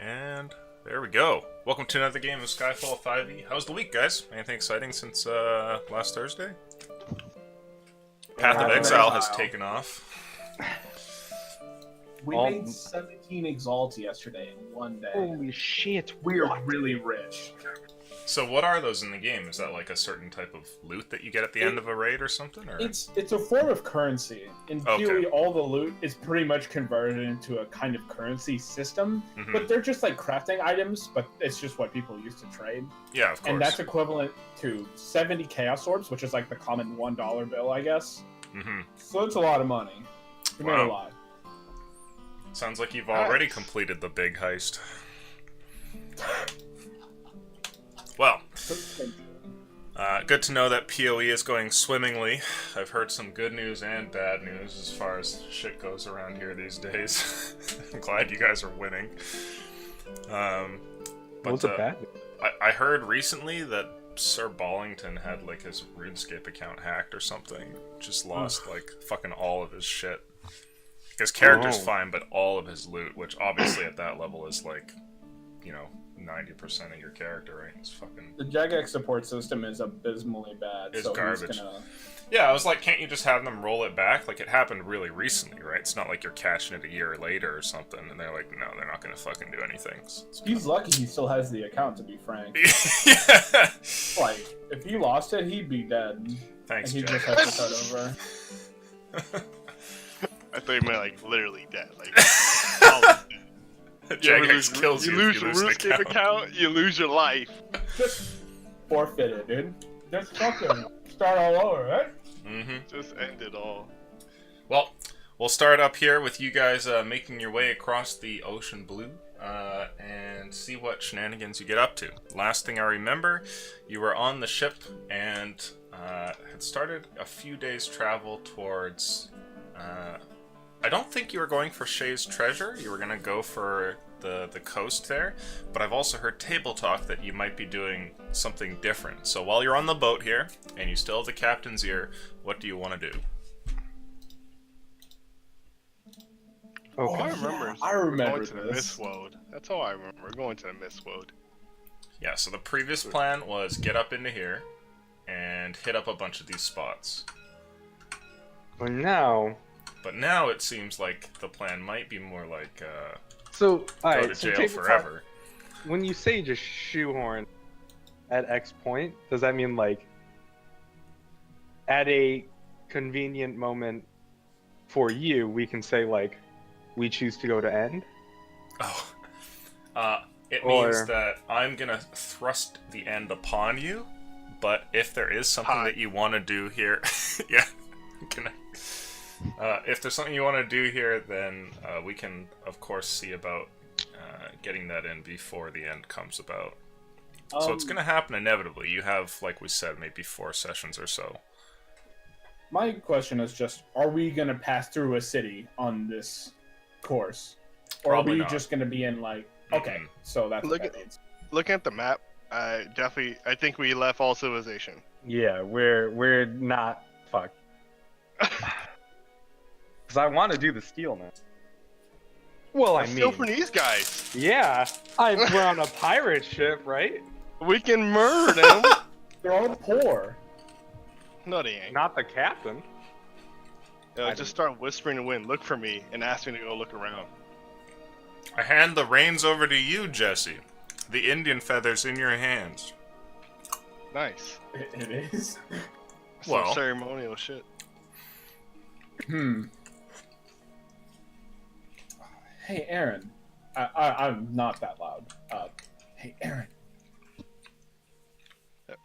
And there we go. Welcome to another game of Skyfall 5e. How's the week, guys? Anything exciting since last Thursday? Path of Exile has taken off. We made 17 exalts yesterday in one day. Holy shit. We are really rich. So what are those in the game? Is that like a certain type of loot that you get at the end of a raid or something? Or? It's a form of currency. In theory, all the loot is pretty much converted into a kind of currency system, but they're just like crafting items, but it's just what people use to trade. Yeah, of course. And that's equivalent to 70 Chaos Orbs, which is like the common $1 bill, I guess. So it's a lot of money. We made a lot. Sounds like you've already completed the big heist. Well, good to know that PoE is going swimmingly. I've heard some good news and bad news as far as shit goes around here these days. I'm glad you guys are winning. What's the bad? I heard recently that Sir Ballington had like his RuneScape account hacked or something. Just lost like fucking all of his shit. His character's fine, but all of his loot, which obviously at that level is like, you know, 90% of your character, right? It's fucking... The Jagex support system is abysmally bad. It's so garbage. Gonna... Yeah, I was like, can't you just have them roll it back? Like, it happened really recently, right? It's not like you're catching it a year later or something, and they're like, no, they're not gonna fucking do anything. He's lucky he still has the account, to be frank. Yeah. Like, if he lost it, he'd be dead. Thanks, and he Jack. just has to start over. I thought you meant like literally dead. Like, Jagex kills you. You lose your RuneScape account, you lose your life. Just forfeit it, dude. Just fucking start all over, right? Just end it all. Well, we'll start up here with you guys making your way across the ocean blue and see what shenanigans you get up to. Last thing I remember, you were on the ship and had started a few days' travel towards... I don't think you were going for Shay's treasure. You were going to go for the coast there. But I've also heard table talk that you might be doing something different. So while you're on the boat here, and you still have the captain's ear, what do you want to do? Okay. I remember going to the this. Mistwold. That's all I remember. We're going to the Mistwold. Yeah, so the previous plan was get up into here and hit up a bunch of these spots. But now it seems like the plan might be more like so go to jail forever. When you say just shoehorn at X point, does that mean like at a convenient moment for you, we can say like we choose to go to end? It means that I'm gonna thrust the end upon you, but if there is something that you want to do here, yeah, if there's something you want to do here, then we can, of course, see about getting that in before the end comes about. So it's going to happen inevitably. You have, like we said, maybe 4 sessions or so. My question is just, are we going to pass through a city on this course? Or Probably are we not. just going to be in, like, okay, so that's what that means. Looking at the map, I think we left all civilization. Yeah, we're not fucked. Because I want to do the steal now. Well, I mean... Steal from these guys. Yeah, we're on a pirate ship, right? We can murder them. They're all poor. No, they ain't. Not the captain. Just start whispering to wind, look for me, and ask me to go look around. I hand the reins over to you, Jesse. The Indian feather's in your hands. Nice. It is? Some ceremonial shit. Hey, Aaron. I'm not that loud. Hey, Aaron.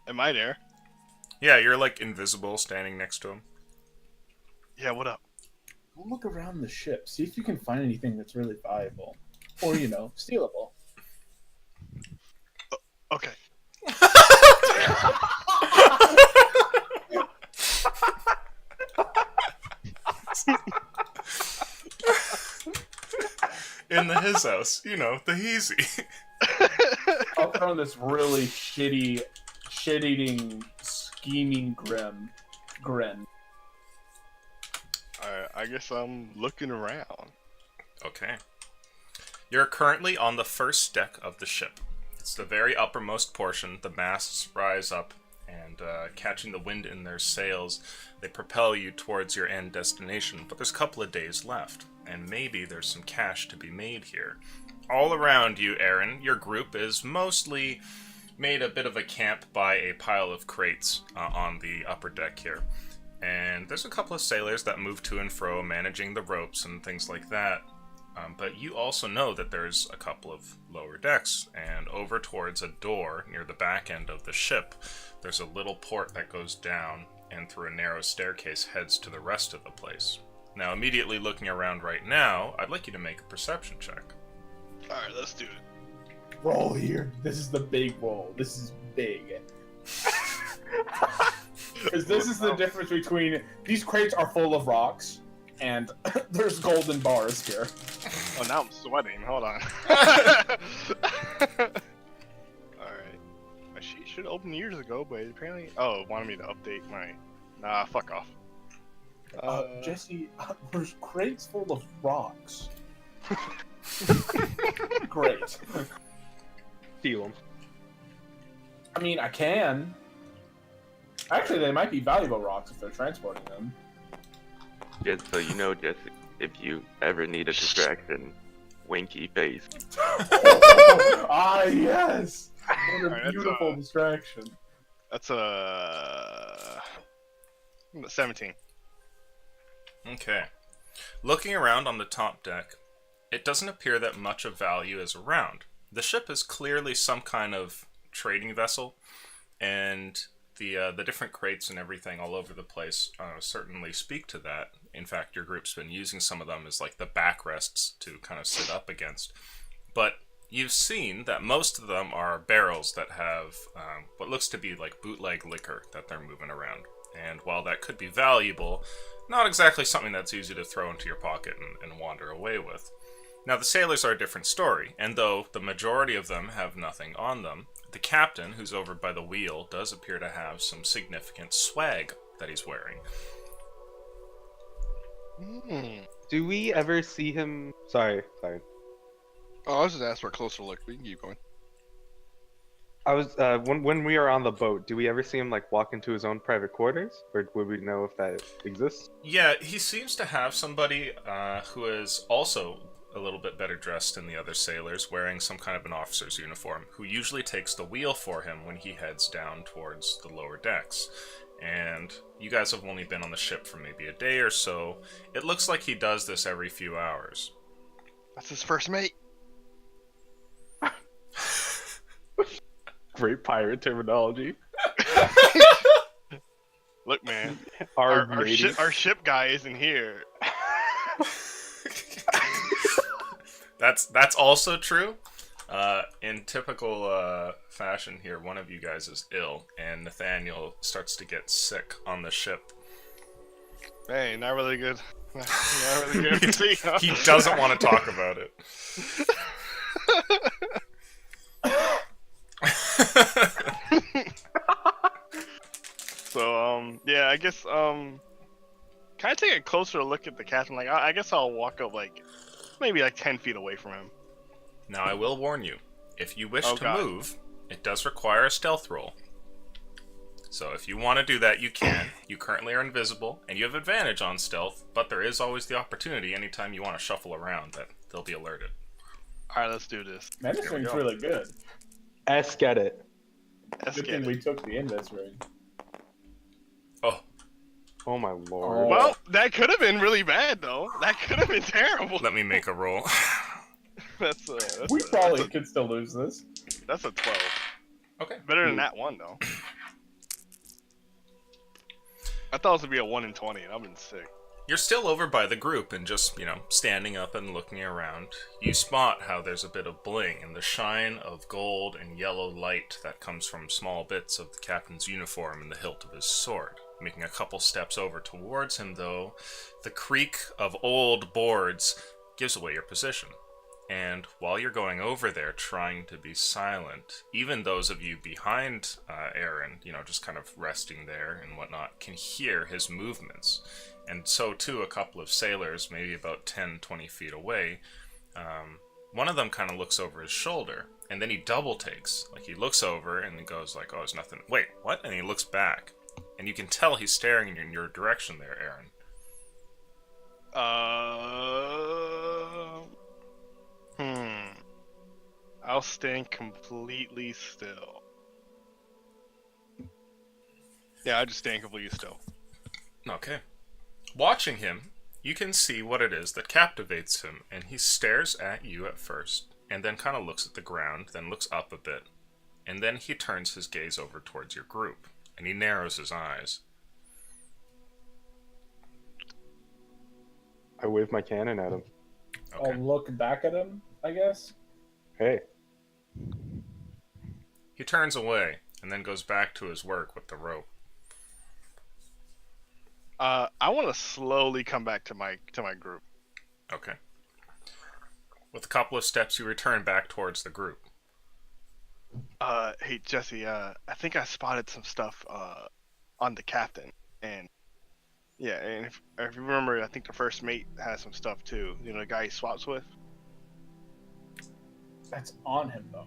Am I there? Yeah, you're like invisible standing next to him. Yeah, what up? Go look around the ship. See if you can find anything that's really valuable. Or, you know, stealable. Okay. In his house, you know, the Heezy. I'll throw in this really shit-eating, scheming grin. I guess I'm looking around. Okay. You're currently on the first deck of the ship. It's the very uppermost portion. The masts rise up, and catching the wind in their sails, they propel you towards your end destination. But there's a couple of days left, and maybe there's some cash to be made here. All around you, Aaron, your group is mostly made a bit of a camp by a pile of crates on the upper deck here. And there's a couple of sailors that move to and fro, managing the ropes and things like that. But you also know that there's a couple of lower decks, and over towards a door near the back end of the ship, there's a little port that goes down and through a narrow staircase heads to the rest of the place. Now, immediately looking around right now, I'd like you to make a perception check. Alright, let's do it. Roll here. This is the big roll. This is big. Because this is the difference between... These crates are full of rocks, and there's golden bars here. Oh, now I'm sweating. Hold on. Alright. My sheet should open years ago, but apparently... Oh, it wanted me to update my... Nah, fuck off. Jesse, there's crates full of rocks. Great. Steal them. I mean, I can. Actually, they might be valuable rocks if they're transporting them. Just so you know, Jesse, if you ever need a distraction, winky face. Ah, yes! What a Alright, beautiful distraction. That's 17. Okay. Looking around on the top deck, it doesn't appear that much of value is around. The ship is clearly some kind of trading vessel, and the different crates and everything all over the place certainly speak to that. In fact, your group's been using some of them as like the backrests to kind of sit up against. But you've seen that most of them are barrels that have what looks to be like bootleg liquor that they're moving around. And while that could be valuable, not exactly something that's easy to throw into your pocket and wander away with. Now, the sailors are a different story, and though the majority of them have nothing on them, the captain, who's over by the wheel, does appear to have some significant swag that he's wearing. Do we ever see him? Sorry. Oh, I was just asking for a closer look. We can keep going. I was when we are on the boat. Do we ever see him like walk into his own private quarters, or would we know if that exists? Yeah, he seems to have somebody who is also a little bit better dressed than the other sailors, wearing some kind of an officer's uniform, who usually takes the wheel for him when he heads down towards the lower decks. And you guys have only been on the ship for maybe a day or so. It looks like he does this every few hours. That's his first mate. Great pirate terminology. Look, man, Our our ship guy isn't here. That's also true. In typical fashion here, one of you guys is ill, and Nathaniel starts to get sick on the ship. Hey, not really good. Not really good. He doesn't want to talk about it. So, yeah, I guess, can I take a closer look at the captain? Like, I guess I'll walk up, like, maybe, like, 10 feet away from him. Now, I will warn you, if you wish to God. move, it does require a stealth roll. So if you want to do that, you can. You currently are invisible, and you have advantage on stealth, but there is always the opportunity anytime you want to shuffle around that they'll be alerted. Alright, let's do this. Man, this Here we ring's go. really good. Get it. Let's Good get thing it. we took the invis ring. Oh, Oh my lord. Well, that could have been really bad, though. That could have been terrible. let me make a roll. That's We probably could still lose this. that's a 12. Okay. Better than that one, though. I thought it was gonna be a 1 in 20, and I've been sick. You're still over by the group and just, standing up and looking around. You spot how there's a bit of bling and the shine of gold and yellow light that comes from small bits of the captain's uniform and the hilt of his sword. Making a couple steps over towards him, though, the creak of old boards gives away your position. And while you're going over there trying to be silent, even those of you behind Aaron, just kind of resting there and whatnot, can hear his movements. And so too a couple of sailors, maybe about 10, 20 feet away. one of them kind of looks over his shoulder, and then he double takes. Like, he looks over and he goes like, oh, there's nothing. Wait, what? And he looks back. And you can tell he's staring in your direction there, Aaron. I'll stand completely still. Yeah, I just stand completely still. Okay. Watching him, you can see what it is that captivates him, and he stares at you at first, and then kind of looks at the ground, then looks up a bit, and then he turns his gaze over towards your group, and he narrows his eyes. I wave my cannon at him. Okay. I'll look back at him, I guess. Hey. He turns away, and then goes back to his work with the rope. I want to slowly come back to my group. Okay. With a couple of steps, you return back towards the group. Hey Jesse, I think I spotted some stuff on the captain, and yeah, and if you remember, I think the first mate has some stuff too. You know, the guy he swaps with. That's on him, though.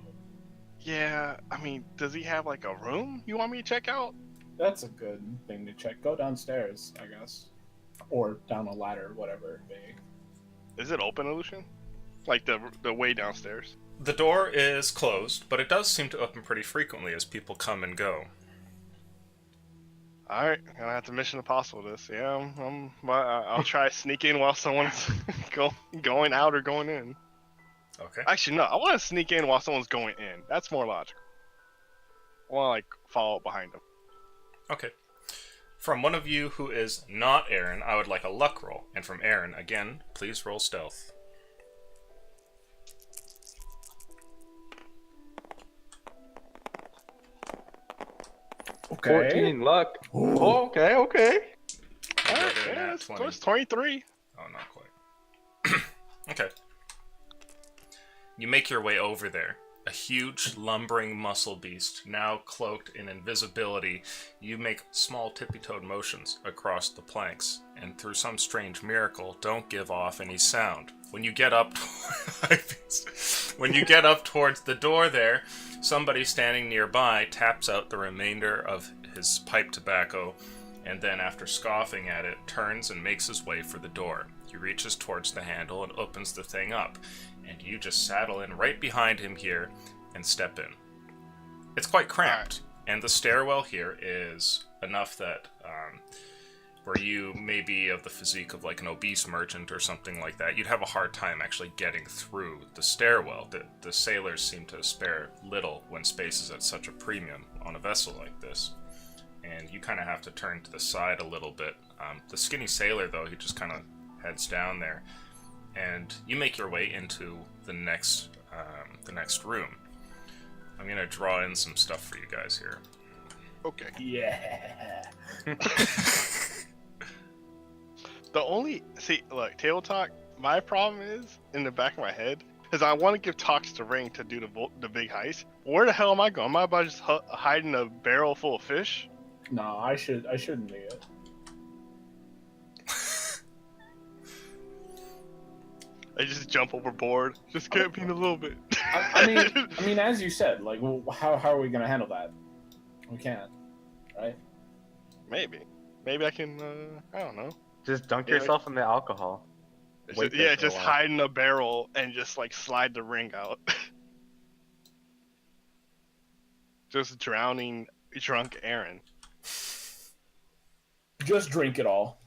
Yeah, I mean, does he have like a room you want me to check out? That's a good thing to check. Go downstairs, I guess. Or down a ladder, whatever it be. Is it open, Illusion? Like the way downstairs? The door is closed, but it does seem to open pretty frequently as people come and go. Alright, gonna have to Mission Impossible this. Yeah, I'll try to sneak in while someone's going out or going in. Okay. Actually, no, I want to sneak in while someone's going in. That's more logical. I want to, like, follow up behind them. Okay. From one of you who is not Aaron, I would like a luck roll. And from Aaron, again, please roll stealth. Okay. 14 luck. Oh, okay. You Alright, got a yeah, nat 20. it's 23. Oh, not quite. Okay. You make your way over there. A huge, lumbering muscle beast, now cloaked in invisibility. You make small tippy-toed motions across the planks, and through some strange miracle, don't give off any sound. When you get up towards the door there, somebody standing nearby taps out the remainder of his pipe tobacco, and then, after scoffing at it, turns and makes his way for the door. He reaches towards the handle and opens the thing up, and you just saddle in right behind him here and step in. It's quite cramped, and the stairwell here is enough that where you may be of the physique of like an obese merchant or something like that, you'd have a hard time actually getting through the stairwell. The sailors seem to spare little when space is at such a premium on a vessel like this. And you kind of have to turn to the side a little bit. The skinny sailor, though, he just kind of heads down there. And you make your way into the next room. I'm going to draw in some stuff for you guys here. Okay. Yeah. Look, Table Talk, my problem is, in the back of my head, is I want to give talks to Ring to do the big heist. Where the hell am I going? Am I about to just hide in a barrel full of fish? No, I shouldn't be it. I just jump overboard. Just get me in a little bit. I mean, as you said, like, well, how are we gonna handle that? We can't, right? Maybe I can. I don't know. Just dunk yourself in the alcohol. Wait there for a Just while. hide in a barrel and just like slide the ring out. Just drowning drunk Aaron. Just drink it all.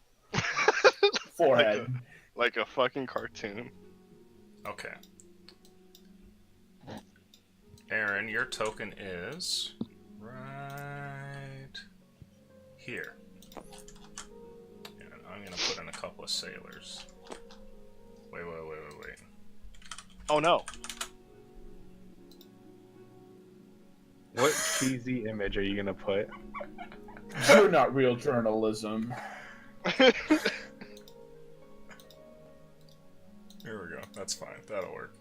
Forehead. Like a fucking cartoon. Okay. Aaron, your token is right here. And I'm going to put in a couple of sailors. Wait. Oh no. What cheesy image are you gonna put? You're not real journalism. Here we go. That's fine. That'll work.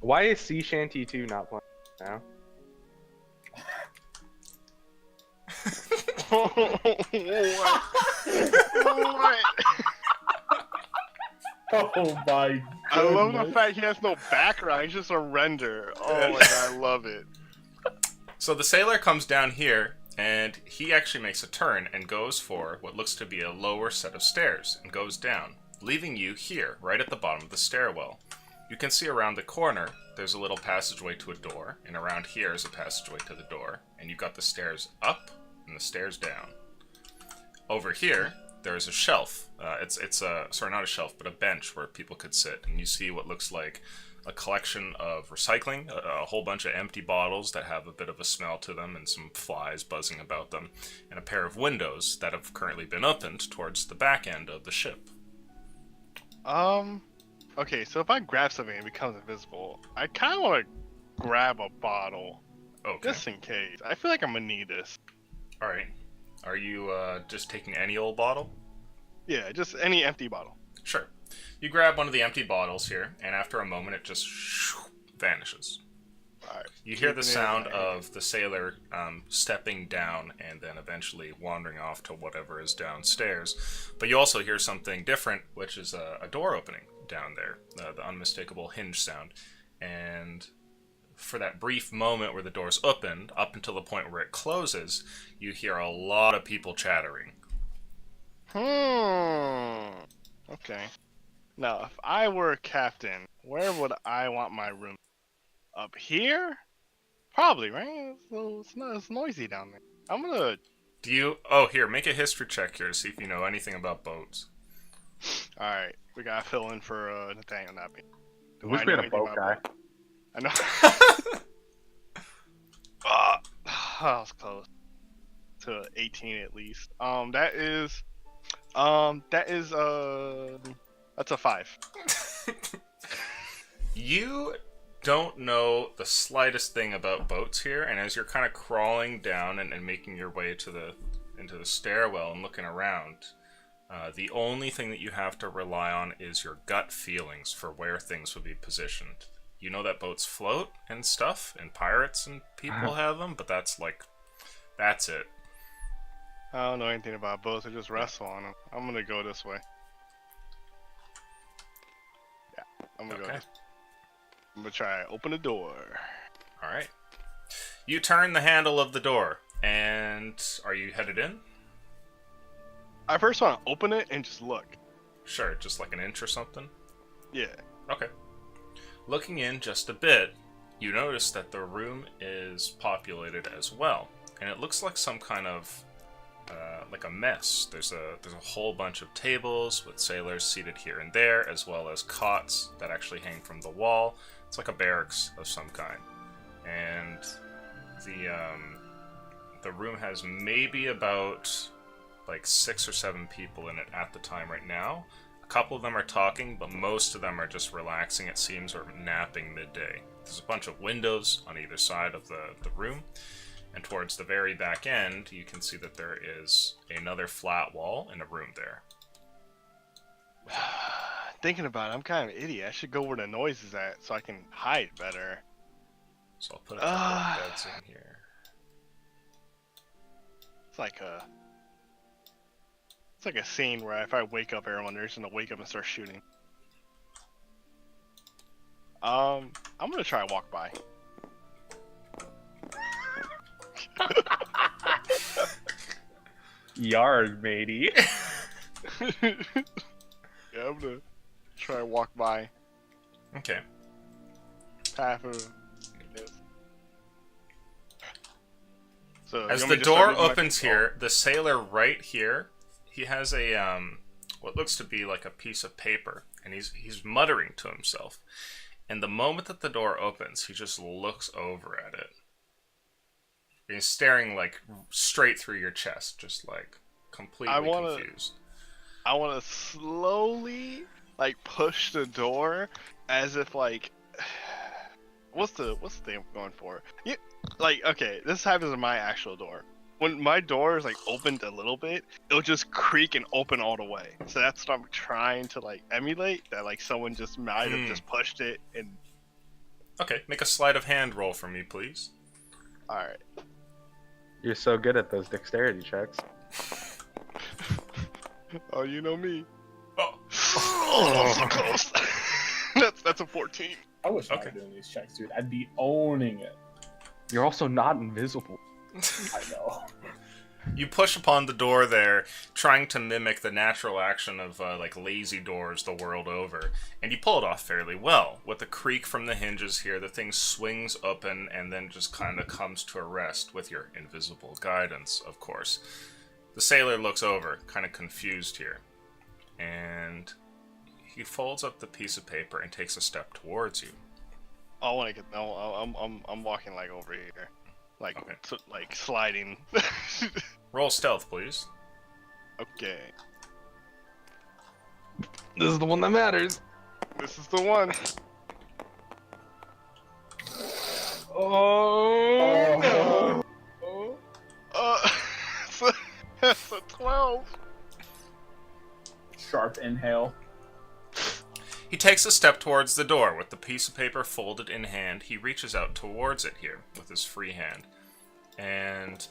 Why is Sea Shanty 2 not playing now? What? Oh my! I love the goodness. fact he has no background. He's just a render. Oh my god, I love it. So the sailor comes down here, and he actually makes a turn and goes for what looks to be a lower set of stairs, and goes down, leaving you here, right at the bottom of the stairwell. You can see around the corner, there's a little passageway to a door, and around here is a passageway to the door, and you've got the stairs up and the stairs down. Over here, there is a shelf. It's not a shelf, but a bench where people could sit, and you see what looks like a collection of recycling, a whole bunch of empty bottles that have a bit of a smell to them, and some flies buzzing about them, and a pair of windows that have currently been opened towards the back end of the ship. Okay, so if I grab something and it becomes invisible, I kind of want to grab a bottle, Okay. just in case. I feel like I'm gonna need this. All right. Are you just taking any old bottle? Yeah, just any empty bottle. Sure. You grab one of the empty bottles here, and after a moment, it just vanishes. Alright. You hear the Keeping it sound in. of the sailor stepping down and then eventually wandering off to whatever is downstairs. But you also hear something different, which is a door opening down there, the unmistakable hinge sound. And for that brief moment where the door's opened, up until the point where it closes, you hear a lot of people chattering. Okay. Now, if I were a captain, where would I want my room? Up here? Probably, right? It's noisy down there. I'm gonna. Do you... Oh, here, make a history check here to see if you know anything about boats. Alright, we gotta fill in for Nathaniel not being. I wish we had a anything boat guy. about I know. That was close. To 18 at least. That's a 5. You don't know the slightest thing about boats here, and as you're kind of crawling down and making your way into the stairwell and looking around, the only thing that you have to rely on is your gut feelings for where things would be positioned. You know that boats float and stuff, and pirates and people have them, but that's it. I don't know anything about boats. I just wrestle on them. I'm gonna go this way. Yeah, I'm gonna go. Okay. I'm gonna try open the door. All right. You turn the handle of the door, and are you headed in? I first want to open it and just look. Sure, just like an inch or something. Yeah. Okay. Looking in just a bit, you notice that the room is populated as well, and it looks like some kind of like a mess. There's a whole bunch of tables with sailors seated here and there, as well as cots that actually hang from the wall. It's like a barracks of some kind, and the room has maybe about like 6 or 7 people in it at the time right now. A couple of them are talking, but most of them are just relaxing, it seems, or napping midday. There's a bunch of windows on either side of the room, and towards the very back end, you can see that there is another flat wall and a room there. Thinking about it, I'm kind of an idiot. I should go where the noise is at so I can hide better. So I'll put a couple of beds in here. It's like a scene where if I wake up, everyone there's gonna wake up and start shooting. I'm gonna try to walk by. Yard, matey. Yeah, I'm gonna try to walk by Okay. half of this. So As you want the me to door start using my opens control? here, the sailor right here, he has a what looks to be like a piece of paper, and he's muttering to himself. And the moment that the door opens, he just looks over at it. He's staring like straight through your chest, just like completely confused. I want to slowly like push the door as if like what's the thing I'm going for? Yeah, like okay, this happens in my actual door. When my door is like opened a little bit, it'll just creak and open all the way. So that's what I'm trying to like emulate. That like someone just might have just pushed it and. Okay, make a sleight of hand roll for me, please. All right. You're so good at those dexterity checks. Oh, you know me. Oh. Oh, so close. That's a 14. I wish I Okay. was doing these checks, dude. I'd be owning it. You're also not invisible. I know. You push upon the door there, trying to mimic the natural action of like lazy doors the world over, and you pull it off fairly well. With a creak from the hinges here, the thing swings open and then just kind of comes to a rest with your invisible guidance, of course. The sailor looks over, kind of confused here, and he folds up the piece of paper and takes a step towards you. I want to get. No, I'm walking like over here, like Okay. like sliding. Roll stealth, please. Okay, This is the one that matters. this is the one. Oh. That's a 12. Sharp inhale. He takes a step towards the door with the piece of paper folded in hand. He reaches out towards it here with his free hand. And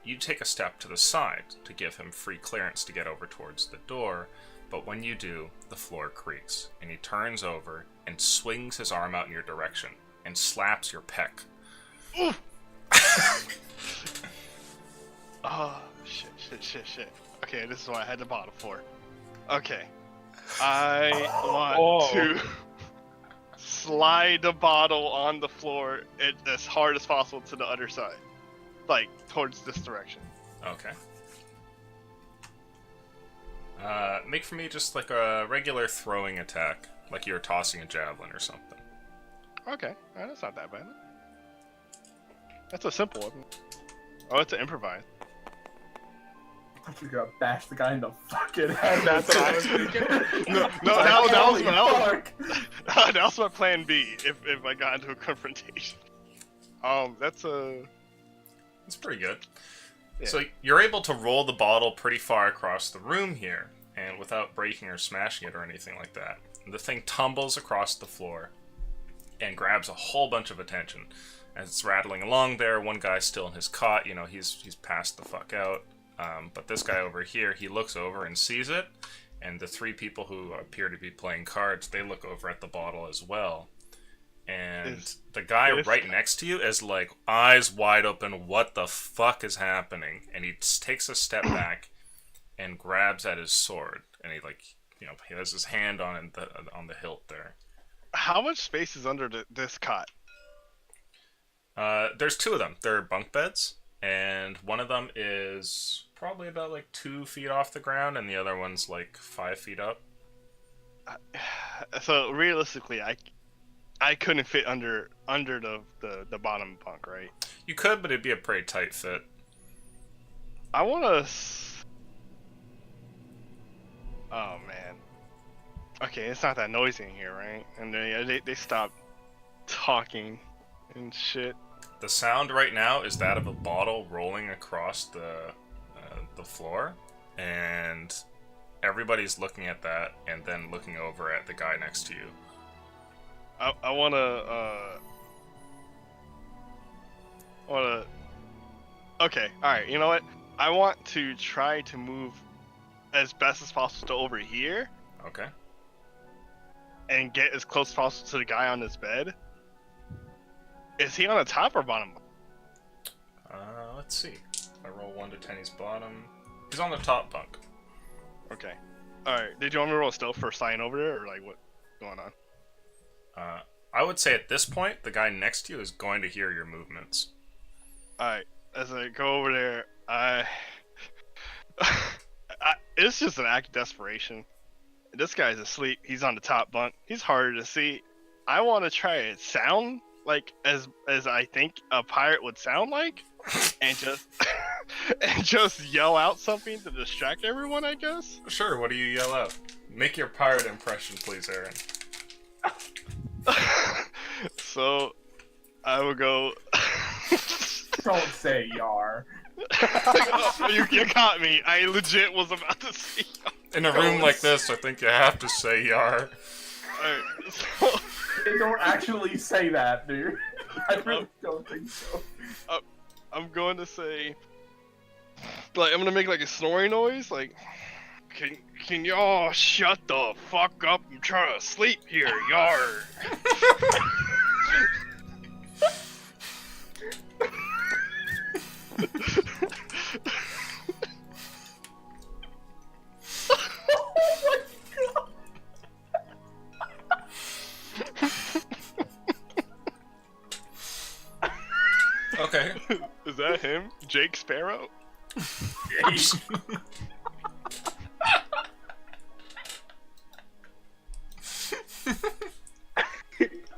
you take a step to the side to give him free clearance to get over towards the door. But when you do, the floor creaks, and he turns over and swings his arm out in your direction and slaps your pec. Oh, shit. Okay, this is what I had the bottle for. Okay. I want to slide the bottle on the floor as hard as possible to the other side. Like, towards this direction. Okay. Make for me just like a regular throwing attack, like you were tossing a javelin or something. Okay, alright, that's not that bad. That's a simple one. Oh, it's an improvise. I thought you were gonna bash the guy in the fucking head. That's what I was thinking. No, that was my plan B if I got into a confrontation. That's It's pretty good. Yeah. So you're able to roll the bottle pretty far across the room here, and without breaking or smashing it or anything like that. The thing tumbles across the floor and grabs a whole bunch of attention. As it's rattling along there, one guy's still in his cot, you know, he's passed the fuck out. But this guy over here, he looks over and sees it, and the three people who appear to be playing cards, they look over at the bottle as well. And the guy right next to you is like, eyes wide open, what the fuck is happening? And he takes a step back and grabs at his sword, and he like, you know, he has his hand on the hilt there. how much space is under this cot? There's two of them. They're bunk beds, and one of them is probably about like 2 feet off the ground, and the other one's like 5 feet up. So realistically, I couldn't fit under the bottom bunk, right? You could, but it'd be a pretty tight fit. I want to. Oh man. Okay, it's not that noisy in here, right? And they stopped talking and shit. The sound right now is that of a bottle rolling across the floor, and everybody's looking at that and then looking over at the guy next to you. I wanna. Okay, all right. You know what? I want to try to move as best as possible to over here Okay. and get as close as possible to the guy on this bed. Is he on the top or bottom? Let's see. If I roll 1 to 10, he's bottom. He's on the top bunk. Okay. All right. Did you want me to roll stealth for sliding over there, or like what's going on? I would say at this point, the guy next to you is going to hear your movements. Alright, as I go over there, it's just an act of desperation. This guy's asleep. He's on the top bunk. He's harder to see. I want to try and sound like as I think a pirate would sound like, and just yell out something to distract everyone, I guess. Sure, what do you yell out? Make your pirate impression, please, Aaron. So, I will go. Don't say yar. you caught me. I legit was about to say. In a room like this, I think you have to say yar. Alright, so. They don't actually say that, dude. I really don't think so. I'm going to say, like, I'm gonna make like a snoring noise, like, Can y'all shut the fuck up? I'm trying to sleep here, yar. Okay. Is that him? Jake Sparrow?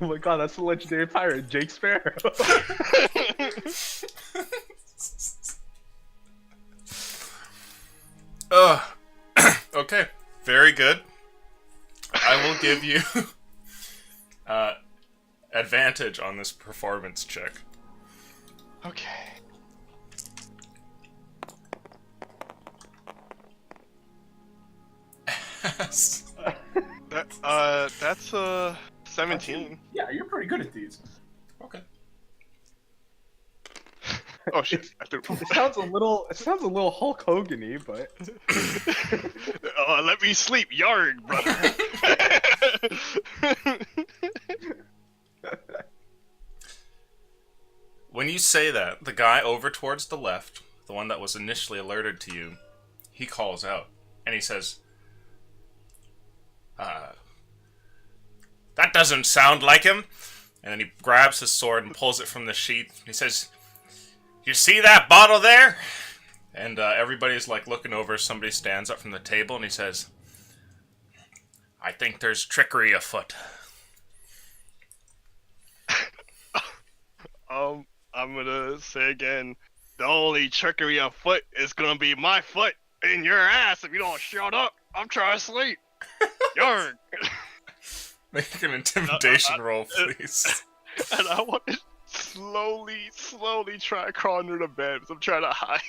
Oh my god, that's the legendary pirate, Jake Sparrow. Okay, very good. I will give you advantage on this performance check. Okay. That's 17. Yeah, you're pretty good at these. Okay. Oh shit! I threw. It sounds a little Hulk Hogan-y, but Let me sleep, yard, brother. When you say that, the guy over towards the left, the one that was initially alerted to you, he calls out and he says, that doesn't sound like him. And then he grabs his sword and pulls it from the sheath. He says, you see that bottle there? And everybody's like looking over. Somebody stands up from the table and he says, I think there's trickery afoot. I'm gonna say again, the only trickery afoot is gonna be my foot in your ass if you don't shut up. I'm trying to sleep. Yarn. Make an intimidation roll, please. And I want to slowly try to crawl under the bed because I'm trying to hide.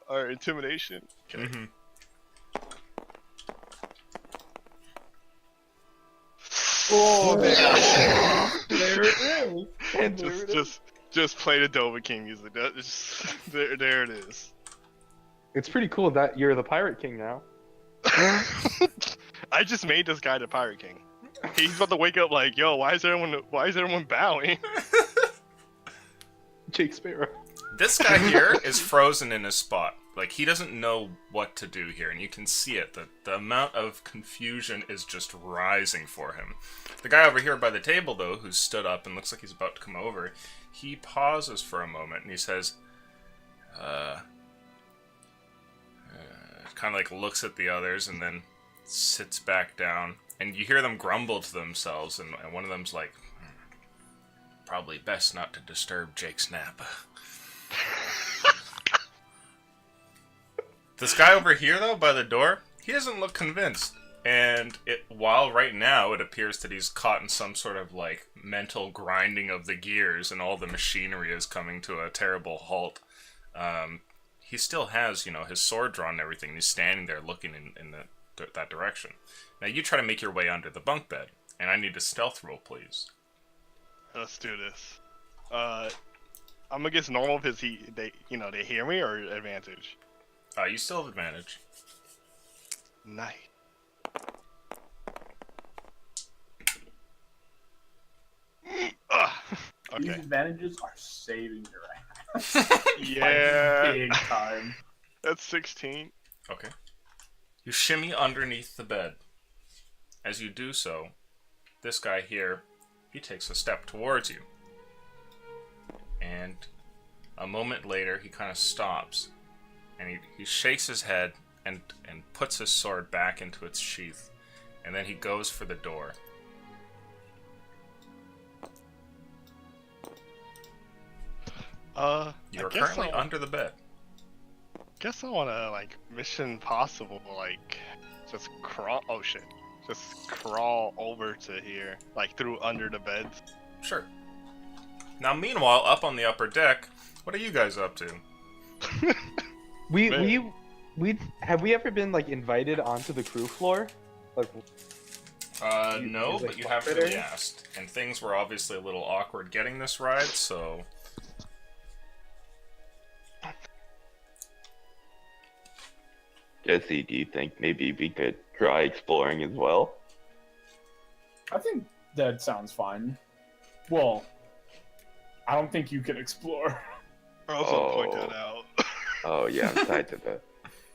Alright, intimidation. Okay. Mm-hmm. oh, there it is. And there it is. Just play the Dova King music. There it is. It's pretty cool that you're the Pirate King now. I just made this guy the Pirate King. He's about to wake up like, yo, why is everyone bowing? Jake Sparrow. This guy here is frozen in his spot. Like, he doesn't know what to do here, and you can see it. The amount of confusion is just rising for him. The guy over here by the table, though, who's stood up and looks like he's about to come over, he pauses for a moment, and he says, kind of like looks at the others, and then sits back down. And you hear them grumble to themselves, and one of them's like, probably best not to disturb Jake's nap. This guy over here, though, by the door, he doesn't look convinced. And while right now it appears that he's caught in some sort of, like, mental grinding of the gears and all the machinery is coming to a terrible halt, he still has, his sword drawn and everything. He's standing there looking in that direction. Now, you try to make your way under the bunk bed, and I need a stealth roll, please. Let's do this. I'm gonna guess normal because they hear me, or advantage? You still have advantage. Nice. These Okay. advantages are saving your ass. Yeah. Like, big time. That's 16. Okay. You shimmy underneath the bed. As you do so, this guy here, he takes a step towards you. And a moment later, he kind of stops. And he shakes his head and puts his sword back into its sheath. And then he goes for the door. You're currently under the bed. Guess I wanna, Mission Impossible, just crawl. Oh shit. Just crawl over to here, through under the beds. Sure. Now, meanwhile, up on the upper deck, what are you guys up to? We have we ever been invited onto the crew floor? No, but you haven't really asked. And things were obviously a little awkward getting this ride, so... Jesse, do you think maybe we could try exploring as well? I think that sounds fine. Well, I don't think you can explore. I also point that out. Oh yeah, I'm tied to the.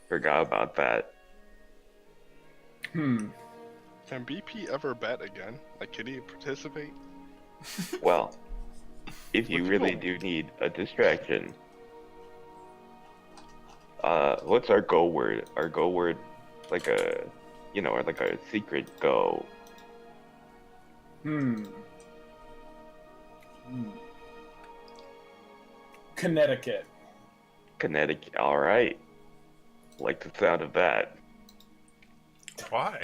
Forgot about that. Hmm. Can BP ever bet again? Like, can he participate? Well, if you Would you really go? do need a distraction, what's our go word? Our go word, like a, or like a secret go. Hmm. Connecticut. Connecticut. All right. Like the sound of that. Why?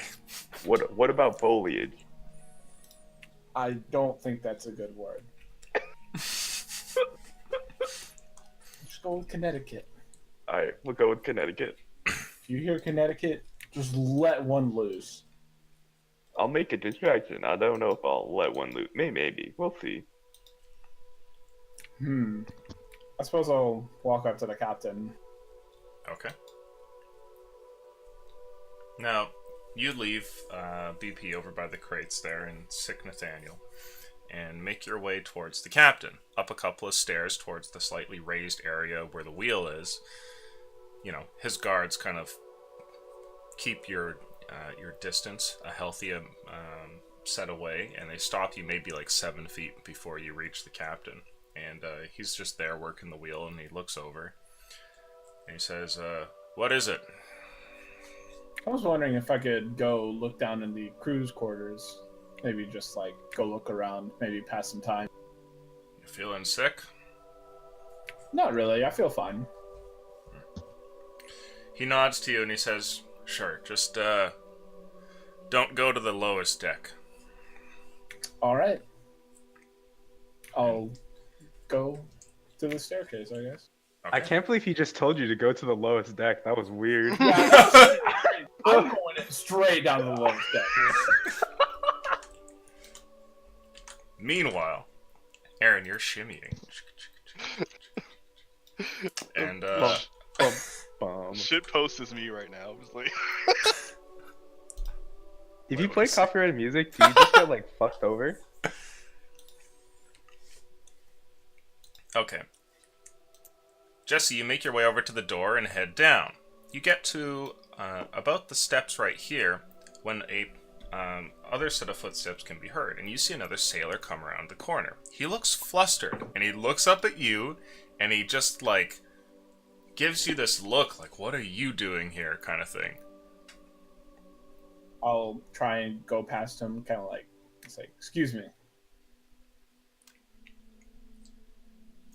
What about foliage? I don't think that's a good word. Just go with Connecticut. All right, we'll go with Connecticut. If you hear Connecticut, just let one loose. I'll make a distraction. I don't know if I'll let one loose. Maybe. We'll see. I suppose I'll walk up to the captain. Okay. Now, you leave BP over by the crates there in Sick Nathaniel and make your way towards the captain, up a couple of stairs towards the slightly raised area where the wheel is. You know, his guards kind of keep your distance a healthy set away, and they stop you maybe like 7 feet before you reach the captain. And he's just there working the wheel, and he looks over and he says, "What is it?" I was wondering if I could go look down in the crew's quarters. Maybe just like go look around, maybe pass some time. You feeling sick? Not really, I feel fine. He nods to you and he says, "Sure, just don't go to the lowest deck." Alright. I'll go to the staircase, I guess. Okay. I can't believe he just told you to go to the lowest deck. That was weird. I'm going straight down to the lowest deck. Meanwhile, Aaron, you're shimmying. And Shit post is me right now. It's like, If you play copyrighted music, do you just get like fucked over? Okay. Jesse, you make your way over to the door and head down. You get to about the steps right here when a other set of footsteps can be heard, and you see another sailor come around the corner. He looks flustered, and he looks up at you, and he just like gives you this look like, "What are you doing here?" kind of thing. I'll try and go past him, kind of like, say, "Excuse me."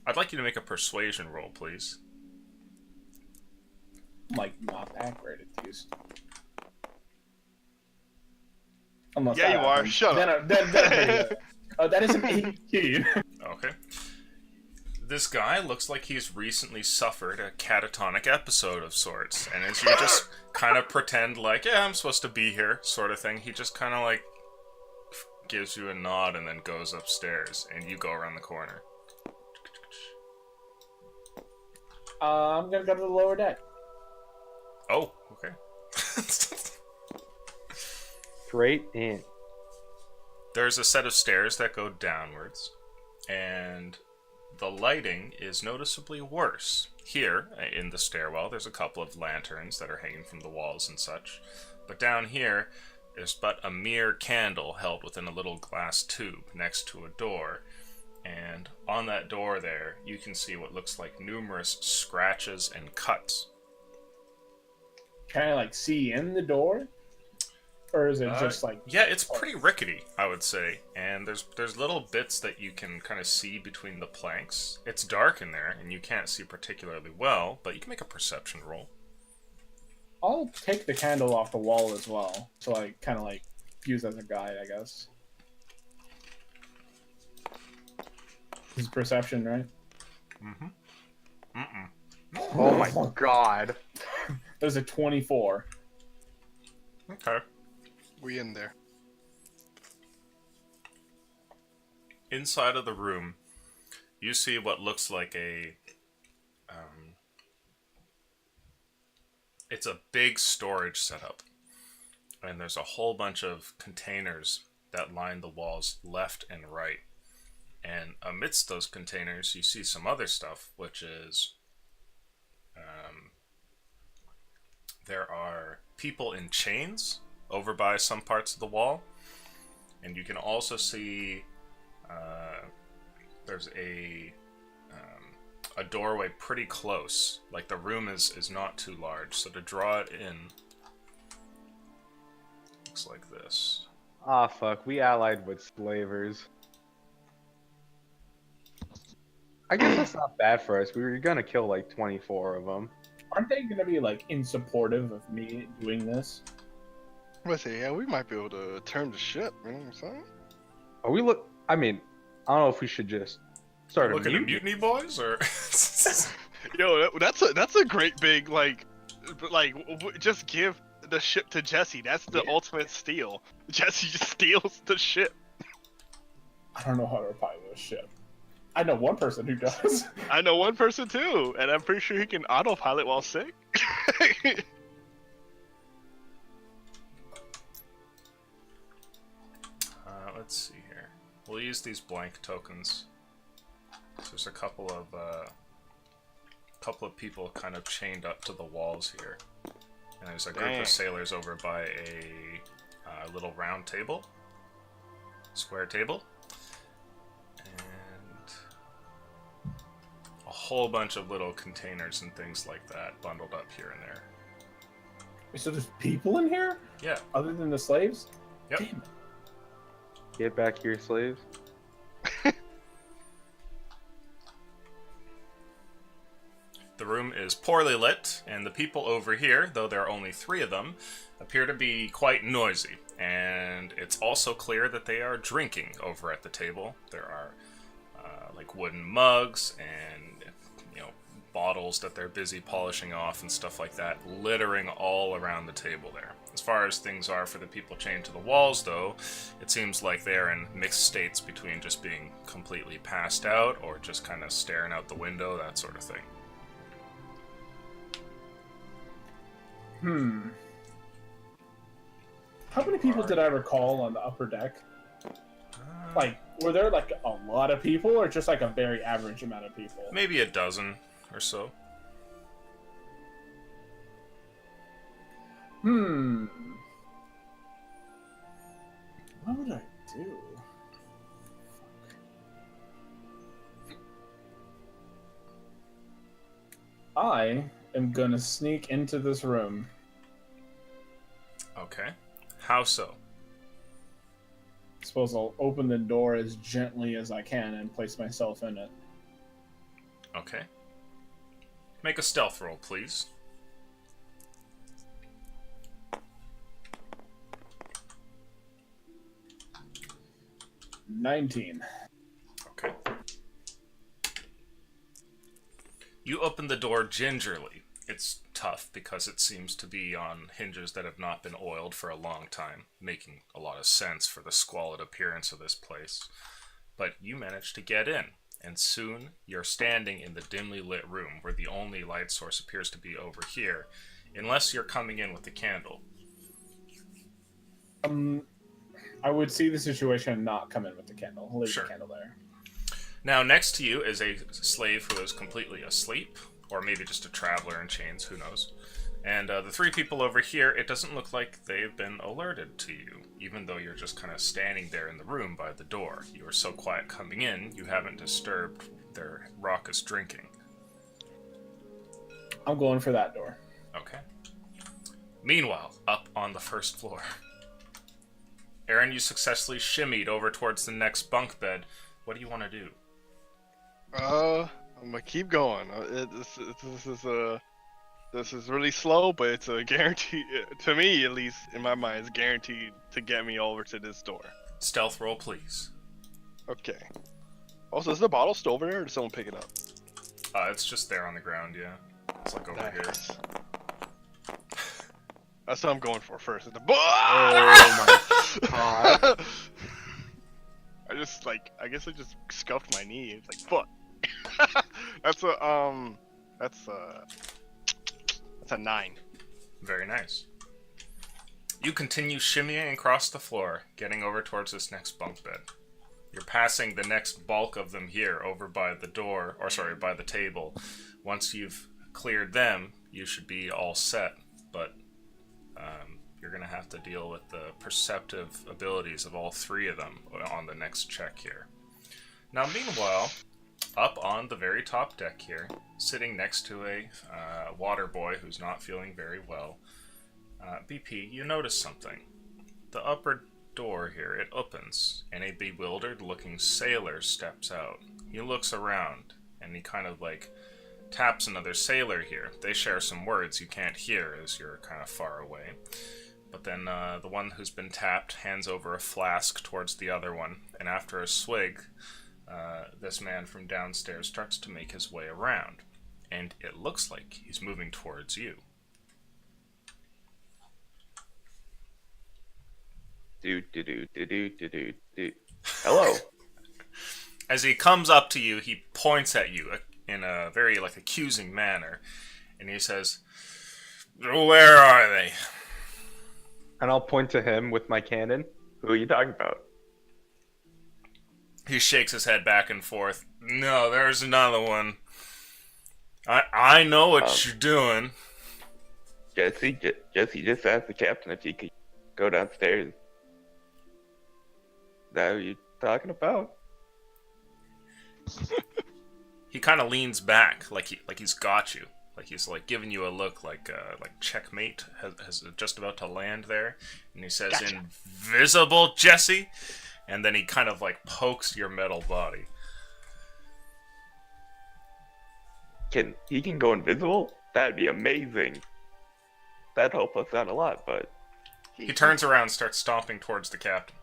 I'd like you to make a persuasion roll, please. I'm like not that great at these. Unless yeah, that you are. happens. Shut up. That is an 18. Okay. This guy looks like he's recently suffered a catatonic episode of sorts, and as you just kind of pretend like, "Yeah, I'm supposed to be here," sort of thing, he just kind of like gives you a nod and then goes upstairs, and you go around the corner. I'm gonna go to the lower deck. Oh, okay. Straight in. There's a set of stairs that go downwards, and the lighting is noticeably worse. Here, in the stairwell, there's a couple of lanterns that are hanging from the walls and such. But down here, there's but a mere candle held within a little glass tube next to a door. And on that door there, you can see what looks like numerous scratches and cuts. Can I like see in the door, or is it just like? Yeah, it's pretty rickety, I would say. And there's little bits that you can kind of see between the planks. It's dark in there, and you can't see particularly well, but you can make a perception roll. I'll take the candle off the wall as well, so I kind of like use as a guide, I guess. This is perception, right? Mm-hmm. Mm-mm. Oh my god. There's a 24. Okay. We in there. Inside of the room, you see what looks like a It's a big storage setup. And there's a whole bunch of containers that line the walls left and right. And amidst those containers, you see some other stuff, which is there are people in chains over by some parts of the wall. And you can also see there's a doorway pretty close. Like the room is not too large, so to draw it in, looks like this. Ah, fuck. We allied with slavers. I guess that's not bad for us. We were gonna kill like 24 of them. Aren't they gonna be like insupportive of me doing this? Let's see, yeah, we might be able to turn the ship, you know what I'm saying? Are we look? I mean, I don't know if we should just start a Look at the mutiny. mutiny boys, or Yo, that's a great big just give the ship to Jesse. That's the ultimate steal. Jesse just steals the ship. I don't know how to pilot a ship. I know one person who does. I know one person too, and I'm pretty sure he can autopilot while sick. let's see here. We'll use these blank tokens. So there's a couple of people kind of chained up to the walls here, and there's a group Dang. of sailors over by a little round table, square table, and a whole bunch of little containers and things like that bundled up here and there. So there's people in here Yeah. other than the slaves? Yep. Damn it. Get back here, slaves. The room is poorly lit, and the people over here, though there are only 3 of them, appear to be quite noisy. And it's also clear that they are drinking over at the table. There are like wooden mugs and bottles that they're busy polishing off and stuff like that, littering all around the table there. As far as things are for the people chained to the walls, though, it seems like they're in mixed states between just being completely passed out or just kind of staring out the window, that sort of thing. How many people did I recall on the upper deck? Like, were there like a lot of people or just like a very average amount of people? Maybe a dozen or so. What would I do? I am gonna sneak into this room. Okay. How so? I suppose I'll open the door as gently as I can and place myself in it. Okay. Make a stealth roll, please. $19. Okay. You open the door gingerly. It's tough because it seems to be on hinges that have not been oiled for a long time, making a lot of sense for the squalid appearance of this place. But you manage to get in, and soon you're standing in the dimly lit room where the only light source appears to be over here, unless you're coming in with a candle. I would see the situation and not come in with the candle. I'll leave Sure. the candle there. Now, next to you is a slave who is completely asleep, or maybe just a traveler in chains, who knows. And the 3 people over here, it doesn't look like they've been alerted to you, even though you're just kind of standing there in the room by the door. You were so quiet coming in, you haven't disturbed their raucous drinking. I'm going for that door. Okay. Meanwhile, up on the first floor. Aaron, you successfully shimmied over towards the next bunk bed. What do you want to do? I'm gonna keep going. This is really slow, but it's a guarantee to me, at least in my mind, it's guaranteed to get me over to this door. Stealth roll, please. Okay. Also, is the bottle still over there, or did someone pick it up? It's just there on the ground, yeah. It's like over here. Nice. That's what I'm going for first. The Oh my god. I guess I just scuffed my knee. It's like, fuck. That's a 9. Very nice. You continue shimmying across the floor, getting over towards this next bunk bed. You're passing the next bulk of them here over by the door, or sorry, by the table. Once you've cleared them, you should be all set, but you're going to have to deal with the perceptive abilities of all three of them on the next check here. Now, meanwhile, up on the very top deck here, sitting next to a water boy who's not feeling very well, BP, you notice something. The upper door here, it opens, and a bewildered-looking sailor steps out. He looks around, and he kind of like taps another sailor here. They share some words you can't hear as you're kind of far away. But then the one who's been tapped hands over a flask towards the other one, and after a swig, this man from downstairs starts to make his way around, and it looks like he's moving towards you. Hello. As he comes up to you, he points at you in a very like accusing manner, and he says, "Where are they?" And I'll point to him with my cannon. Who are you talking about? He shakes his head back and forth. "No, there's another one. I know what you're doing." Jesse just asked the captain if he could go downstairs. Is that who you're talking about? He kind of leans back, like he's got you, like he's like giving you a look, like checkmate has just about to land there, and he says, Gotcha. "Invisible, Jesse," and then he kind of like pokes your metal body. He can go invisible? That'd be amazing. That'd help us out a lot, but He turns around and starts stomping towards the captain.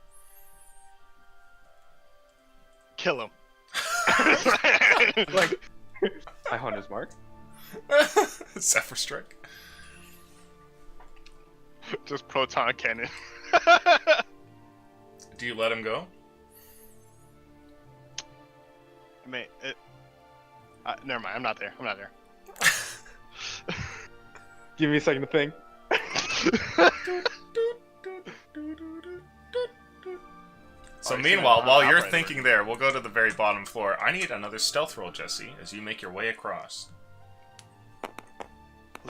Kill him. Like, I hunt his mark. Zephyr strike. Just proton cannon. Do you let him go? I mean, never mind. I'm not there. Give me a second to think. So he's meanwhile, gonna while you're operate thinking there, we'll go to the very bottom floor. I need another stealth roll, Jesse, as you make your way across.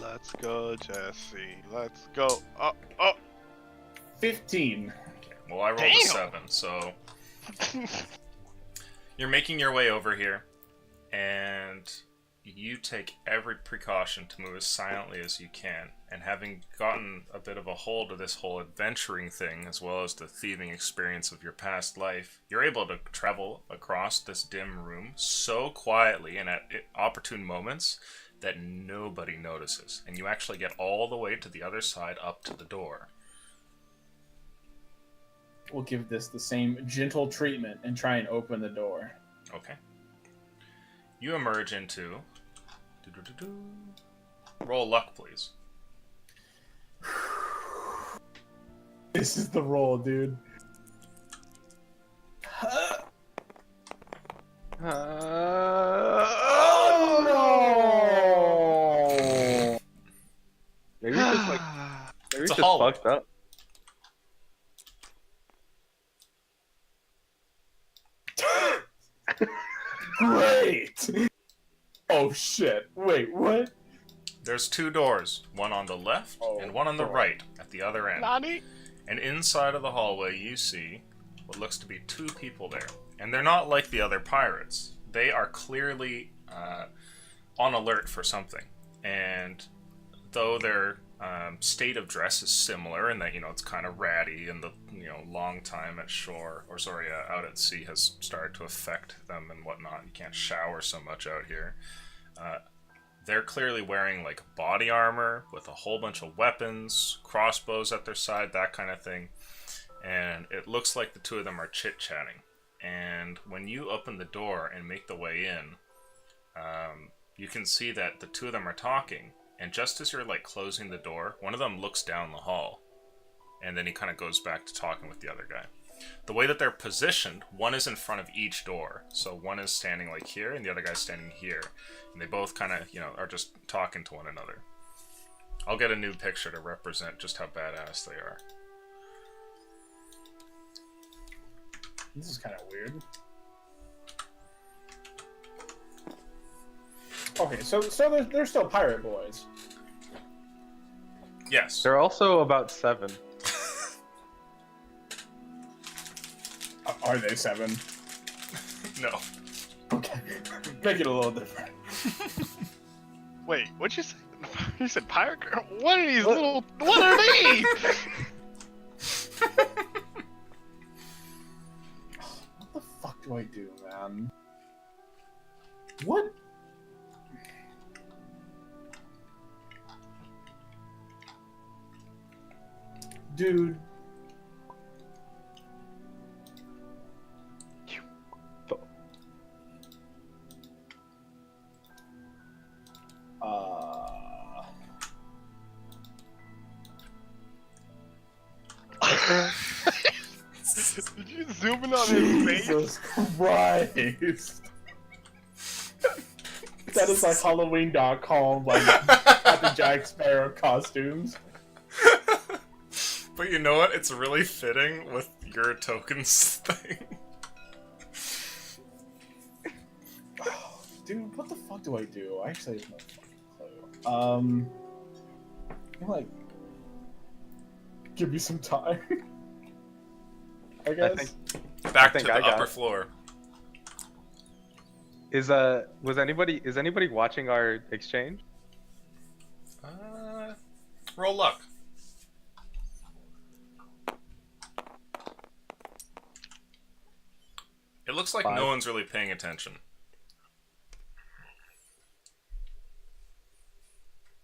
Let's go, Jesse. Let's go. Oh. 15. Okay, well, I rolled a Damn. 7, so you're making your way over here, and you take every precaution to move as silently as you can. And having gotten a bit of a hold of this whole adventuring thing, as well as the thieving experience of your past life, you're able to travel across this dim room so quietly and at opportune moments that nobody notices. And you actually get all the way to the other side up to the door. We'll give this the same gentle treatment and try and open the door. Okay. You emerge into... Roll luck, please. This is the roll, dude. Oh no! Maybe we just like maybe we It's a just hallway. fucked up. Great! Oh shit. Wait, what? There's two doors, one on the left and one on the Oh. right at the other end. Nani? And inside of the hallway, you see what looks to be two people there. And they're not like the other pirates. They are clearly on alert for something. And though their state of dress is similar in that, it's kind of ratty and the, long time at shore, or sorry, out at sea has started to affect them and whatnot. You can't shower so much out here. They're clearly wearing like body armor with a whole bunch of weapons, crossbows at their side, that kind of thing. And it looks like the two of them are chit-chatting. And when you open the door and make the way in, you can see that the two of them are talking. And just as you're like closing the door, one of them looks down the hall. And then he kind of goes back to talking with the other guy. The way that they're positioned, one is in front of each door. So one is standing like here and the other guy's standing here. And they both kind of, are just talking to one another. I'll get a new picture to represent just how badass they are. This is kind of weird. Okay, so they're still pirate boys. Yes. They're also about 7. Are they 7? No. Okay. Make it a little different. Wait, what'd you say? You said pirate girl? What are these little... What are these? What the fuck do I do, man? What? Dude. Did you zoom in on his face? Jesus Christ. That is like Halloween.com, like Captain Jack Sparrow costumes. But you know what? It's really fitting with your tokens thing. Dude, what the fuck do I do? I actually have no fucking clue. Like, give me some time. I guess. Back to the upper floor. Is anybody watching our exchange? Roll luck. It looks like 5. no one's really paying attention.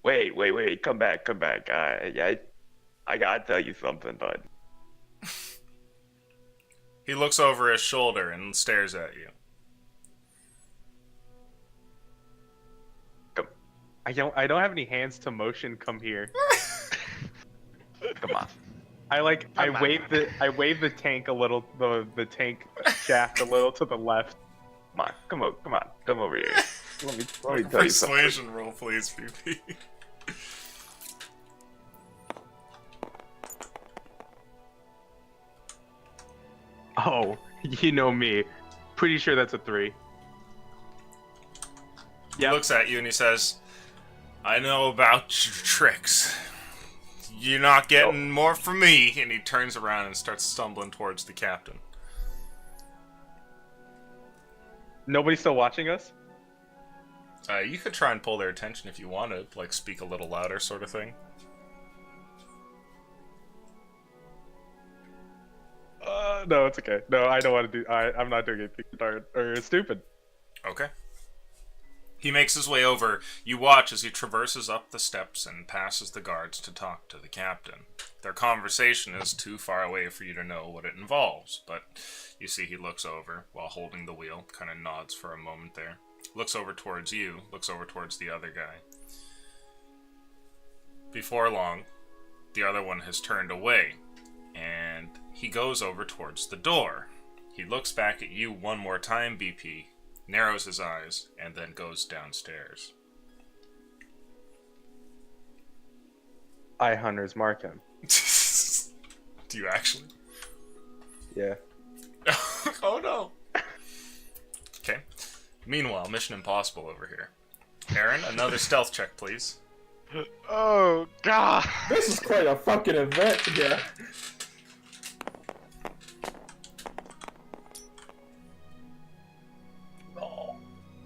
Wait, come back. I gotta tell you something, bud. He looks over his shoulder and stares at you. Come, I don't have any hands to motion. Come here. come on. I wave the tank a little, the tank shaft a little to the left. Come over here. Let me tell you something. Persuasion roll, please, PP. Oh, you know me. Pretty sure that's a 3. He looks at you and he says, I know about your tricks. You're not getting more from me. And he turns around and starts stumbling towards the captain. Nobody's still watching us? You could try and pull their attention if you wanted, like speak a little louder sort of thing. No, it's okay. No, I don't want to do. I'm not doing anything darn or stupid. Okay. He makes his way over. You watch as he traverses up the steps and passes the guards to talk to the captain. Their conversation is too far away for you to know what it involves, but you see he looks over while holding the wheel, kind of nods for a moment there. Looks over towards you, looks over towards the other guy. Before long, the other one has turned away, and he goes over towards the door. He looks back at you one more time, BP, narrows his eyes, and then goes downstairs. I hunters mark him. Do you actually? Yeah. Oh no. Okay. Meanwhile, Mission Impossible over here. Aaron, another stealth check, please. Oh god. This is quite a fucking event here.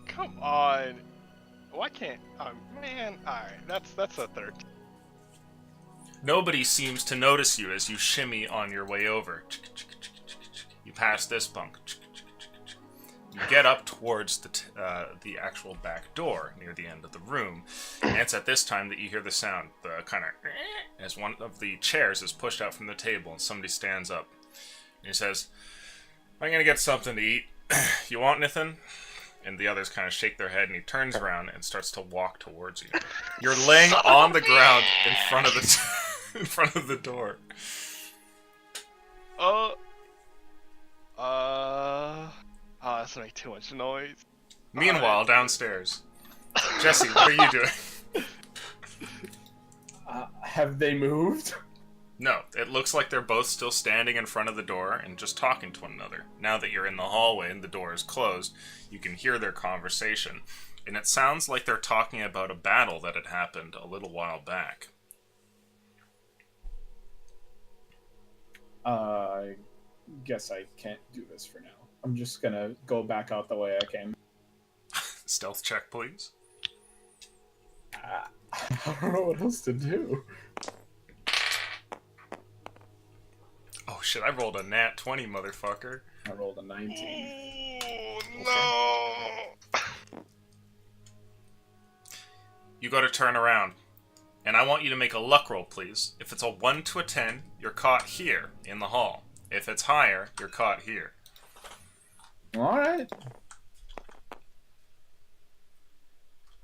Come on. Why can't... Oh, man. Alright, that's a 13. Nobody seems to notice you as you shimmy on your way over. You pass this bunk. You get up towards the actual back door near the end of the room, and it's at this time that you hear the sound, the kind of as one of the chairs is pushed out from the table and somebody stands up. And he says, "I'm gonna get something to eat. You want anything?" And the others kind of shake their head, and he turns around and starts to walk towards you. You're laying on the ground in front of the in front of the door. Oh, that's gonna make too much noise. Meanwhile, downstairs, Jesse, what are you doing? Have they moved? No, it looks like they're both still standing in front of the door and just talking to one another. Now that you're in the hallway and the door is closed, you can hear their conversation. And it sounds like they're talking about a battle that had happened a little while back. I guess I can't do this for now. I'm just gonna go back out the way I came. Stealth check, please. I don't know what else to do. Oh shit, I rolled a nat 20, motherfucker. I rolled a 19. Oh, no! You go to turn around. And I want you to make a luck roll, please. If it's a 1 to a 10, you're caught here in the hall. If it's higher, you're caught here. Alright.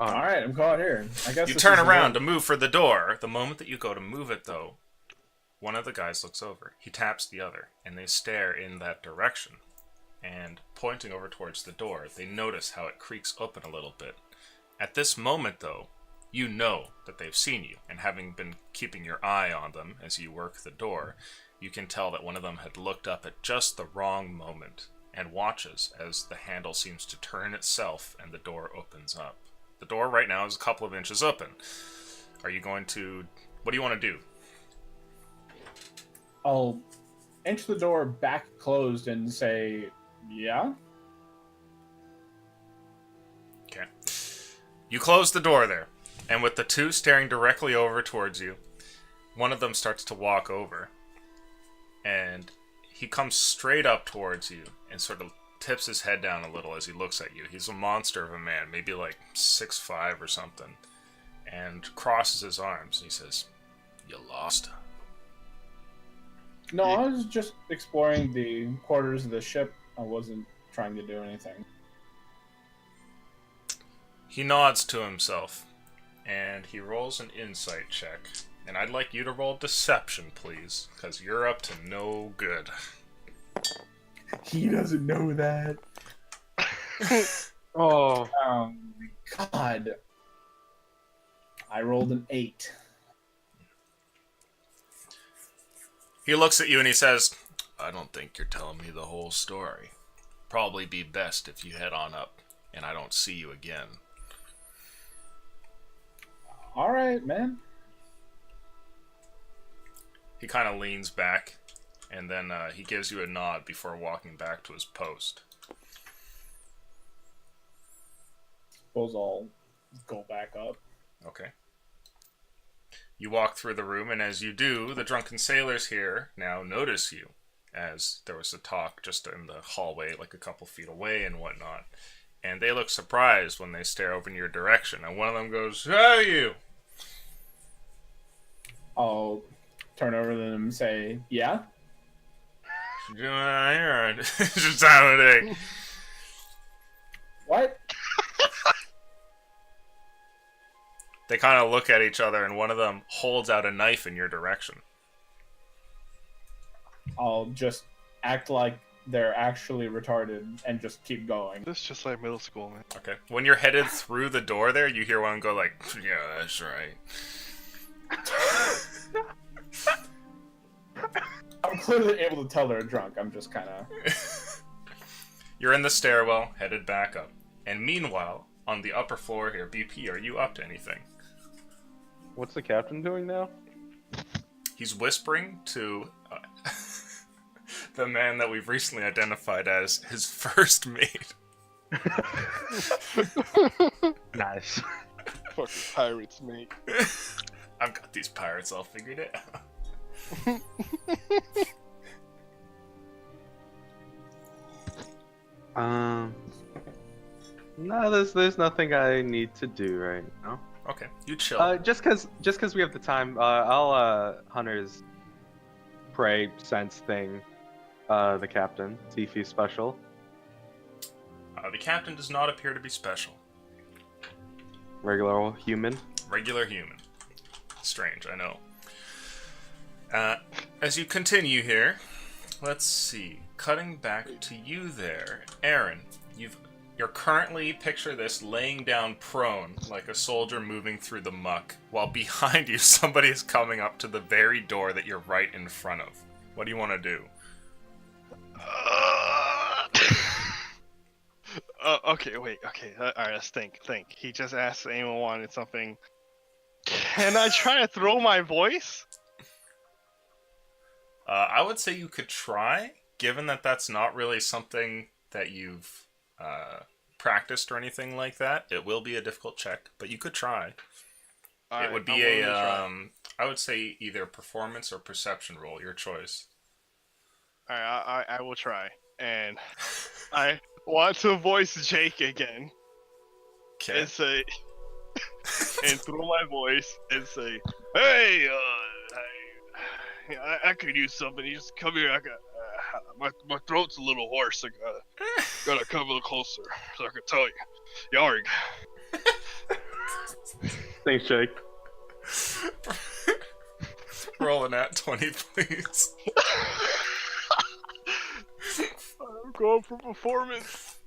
Alright, I'm caught here. I guess You turn around to move for the door. The moment that you go to move it, though, one of the guys looks over. He taps the other, and they stare in that direction. And pointing over towards the door, they notice how it creaks open a little bit. At this moment, though, you know that they've seen you, and having been keeping your eye on them as you work the door, you can tell that one of them had looked up at just the wrong moment, and watches as the handle seems to turn itself and the door opens up. The door right now is a couple of inches open. Are you going to... What do you want to do? I'll inch the door back closed and say, yeah? Okay. You close the door there, and with the two staring directly over towards you, one of them starts to walk over, and he comes straight up towards you and sort of tips his head down a little as he looks at you. He's a monster of a man, maybe like 6'5" or something, and crosses his arms. He says, "You lost." No, I was just exploring the quarters of the ship. I wasn't trying to do anything. He nods to himself, and he rolls an insight check. And I'd like you to roll deception, please, because you're up to no good. He doesn't know that. Oh. God. I rolled an 8. He looks at you and he says, "I don't think you're telling me the whole story. Probably be best if you head on up, and I don't see you again." Alright, man. He kind of leans back, and then he gives you a nod before walking back to his post. Suppose I'll go back up. Okay. You walk through the room, and as you do, the drunken sailors here now notice you, as there was a talk just in the hallway, like a couple feet away and whatnot. And they look surprised when they stare over in your direction, and one of them goes, "Who are you?" I'll turn over to them and say, yeah? "What you doing out here? It's your time of day." What? They kind of look at each other, and one of them holds out a knife in your direction. I'll just act like they're actually retarded and just keep going. This is just like middle school, man. Okay. When you're headed through the door there, you hear one go like, "Yeah, that's right." I'm clearly able to tell they're drunk. I'm just kind of... You're in the stairwell, headed back up. And meanwhile, on the upper floor here, BP, are you up to anything? What's the captain doing now? He's whispering to the man that we've recently identified as his first mate. Nice. Fucking pirates, mate. I've got these pirates all figured out. No, there's nothing I need to do right now. Okay, you chill. Just cause we have the time, I'll Hunter's prey sense thing, the captain, see if he's special. The captain does not appear to be special. Regular old human. Regular human. Strange, I know. As you continue here, let's see. Cutting back to you there, Aaron. You've You're currently, picture this, laying down prone, like a soldier moving through the muck, while behind you somebody is coming up to the very door that you're right in front of. What do you want to do? Okay, wait, okay. Alright, let's think. He just asked if anyone wanted something. Can I try to throw my voice? I would say you could try, given that that's not really something that you've practiced or anything like that. It will be a difficult check, but you could try. Alright, it would be I would say either performance or perception roll, your choice. Alright, I will try. And I want to voice Jake again. Okay. And say, and throw my voice and say, "Hey, I could use something. You just come here. I got my throat's a little hoarse. I gotta come a little closer so I can tell you, Yarg." Thanks, Jake. Roll a nat 20, please. I'm going for performance.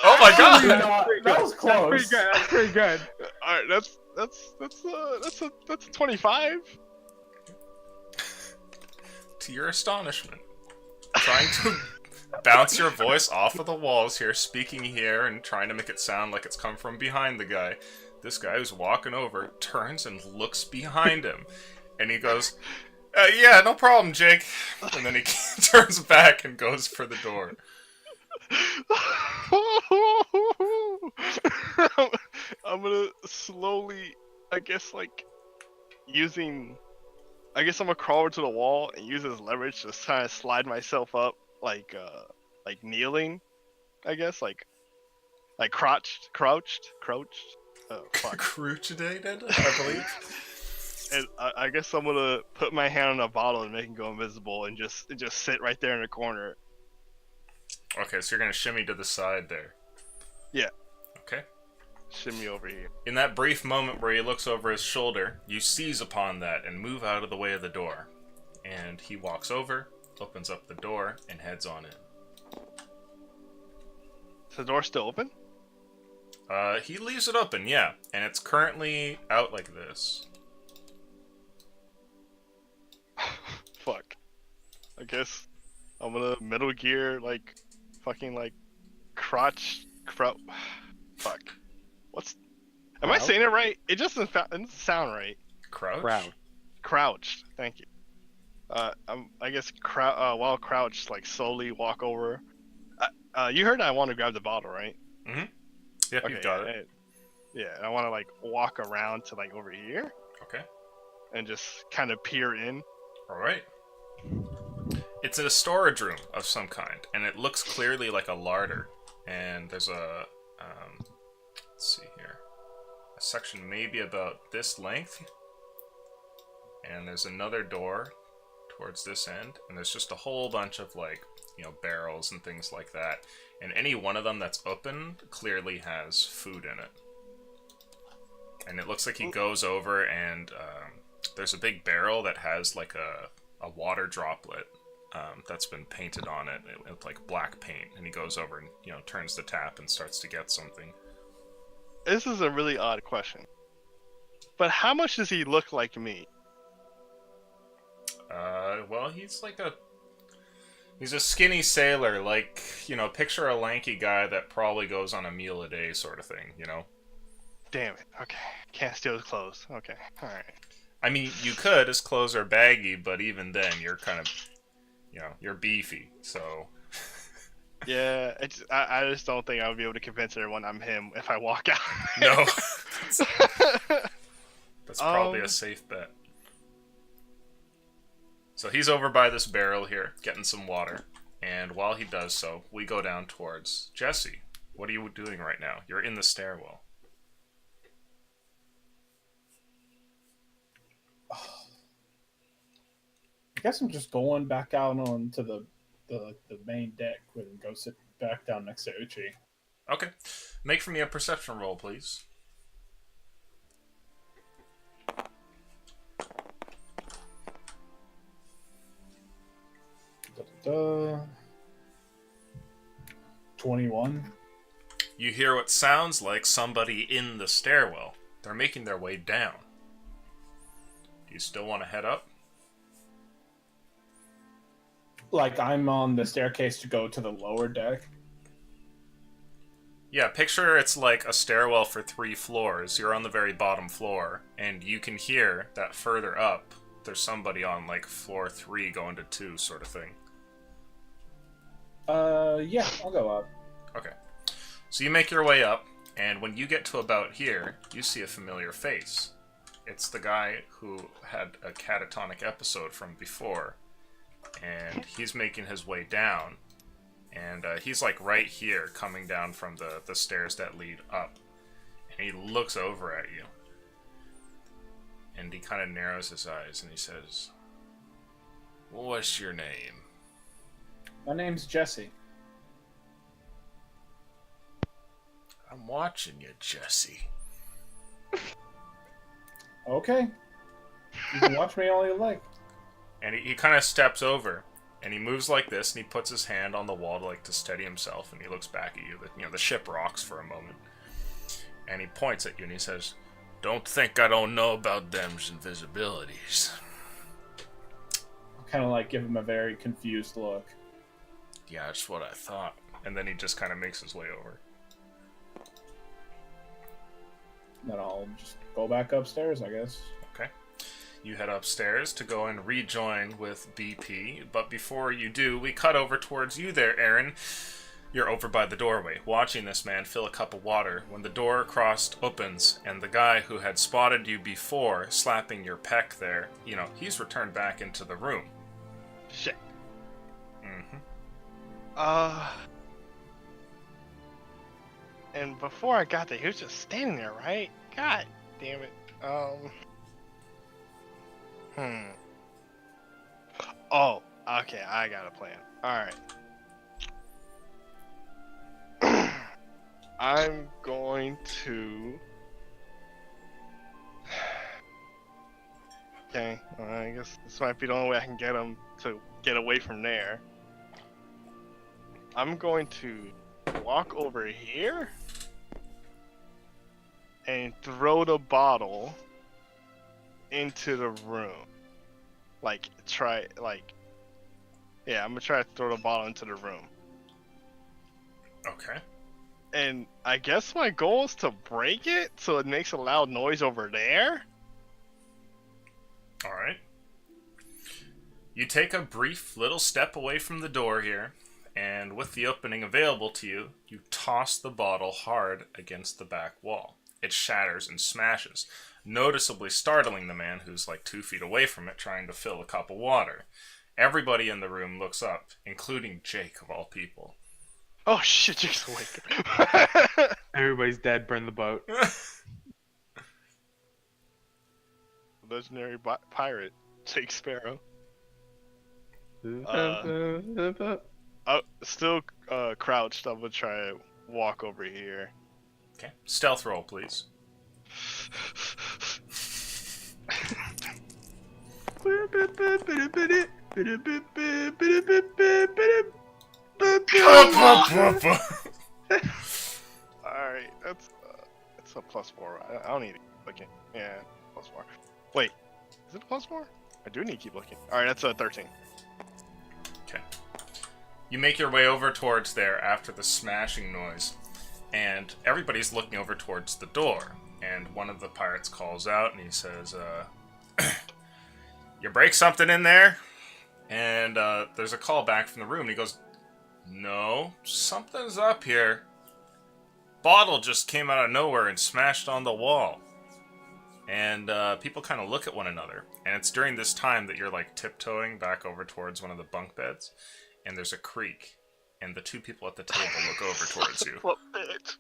Oh my god! That was close. That's pretty good. All right, that's a 25. To your astonishment, trying to bounce your voice off of the walls here, speaking here, and trying to make it sound like it's come from behind the guy. This guy who's walking over turns and looks behind him, and he goes, "Yeah, no problem, Jake." And then he turns back and goes for the door. I'm gonna slowly, I guess, I'm gonna crawl over to the wall and use as leverage to kind of slide myself up, like kneeling, I guess, like crouched. Oh, fuck. Crouchinated, I believe. And I guess I'm gonna put my hand on a bottle and make it go invisible and just sit right there in the corner. Okay, so you're gonna shimmy to the side there. Yeah. Okay. Shimmy over here. In that brief moment where he looks over his shoulder, you seize upon that and move out of the way of the door. And he walks over, opens up the door, and heads on in. Is the door still open? He leaves it open, yeah. And it's currently out like this. Fuck. I guess I'm gonna Metal Gear, crotch. Fuck. Am I saying it right? It just doesn't sound right. Crouch? Crouched. Thank you. I guess while crouched, slowly walk over. You heard I want to grab the bottle, right? Mm-hmm. Yep, Okay, you've got it. Yeah, and I want to walk around to over here Okay. and just kind of peer in. Alright. It's a storage room of some kind, and it looks clearly like a larder. And there's a, let's see here, a section maybe about this length. And there's another door towards this end, and there's just a whole bunch of barrels and things like that. And any one of them that's open clearly has food in it. And it looks like he goes over and there's a big barrel that has a water droplet that's been painted on it with black paint. And he goes over and turns the tap and starts to get something. This is a really odd question. But how much does he look like me? Well, he's a skinny sailor, picture a lanky guy that probably goes on a meal a day sort of thing, Damn it. Okay. Can't steal his clothes. Okay. Alright. I mean, you could. His clothes are baggy, but even then, you're kind of, you're beefy, so... Yeah, I just don't think I would be able to convince everyone I'm him if I walk out. No. That's probably a safe bet. So he's over by this barrel here, getting some water. And while he does so, we go down towards Jesse. What are you doing right now? You're in the stairwell. I guess I'm just going back out onto the main deck and go sit back down next to Uchi. Okay. Make for me a perception roll, please. Da-da-da. 21. You hear what sounds like somebody in the stairwell. They're making their way down. Do you still want to head up? Like I'm on the staircase to go to the lower deck. Yeah, picture it's like a stairwell for 3 floors. You're on the very bottom floor, and you can hear that further up, there's somebody on like floor 3 going to 2 sort of thing. Yeah, I'll go up. Okay. So you make your way up, and when you get to about here, you see a familiar face. It's the guy who had a catatonic episode from before, and he's making his way down. And he's like right here, coming down from the stairs that lead up. And he looks over at you. And he kind of narrows his eyes and he says, "What's your name?" My name's Jesse. "I'm watching you, Jesse." Okay. You can watch me all you like. And he kind of steps over. And he moves like this, and he puts his hand on the wall to steady himself, and he looks back at you. The ship rocks for a moment. And he points at you, and he says, "Don't think I don't know about them's invisibilities." I kind of like give him a very confused look. "Yeah, that's what I thought." And then he just kind of makes his way over. Then I'll just go back upstairs, I guess. Okay. You head upstairs to go and rejoin with BP, but before you do, we cut over towards you there, Aaron. You're over by the doorway, watching this man fill a cup of water when the door across opens, and the guy who had spotted you before, slapping your peck there, he's returned back into the room. Shit. Mm-hmm. And before I got there, he was just standing there, right? God damn it. Oh, okay, I got a plan. Alright. I'm going to... Okay, I guess this might be the only way I can get him to get away from there. I'm going to walk over here and throw the bottle into the room. I'm gonna try to throw the bottle into the room. Okay. And I guess my goal is to break it so it makes a loud noise over there. Alright. You take a brief little step away from the door here, and with the opening available to you, you toss the bottle hard against the back wall. It shatters and smashes, noticeably startling the man who's like 2 feet away from it trying to fill a cup of water. Everybody in the room looks up, including Jake of all people. Oh shit, Jake's awake. Everybody's dead, burn the boat. Legendary pirate, Jake Sparrow. Still crouched, I'm gonna try to walk over here. Okay, stealth roll, please. Alright, that's a +4. I don't need to keep looking. Yeah, +4. Wait, is it a +4? I do need to keep looking. Alright, that's a 13. Okay. You make your way over towards there after the smashing noise, and everybody's looking over towards the door, and one of the pirates calls out, and he says, "You break something in there?" And there's a call back from the room, and he goes, "No, something's up here. Bottle just came out of nowhere and smashed on the wall." And people kind of look at one another, and it's during this time that you're like tiptoeing back over towards one of the bunk beds, and there's a creak, and the 2 people at the table look over towards you. What bitch?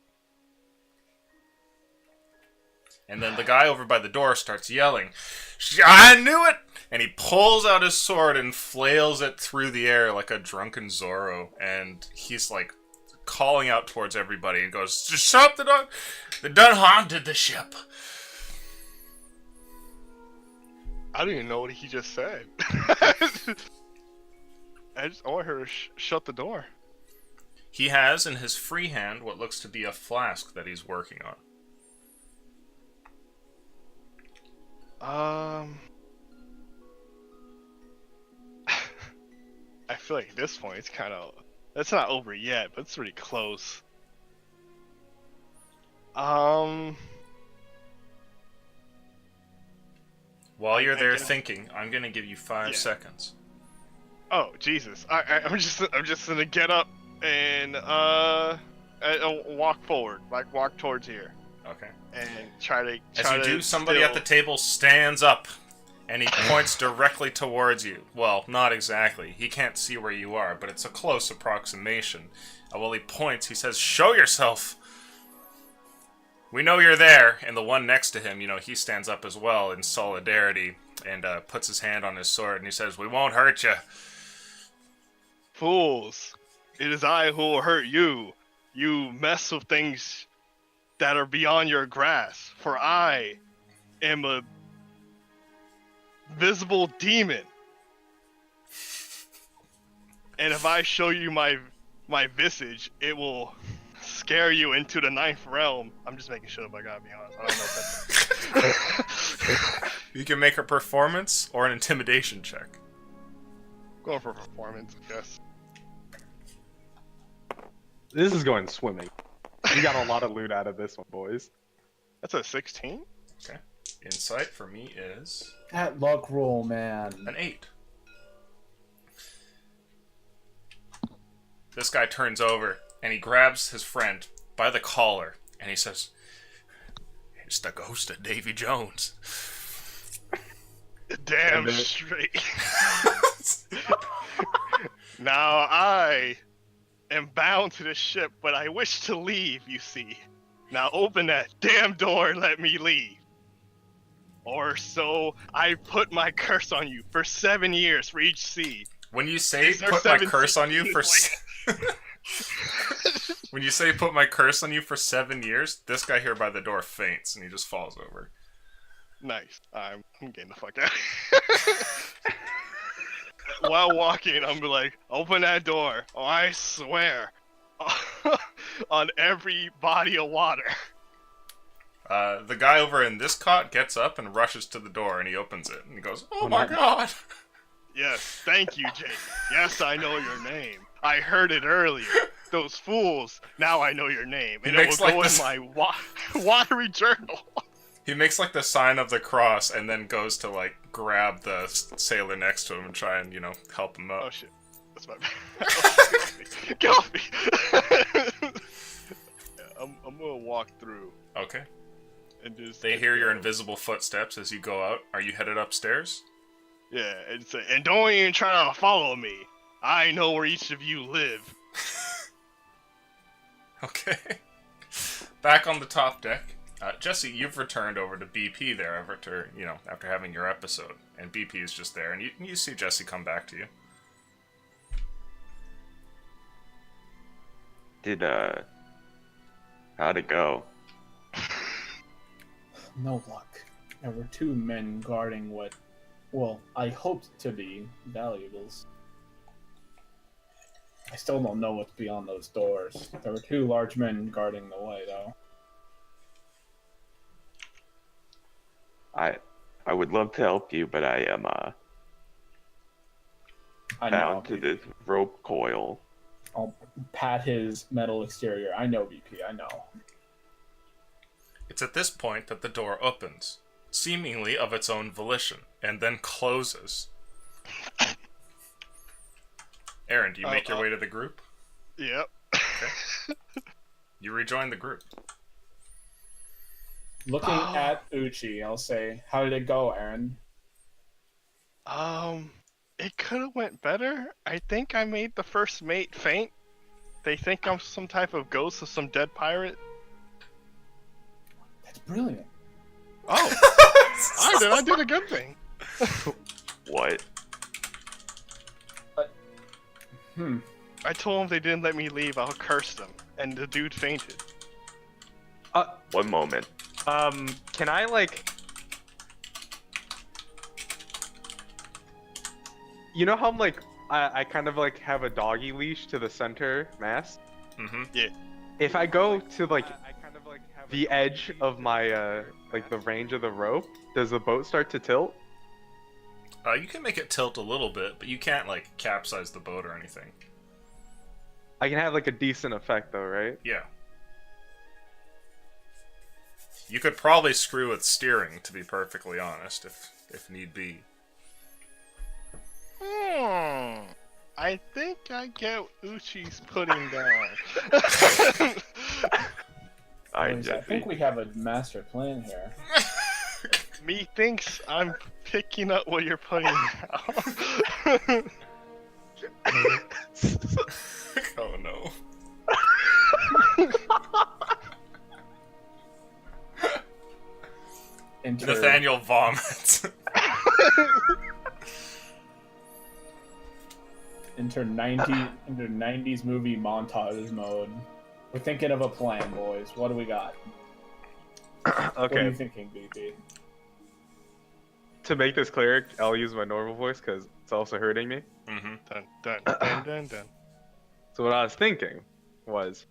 And then the guy over by the door starts yelling, "I knew it!" And he pulls out his sword and flails it through the air like a drunken Zorro. And he's like calling out towards everybody and goes, "Just shut the door! They done haunted the ship." I don't even know what he just said. I want her to shut the door. He has in his free hand what looks to be a flask that he's working on. I feel like at this point it's kind of, it's not over yet, but it's pretty close. While you're there thinking, I'm gonna give you 5 seconds. Oh Jesus! I'm just gonna get up and walk forward, like walk towards here. Okay. And try to. As you do, somebody at the table stands up, and he points directly towards you. Well, not exactly. He can't see where you are, but it's a close approximation. While he points, he says, "Show yourself! We know you're there." And the one next to him, he stands up as well in solidarity and puts his hand on his sword, and he says, "We won't hurt you." Fools! It is I who will hurt you. You mess with things that are beyond your grasp. For I am a visible demon. And if I show you my visage, it will scare you into the 9th realm. I'm just making shit up, I gotta be honest. I don't know if that's... You can make a performance or an intimidation check. Going for performance, I guess. This is going swimming. We got a lot of loot out of this one, boys. That's a 16? Okay. Insight for me is... That luck roll, man. An 8. This guy turns over, and he grabs his friend by the collar, and he says, "It's the ghost of Davy Jones." Damn straight. Now I am bound to the ship, but I wish to leave, you see. Now open that damn door and let me leave. Or so I put my curse on you for 7 years for each sea. When you say put my curse on you for... When you say put my curse on you for 7 years, this guy here by the door faints and he just falls over. Nice. I'm getting the fuck out. While walking, I'm like, open that door. Oh, I swear. On every body of water. The guy over in this cot gets up and rushes to the door and he opens it and he goes, "Oh my god!" Yes, thank you, Jake. Yes, I know your name. I heard it earlier. Those fools. Now I know your name. And it will go in my watery journal. He makes like the sign of the cross and then goes to like grab the sailor next to him and try and, help him up. Oh shit. That's my bad. Oh, get off me. I'm gonna walk through. Okay. And just they hear your invisible footsteps as you go out. Are you headed upstairs? Yeah, and don't even try to follow me. I know where each of you live. Okay. Back on the top deck. Jesse, you've returned over to BP there after having your episode. And BP is just there. And you see Jesse come back to you. How'd it go? No luck. There were 2 men guarding what, I hoped to be valuables. I still don't know what's beyond those doors. There were 2 large men guarding the way, though. I would love to help you, but I am bound to this rope coil. I'll pat his metal exterior. I know, BP, I know. It's at this point that the door opens, seemingly of its own volition, and then closes. Aaron, do you make your way to the group? Yep. Okay. You rejoin the group. Looking at Uchi, I'll say, "How did it go, Aaron?" It could have went better. I think I made the first mate faint. They think I'm some type of ghost of some dead pirate. That's brilliant. Oh, I did a good thing. What? I told them they didn't let me leave, I'll curse them. And the dude fainted. One moment. Can I, you know how I'm, I kind of, have a doggy leash to the center mast? If I go to like the edge of my like the range of the rope, does the boat start to tilt? You can make it tilt a little bit, but you can't like capsize the boat or anything. I can have like a decent effect though, right? Yeah. You could probably screw with steering, to be perfectly honest, if need be. I think I get what Uchi's putting down. Alright, I Jesse. think we have a master plan here. Methinks I'm picking up what you're putting down. Oh no. Nathaniel vomits. Enter 90s movie montage mode. We're thinking of a plan, boys. What do we got? What are you Okay. thinking, BP? To make this clear, I'll use my normal voice because it's also hurting me. Mm-hmm. Dun, dun, dun, dun, dun. So what I was thinking was,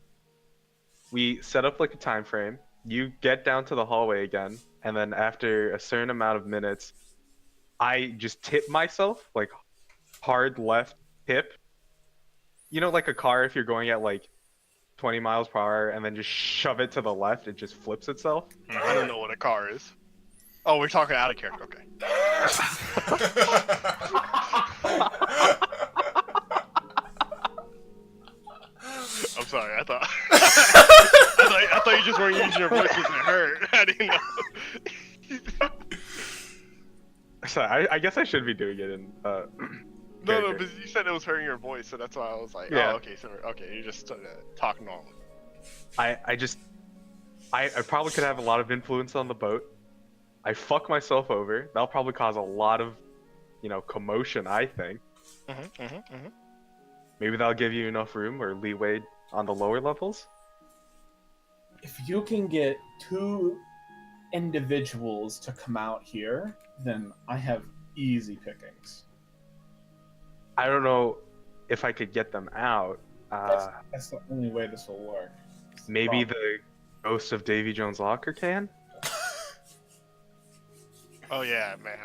we set up like a time frame. You get down to the hallway again, and then after a certain amount of minutes, I just tip myself, like hard left tip. You know, like a car, if you're going at like 20 miles per hour and then just shove it to the left, it just flips itself. I don't know what a car is. Oh, we're talking out of character. Okay. I'm sorry. I thought I thought you just weren't using your voice because it hurt. I didn't know. Sorry, I guess I should be doing it in. No, character. but you said it was hurting your voice, so that's why I was like, Yeah. oh, okay, so okay, you just talk normal. I probably could have a lot of influence on the boat. I fuck myself over. That'll probably cause a lot of, commotion, I think. Maybe that'll give you enough room or leeway on the lower levels. If you can get 2 individuals to come out here, then I have easy pickings. I don't know if I could get them out. That's the only way this will work. Maybe the ghost of Davy Jones' locker can? Oh yeah, man.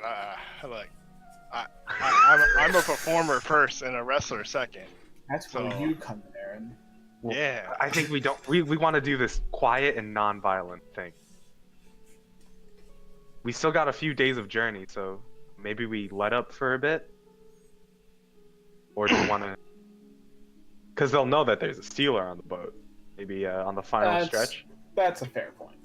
I'm a performer first and a wrestler second. That's where you come in, Aaron. Well, Yeah. I think we don't. We want to do this quiet and non-violent thing. We still got a few days of journey, so maybe we let up for a bit? Or do we want to... Because they'll know that there's a stealer on the boat. Maybe on the final stretch. That's a fair point.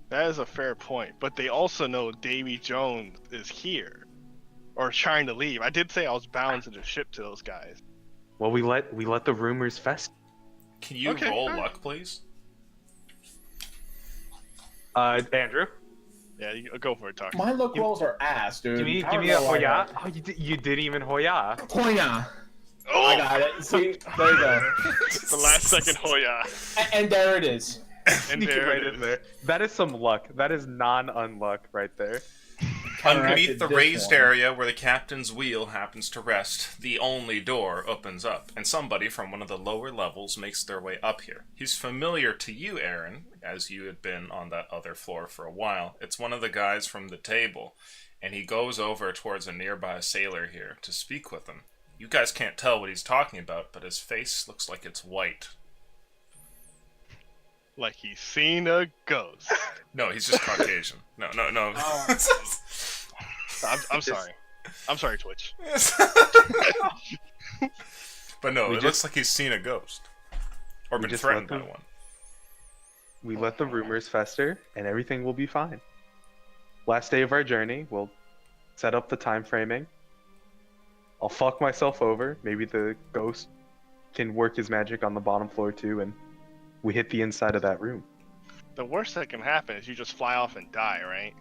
That is a fair point, but they also know Davy Jones is here, or trying to leave. I did say I was bound to the ship to those guys. Well, we let the rumors fester. Can you Okay, roll alright. luck, please? Andrew, Yeah, you go for it, Talk. My luck rolls are ass, dude. give me I don't a know why Hoya. that- Oh, you didn't even Hoya. Hoya! Oh! I got it. See? There you go. The last second Hoya. And there it is. And Sneak it there right it in is. there. That is some luck. That is non-unluck right there. Underneath the this raised one. area where the captain's wheel happens to rest, the only door opens up, and somebody from one of the lower levels makes their way up here. He's familiar to you, Aaron, as you had been on that other floor for a while. It's one of the guys from the table, and he goes over towards a nearby sailor here to speak with him. You guys can't tell what he's talking about, but his face looks like it's white. Like he's seen a ghost. No, he's just Caucasian. No. I'm sorry. I'm sorry, Twitch. But no, We it just- looks like he's seen a ghost. Or We been just threatened let by them- one. We let the rumors fester, and everything will be fine. Last day of our journey, we'll set up the time framing. I'll fuck myself over. Maybe the ghost can work his magic on the bottom floor too, and we hit the inside of that room. The worst that can happen is you just fly off and die, right?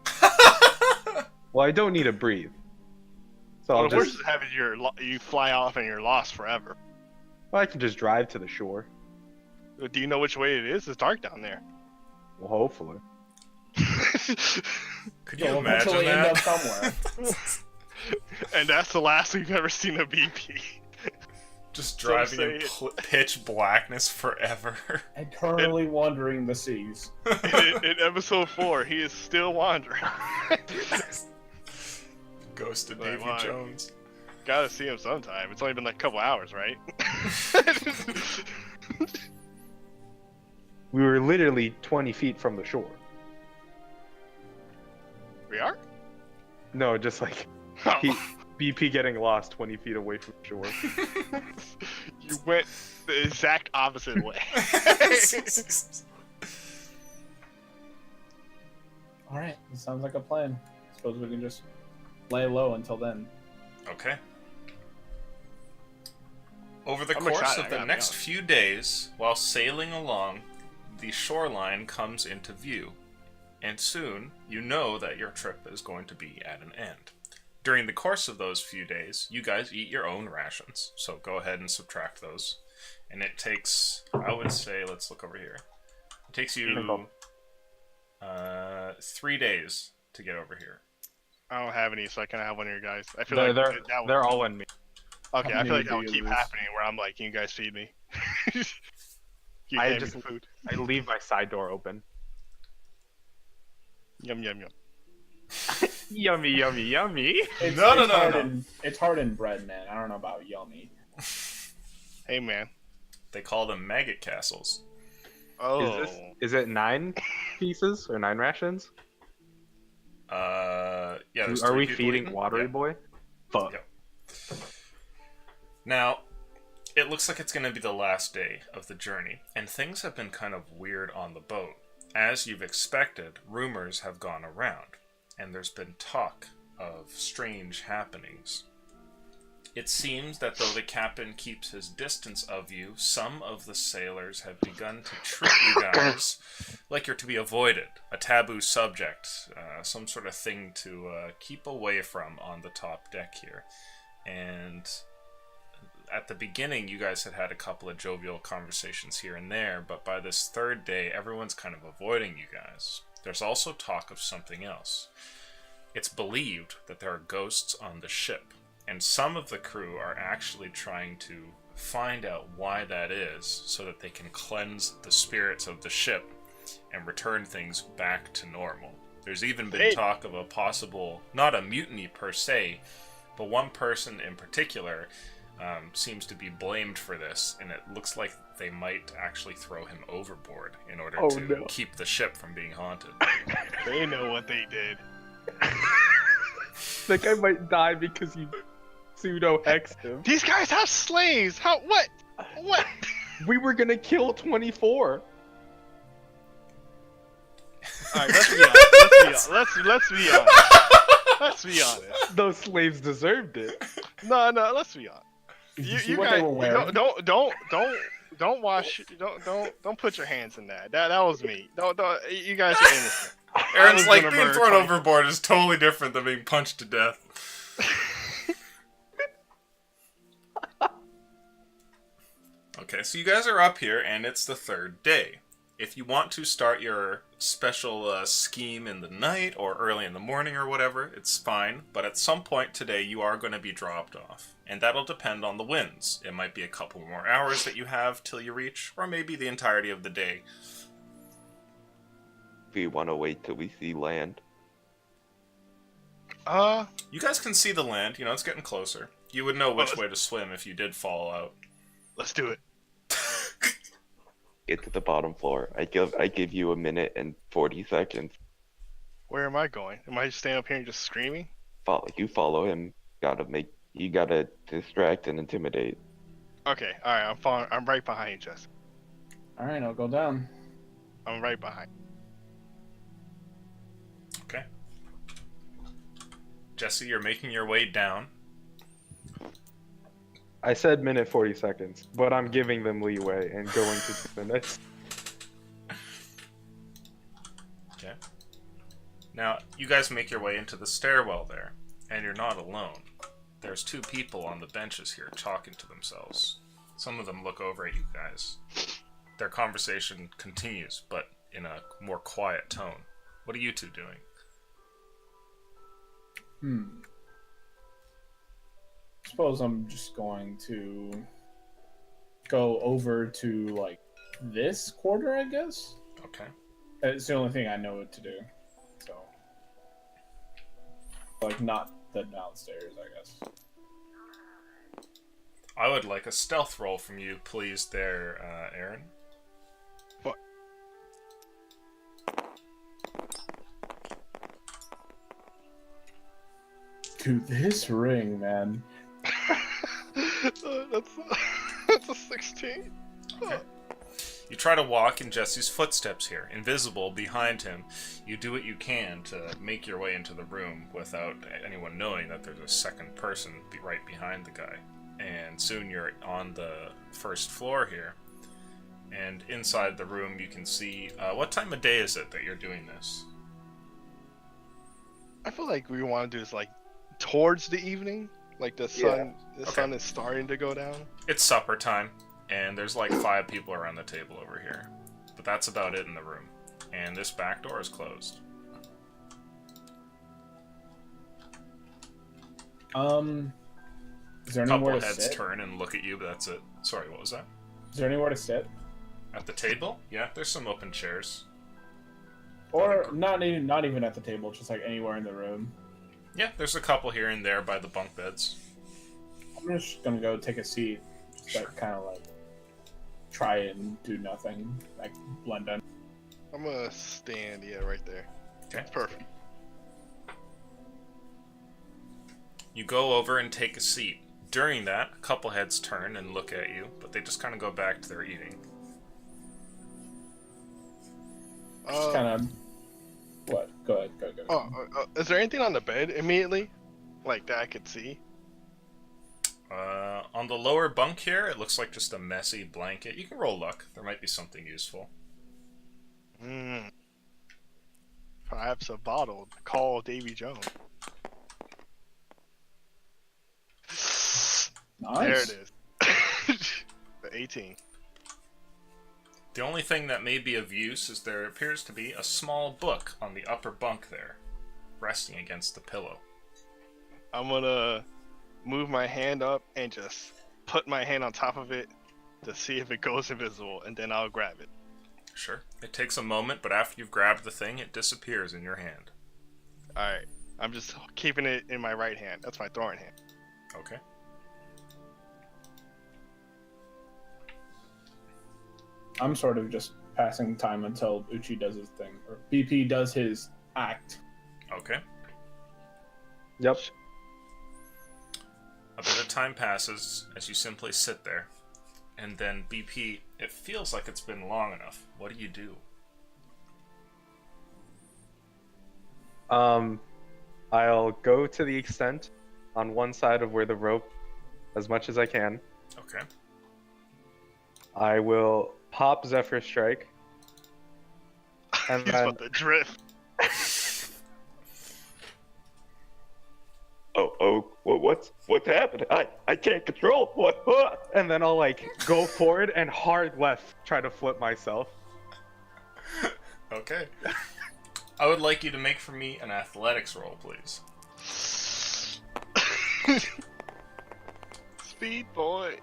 Well, I don't need to breathe. So Well, I'll the worst just, that happens is you fly off and you're lost forever. well, I can just drive to the shore. Do you know which way it is? It's dark down there. Well, hopefully. Could you You'll imagine eventually end up that? somewhere. And that's the last we've ever seen of BP. Just driving in pitch blackness forever. Eternally wandering the seas. In episode 4, he is still wandering. Ghost of Wait, Davy why? Jones. Gotta see him sometime. It's only been like a couple hours, right? We were literally 20 feet from the shore. We are? No, just like BP getting lost 20 feet away from the shore. You went the exact opposite way. All right, this sounds like a plan. Suppose we can just lay low until then. Okay. Over the I'm course excited, of I the gotta be next honest. few days, while sailing along, the shoreline comes into view, and soon you know that your trip is going to be at an end. During the course of those few days, you guys eat your own rations, so go ahead and subtract those. And it takes, I would say, let's look over here. It takes you 3 days to get over here. I don't have any, so I can have one of your guys. I feel They're, like they're, that would, they're all in me. okay. How I feel many like that would do keep you happening, where I'm like, "Can you guys feed me?" Keep I handing me just- the food. I leave my side door open. Yum yum yum. Yummy, yummy, yummy. It's, No. It's hard in bread, man. I don't know about yummy. Hey man. They call them maggot castles. Oh. Is it 9 pieces or 9 rations? Yeah. there's Are 3 we people feeding eating. Watery Yeah. Boy? Fuck. Yep. Now, it looks like it's going to be the last day of the journey, and things have been kind of weird on the boat. As you've expected, rumors have gone around, and there's been talk of strange happenings. It seems that though the captain keeps his distance of you, some of the sailors have begun to treat you guys like you're to be avoided, a taboo subject, some sort of thing to keep away from on the top deck here. And at the beginning, you guys had a couple of jovial conversations here and there, but by this third day, everyone's kind of avoiding you guys. There's also talk of something else. It's believed that there are ghosts on the ship, and some of the crew are actually trying to find out why that is so that they can cleanse the spirits of the ship and return things back to normal. There's even been talk of a possible, not a mutiny per se, but one person in particular seems to be blamed for this, and it looks like they might actually throw him overboard in order to keep the ship from being haunted. They know what they did. That guy might die because you pseudo-hexed him. These guys have slaves. How? What? What? We were gonna kill 24. All right, let's be honest. Let's be honest. Let's be honest. Those slaves deserved it. No, let's be honest. Did You see what guys they were wearing? don't wash. Don't put your hands in that. That was me. Don't. You guys are innocent. Aaron's was like, gonna being murder thrown 20. overboard is totally different than being punched to death. Okay, so you guys are up here, and it's the third day. If you want to start your special scheme in the night or early in the morning or whatever, it's fine. But at some point today, you are going to be dropped off. And that'll depend on the winds. It might be a couple more hours that you have till you reach, or maybe the entirety of the day. We want to wait till we see land. You guys can see the land, it's getting closer. You would know which way to swim if you did fall out. Let's do it. Get to the bottom floor. I give you a minute and 40 seconds. Where am I going? Am I just standing up here and just screaming? You follow him. You gotta distract and intimidate. Okay. All right. I'm following. I'm right behind you, Jesse. All right, I'll go down. I'm right behind. Okay. Jesse, you're making your way down. I said minute 40 seconds, but I'm giving them leeway and going to 2 minutes. Okay. Now, you guys make your way into the stairwell there, and you're not alone. There's 2 people on the benches here talking to themselves. Some of them look over at you guys. Their conversation continues, but in a more quiet tone. What are you 2 doing? Suppose I'm just going to go over to like this quarter, I guess. Okay. It's the only thing I know what to do. So, like, not the downstairs, I guess. I would like a stealth roll from you, please, there, Aaron. What? Dude, this ring, man. That's a 16. Okay. You try to walk in Jesse's footsteps here, invisible behind him. You do what you can to make your way into the room without anyone knowing that there's a second person right behind the guy. And soon you're on the first floor here. And inside the room you can see... what time of day is it that you're doing this? I feel like we want to do this like towards the evening, like the sun. The sun is starting to go down. It's supper time, and there's like 5 people around the table over here. But that's about it in the room. And this back door is closed. Is there A couple anywhere to heads sit? turn and look at you, but that's it. Sorry, what was that? Is there anywhere to sit? At the table? Yeah, there's some open chairs. Or not even at the table, just like anywhere in the room. Yeah, there's a couple here and there by the bunk beds. I'm just gonna go take a seat, but kind of like try and do nothing, like blend in. I'm gonna stand, right there. Okay. That's perfect. You go over and take a seat. During that, a couple heads turn and look at you, but they just kind of go back to their eating. Just kind of. What? Go ahead. Go. Is there anything on the bed immediately, like that I could see? On the lower bunk here, it looks like just a messy blanket. You can roll luck. There might be something useful. Perhaps a bottle. Call Davy Jones. Nice. There it is. The 18. The only thing that may be of use is there appears to be a small book on the upper bunk there, resting against the pillow. I'm gonna move my hand up and just put my hand on top of it to see if it goes invisible, and then I'll grab it. Sure. It takes a moment, but after you've grabbed the thing, it disappears in your hand. Alright. I'm just keeping it in my right hand. That's my throwing hand. Okay. I'm sort of just passing time until Uchi does his thing, or BP does his act. Okay. Yep. A bit of time passes as you simply sit there. And then BP, it feels like it's been long enough. What do you do? I'll go to the extent on one side of where the rope, as much as I can. Okay. I will pop Zephyr Strike. And He's then about to drift. What's happening? I can't control what? and then I'll like go forward and hard left, try to flip myself. Okay. I would like you to make for me an athletics roll, please. Speed boy.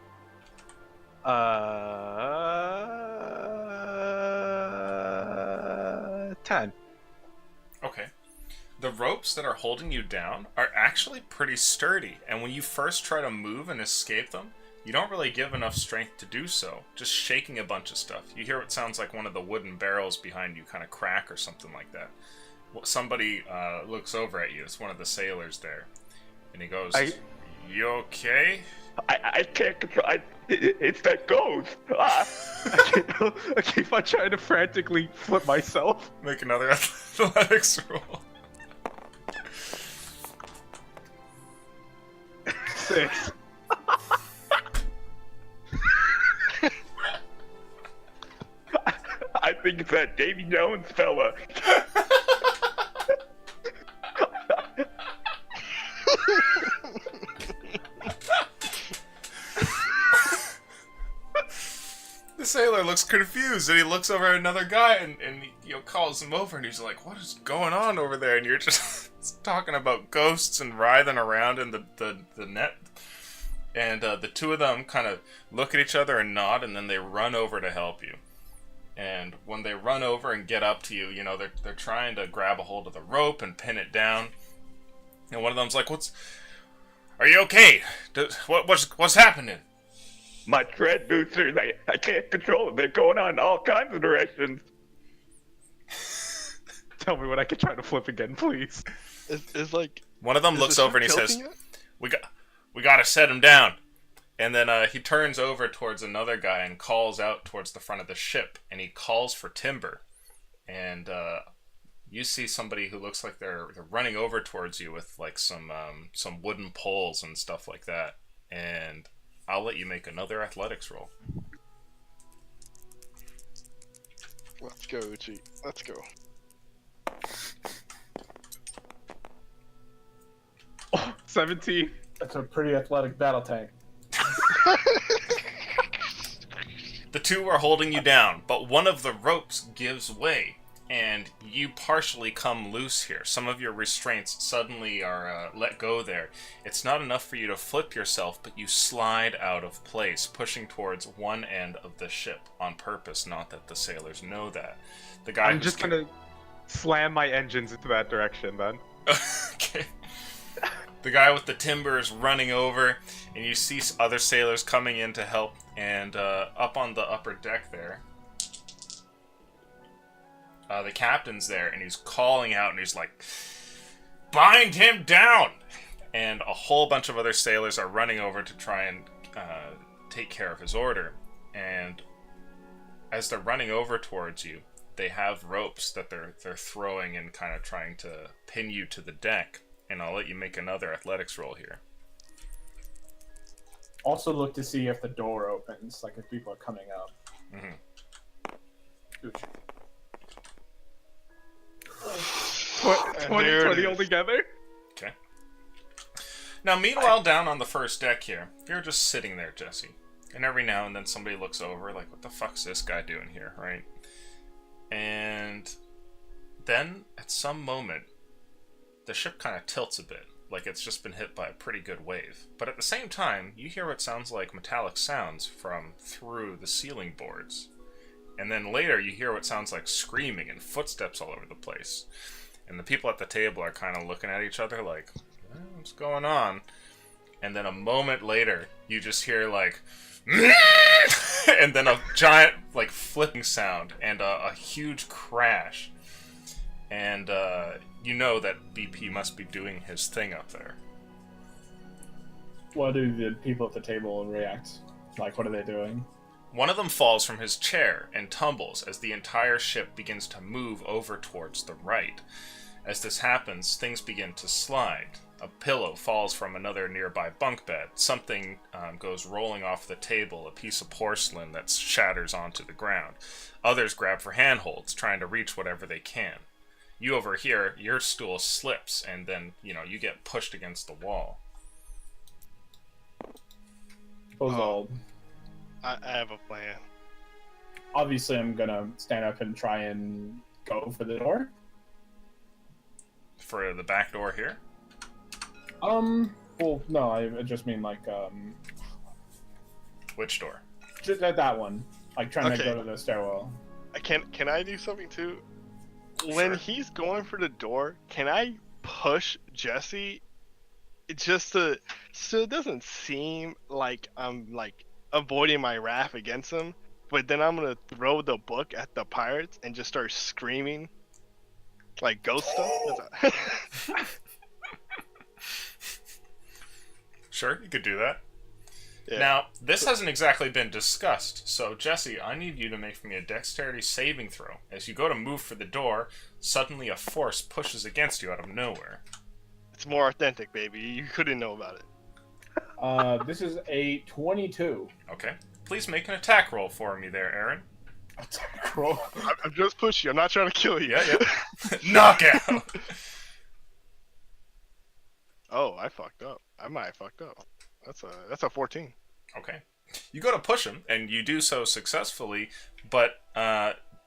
10. Okay. The ropes that are holding you down are actually pretty sturdy, and when you first try to move and escape them, you don't really give enough strength to do so, just shaking a bunch of stuff. You hear what sounds like one of the wooden barrels behind you kind of crack or something like that. Somebody looks over at you. It's one of the sailors there. And he goes, You okay? I can't control. It's that ghost. I keep on trying to frantically flip myself. Make another athletics roll. 6. I think it's that Davy Jones fella. The sailor looks confused, and he looks over at another guy, and he calls him over, and he's like, "What is going on over there?" And you're just talking about ghosts and writhing around in the net. And the two of them kind of look at each other and nod, and then they run over to help you. And when they run over and get up to you, you know, they're trying to grab a hold of the rope and pin it down. And one of them's like, are you okay? What's happening? My tread boosters, I can't control them. They're going on all kinds of directions. Tell me when I can try to flip again, please. Is like one of them looks over and he says, it? we gotta set him down. And then he turns over towards another guy and calls out towards the front of the ship, and he calls for timber. And you see somebody who looks like they're running over towards you with like some wooden poles and stuff like that. And I'll let you make another athletics roll. Let's go, Uchi. Let's go. Oh, 17. That's a pretty athletic battle tank. The two are holding you down, but one of the ropes gives way, and you partially come loose here. Some of your restraints suddenly are let go there. It's not enough for you to flip yourself, but you slide out of place, pushing towards one end of the ship on purpose, not that the sailors know that. The guy I'm just gonna slam my engines into that direction, then. Okay. The guy with the timber is running over, and you see other sailors coming in to help, and up on the upper deck there, the captain's there, and he's calling out, and he's like, bind him down! And a whole bunch of other sailors are running over to try and take care of his order. And as they're running over towards you, they have ropes that they're throwing and kind of trying to pin you to the deck. And I'll let you make another athletics roll here. Also look to see if the door opens, like if people are coming up. Mm-hmm. Ooch. 20 altogether? Okay. Now, meanwhile, down on the first deck here, you're just sitting there, Jesse. And every now and then somebody looks over, like, what the fuck's this guy doing here, right? And then, at some moment, the ship kind of tilts a bit, like it's just been hit by a pretty good wave. But at the same time, you hear what sounds like metallic sounds from through the ceiling boards. And then later, you hear what sounds like screaming and footsteps all over the place. And the people at the table are kind of looking at each other like, what's going on? And then a moment later, you just hear like, and then a giant like flipping sound and a huge crash. And you know that BP must be doing his thing up there. What do the people at the table react? Like, what are they doing? One of them falls from his chair and tumbles as the entire ship begins to move over towards the right. As this happens, things begin to slide. A pillow falls from another nearby bunk bed. Something goes rolling off the table, a piece of porcelain that shatters onto the ground. Others grab for handholds, trying to reach whatever they can. You over here, your stool slips, and then, you get pushed against the wall. Ozald. I have a plan. Obviously, I'm gonna stand up and try and go for the door. For the back door here? Well, no, I just mean like, Which door? just at that one. Like, trying to Okay. go to the stairwell. Can I do something too? When Sure. he's going for the door, can I push Jesse just so it doesn't seem like I'm like avoiding my wrath against him, but then I'm gonna throw the book at the pirates and just start screaming like ghost stuff? Sure, you could do that. Yeah. Now, this hasn't exactly been discussed, so Jesse, I need you to make me a dexterity saving throw. As you go to move for the door, suddenly a force pushes against you out of nowhere. It's more authentic, baby. You couldn't know about it. This is a 22. Okay. Please make an attack roll for me there, Aaron. Attack roll. I'm just pushing you. I'm not trying to kill you. Yeah. Knockout! Oh, I fucked up. I might have fucked up. That's a 14. Okay. You go to push him, and you do so successfully, but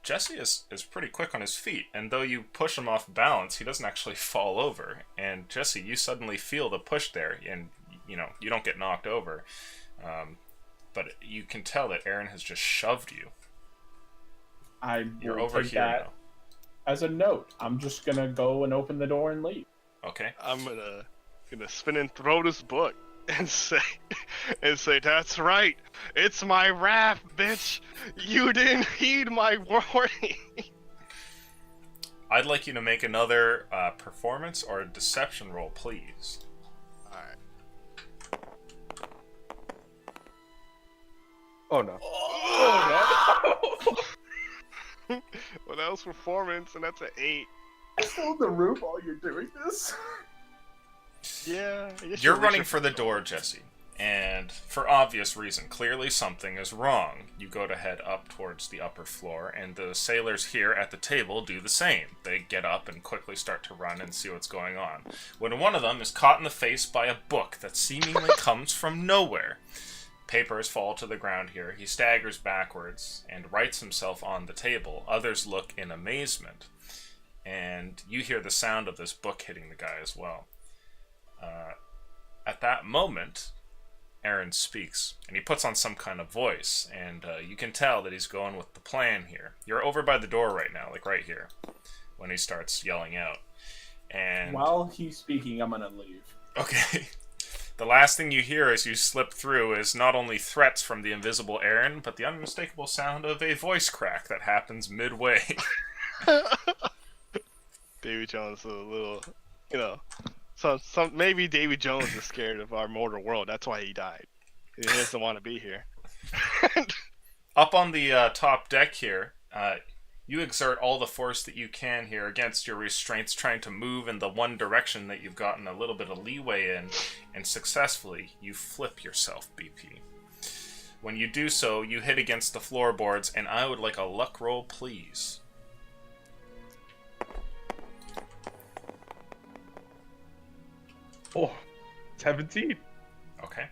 Jesse is pretty quick on his feet, and though you push him off balance, he doesn't actually fall over. And Jesse, you suddenly feel the push there, and you don't get knocked over. But you can tell that Aaron has just shoved you. You're over here now. As a note, I'm just gonna go and open the door and leave. Okay. I'm gonna spin and throw this book and say, that's right, it's my wrath, bitch. You didn't heed my warning. I'd like you to make another performance or a deception roll, please. Alright. Oh no. Oh no. Well, that was performance, and that's an 8. Still in the room while you're doing this? Yeah. I guess You're running for the door, Jesse. And for obvious reason, clearly something is wrong. You go to head up towards the upper floor, and the sailors here at the table do the same. They get up and quickly start to run and see what's going on. When one of them is caught in the face by a book that seemingly comes from nowhere. Papers fall to the ground here. He staggers backwards and rights himself on the table. Others look in amazement. And you hear the sound of this book hitting the guy as well. At that moment, Aaron speaks, and he puts on some kind of voice, and you can tell that he's going with the plan here. You're over by the door right now, like right here, when he starts yelling out. And while he's speaking, I'm gonna leave. Okay. The last thing you hear as you slip through is not only threats from the invisible Aaron, but the unmistakable sound of a voice crack that happens midway. Davy Jones is a little, maybe Davy Jones is scared of our mortal world. That's why he died. He doesn't want to be here. Up on the top deck here, you exert all the force that you can here against your restraints, trying to move in the one direction that you've gotten a little bit of leeway in, and successfully you flip yourself, BP. When you do so, you hit against the floorboards, and I would like a luck roll, please. Oh, 17. Okay.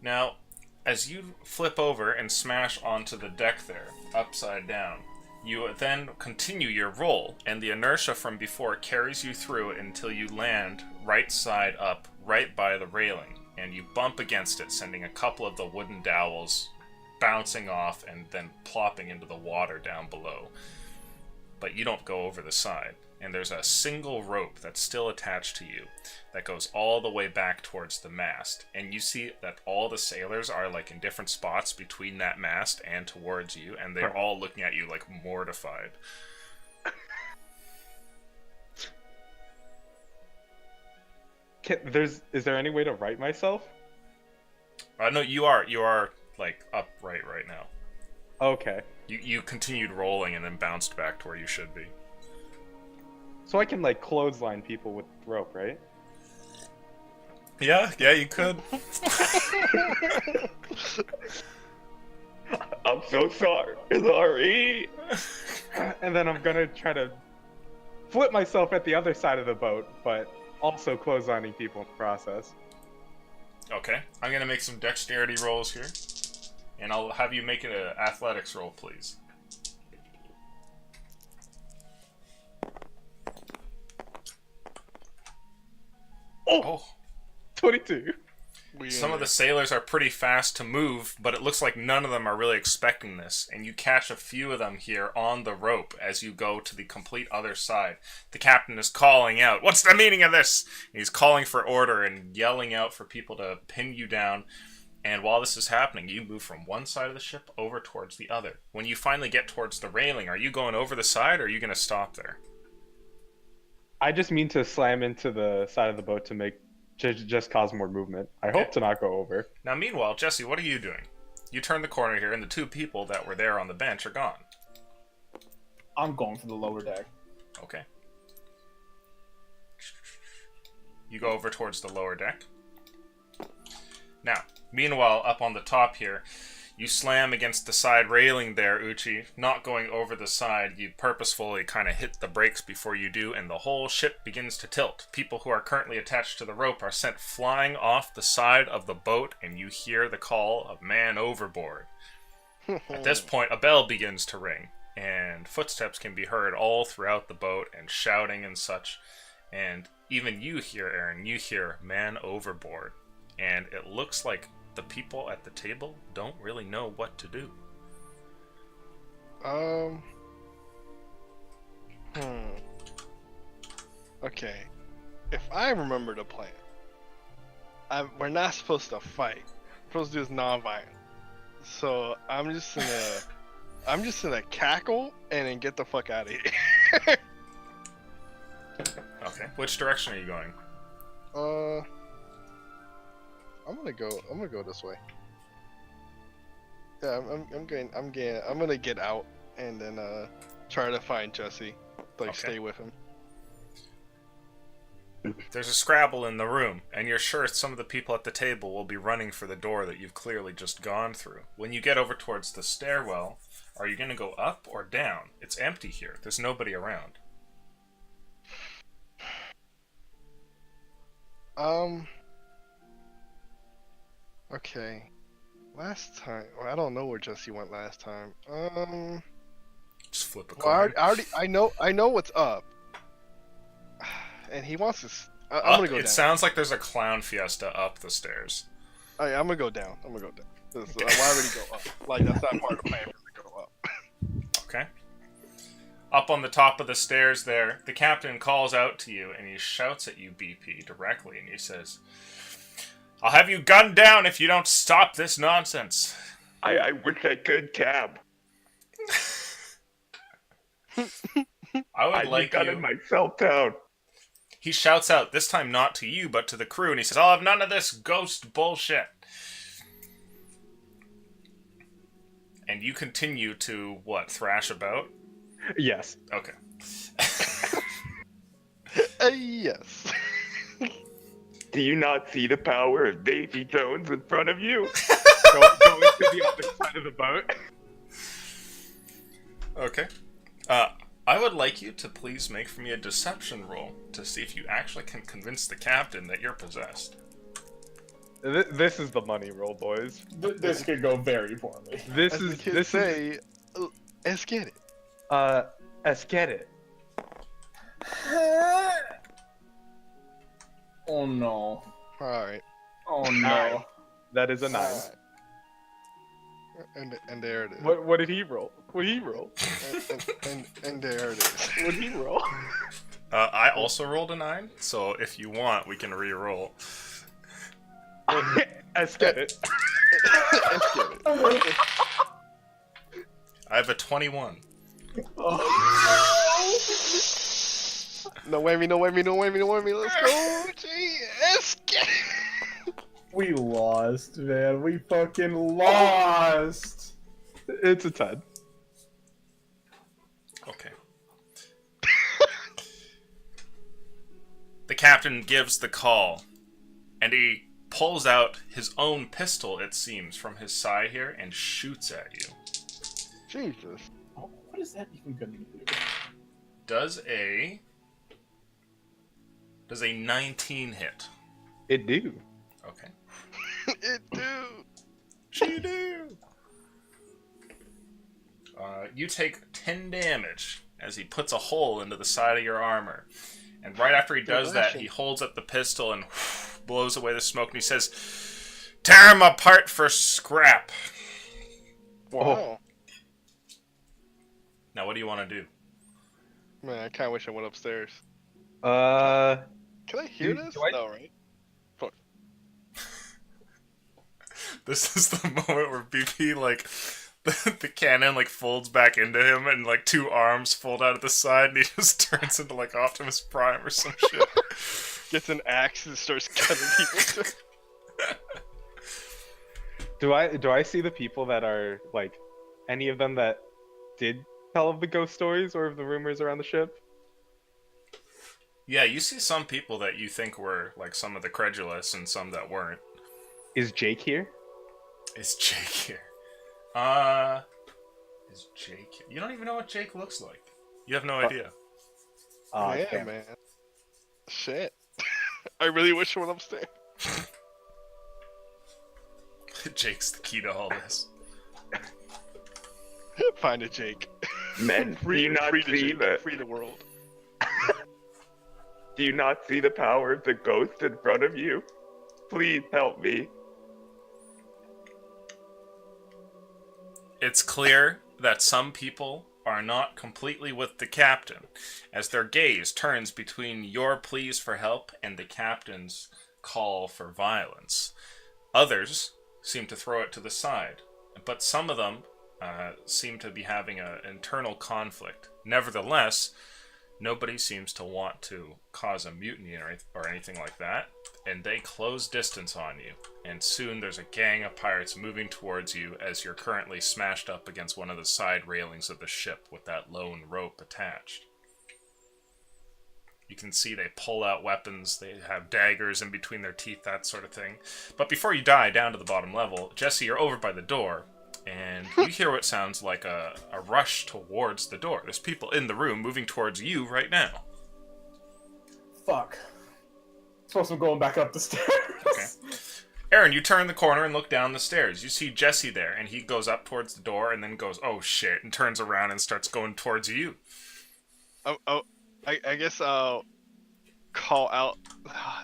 Now, as you flip over and smash onto the deck there, upside down, you then continue your roll, and the inertia from before carries you through until you land right side up, right by the railing, and you bump against it, sending a couple of the wooden dowels bouncing off and then plopping into the water down below. But you don't go over the side, and there's a single rope that's still attached to you that goes all the way back towards the mast, and you see that all the sailors are like in different spots between that mast and towards you, and they're all looking at you like mortified. Is there any way to right myself? No, you are like upright right now. Okay. You continued rolling and then bounced back to where you should be. So I can like clothesline people with rope, right? Yeah, you could. I'm so sorry. And then I'm gonna try to flip myself at the other side of the boat, but also clotheslining people in the process. Okay, I'm gonna make some dexterity rolls here, and I'll have you make it an athletics roll, please. Oh. 22. Some of the sailors are pretty fast to move, but it looks like none of them are really expecting this, and you catch a few of them here on the rope as you go to the complete other side. The captain is calling out, "What's the meaning of this?" And he's calling for order and yelling out for people to pin you down. And while this is happening, you move from one side of the ship over towards the other. When you finally get towards the railing, are you going over the side, or are you going to stop there? I just mean to slam into the side of the boat to just cause more movement. I hope to not go over. Now, meanwhile, Jesse, what are you doing? You turn the corner here, and the two people that were there on the bench are gone. I'm going for the lower deck. Okay. You go over towards the lower deck. Now, meanwhile, up on the top here, you slam against the side railing there, Uchi. Not going over the side, you purposefully kind of hit the brakes before you do, and the whole ship begins to tilt. People who are currently attached to the rope are sent flying off the side of the boat, and you hear the call of man overboard. At this point, a bell begins to ring, and footsteps can be heard all throughout the boat, and shouting and such. And even you hear, Aaron, you hear "man overboard," and it looks like the people at the table don't really know what to do. Okay. If I remember the plan, we're not supposed to fight. We're supposed to do this non-violent. So I'm just gonna cackle and then get the fuck out of here. Okay. Which direction are you going? I'm gonna go this way. Yeah, I'm gonna get out and then try to find Jesse. Like, Okay. stay with him. There's a scrabble in the room, and you're sure some of the people at the table will be running for the door that you've clearly just gone through. When you get over towards the stairwell, are you going to go up or down? It's empty here. There's nobody around. Okay. Last time, well, I don't know where Jesse went last time. Just flip a Well, coin. I know what's up. And he wants to. I'm Up, gonna go it down. sounds like there's a clown fiesta up the stairs. I'm gonna go down. Why would he go up? Like, that's not part of the plan for him to go up. Okay. Up on the top of the stairs there, the captain calls out to you, and he shouts at you, BP, directly, and he says, "I'll have you gunned down if you don't stop this nonsense." I wish I could, Cab. I would I'd like be you... gunning myself down. He shouts out, this time not to you, but to the crew, and he says, "I'll have none of this ghost bullshit." And you continue to, what, thrash about? Yes. Okay. Yes. Do you not see the power of Davy Jones in front of you? Going to the other side of the boat. Okay. I would like you to please make for me a deception roll to see if you actually can convince the captain that you're possessed. This is the money roll, boys. This could go very poorly. This As the is kids this say, let's get it. is let's get it. Oh no. Alright. Oh no. That is a 9. Alright. And there it is. What did he roll? What did he roll? And there it is. What did he roll? I also rolled a 9, so if you want, we can re-roll. Let's get it. Let's get it. I have a 21. No whammy, no whammy, no whammy, no whammy. Let's go. Gee, let's get it. We lost, man. We fucking lost. It's a 10. Okay. The captain gives the call, and he pulls out his own pistol, it seems, from his side here and shoots at you. Jesus. Oh, what is that even gonna do? Does a 19 hit? It do. Okay. It do. She do. You take 10 damage as he puts a hole into the side of your armor. And right after he does that, he holds up the pistol and blows away the smoke, and he says, "Tear him apart for scrap." Wow. Now, what do you want to do? Man, I kind of wish I went upstairs. Uh, Can I hear Do- this? do I- No, right? This is the moment where BP, like, the cannon, like, folds back into him, and, like, 2 arms fold out of the side, and he just turns into, like, Optimus Prime or some shit. Gets an axe and starts cutting people. do I see the people that are like any of them that did tell of the ghost stories or of the rumors around the ship? Yeah, you see some people that you think were, like, some of the credulous and some that weren't. Is Jake here? Is Jake here? Is Jake here? You don't even know what Jake looks like. You have no idea. Yeah, damn. man. Shit. I really wish I went upstairs. Jake's the key to all this. Find a Jake. Men, do you not free the see Jake. that? Free the world. Do you not see the power of the ghost in front of you? Please help me. It's clear that some people are not completely with the captain, as their gaze turns between your pleas for help and the captain's call for violence. Others seem to throw it to the side, but some of them seem to be having an internal conflict. Nevertheless, nobody seems to want to cause a mutiny or anything like that, and they close distance on you, and soon there's a gang of pirates moving towards you as you're currently smashed up against one of the side railings of the ship with that lone rope attached. You can see they pull out weapons, they have daggers in between their teeth, that sort of thing. But before you die down to the bottom level, Jesse, you're over by the door, and you hear what sounds like a rush towards the door. There's people in the room moving towards you right now. Fuck. Suppose I'm going back up the stairs. Okay. Aaron, you turn the corner and look down the stairs. You see Jesse there, and he goes up towards the door and then goes, oh shit, and turns around and starts going towards you. I guess I'll call out.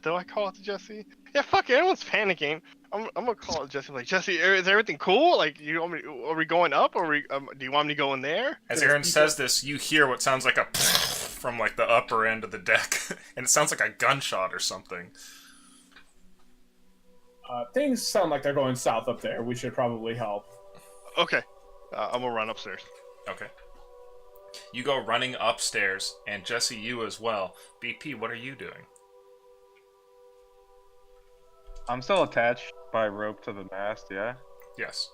Do I call out to Jesse? Yeah, fuck it, everyone's panicking. I'm gonna call out Jesse. Like, Jesse, is everything cool? Like, are we going up, or do you want me to go in there? As Aaron says this, you hear what sounds like a from like the upper end of the deck, and it sounds like a gunshot or something. Things sound like they're going south up there. We should probably help. Okay, I'm gonna run upstairs. Okay. You go running upstairs, and Jesse, you as well. BP, what are you doing? I'm still attached by rope to the mast, yeah? Yes.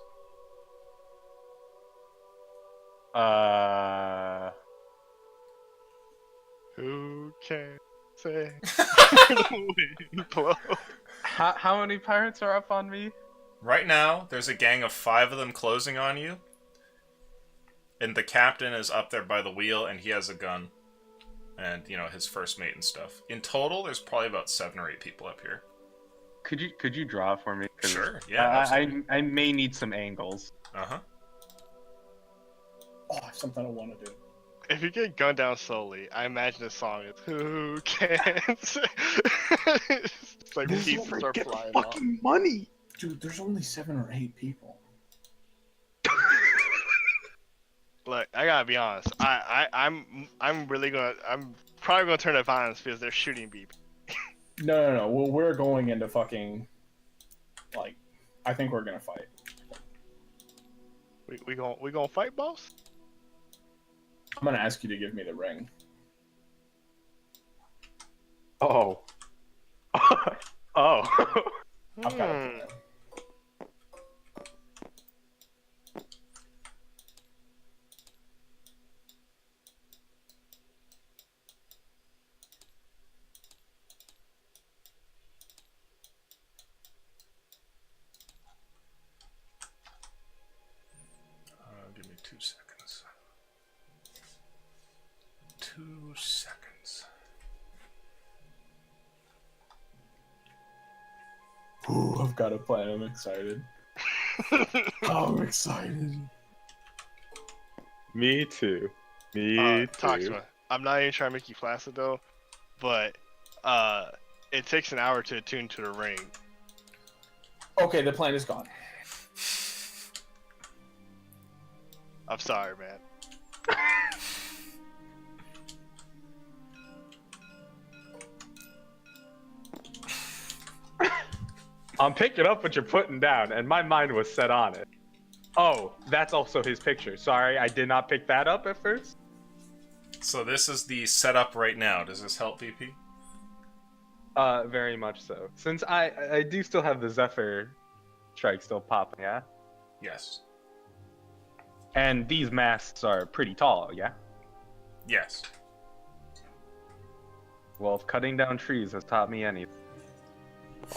Who can say the wind blows? How many pirates are up on me? Right now, there's a gang of 5 of them closing on you. And the captain is up there by the wheel, and he has a gun. And, you know, his first mate and stuff. In total, there's probably about 7 or 8 people up here. Could you draw for me? Sure, yeah, I may need some angles. Uh-huh. Oh, I have something I want to do. If you get gunned down slowly, I imagine the song is "Who Can Say." It's like people start Get flying fucking money. Dude, there's only 7 or 8 people. Look, I gotta be honest. I'm probably gonna turn to violence because they're shooting people. No. Well, we're going into fucking, like, I think we're gonna fight. We gonna fight, boss? I'm gonna ask you to give me the ring. Oh. I've got it. Give me 2 seconds. 2 seconds. Ooh, I've got a plan. I'm excited. I'm excited. Me too. Me too. Toxma, I'm not even trying to make you flaccid though, but it takes an hour to attune to the ring. Okay, the plan is gone. I'm sorry, man. I'm picking up what you're putting down, and my mind was set on it. Oh, that's also his picture. Sorry, I did not pick that up at first. So this is the setup right now. Does this help, VP? Very much so. Since I do still have the Zephyr strike still popping, yeah? Yes. And these masts are pretty tall, yeah? Yes. Well, if cutting down trees has taught me anything,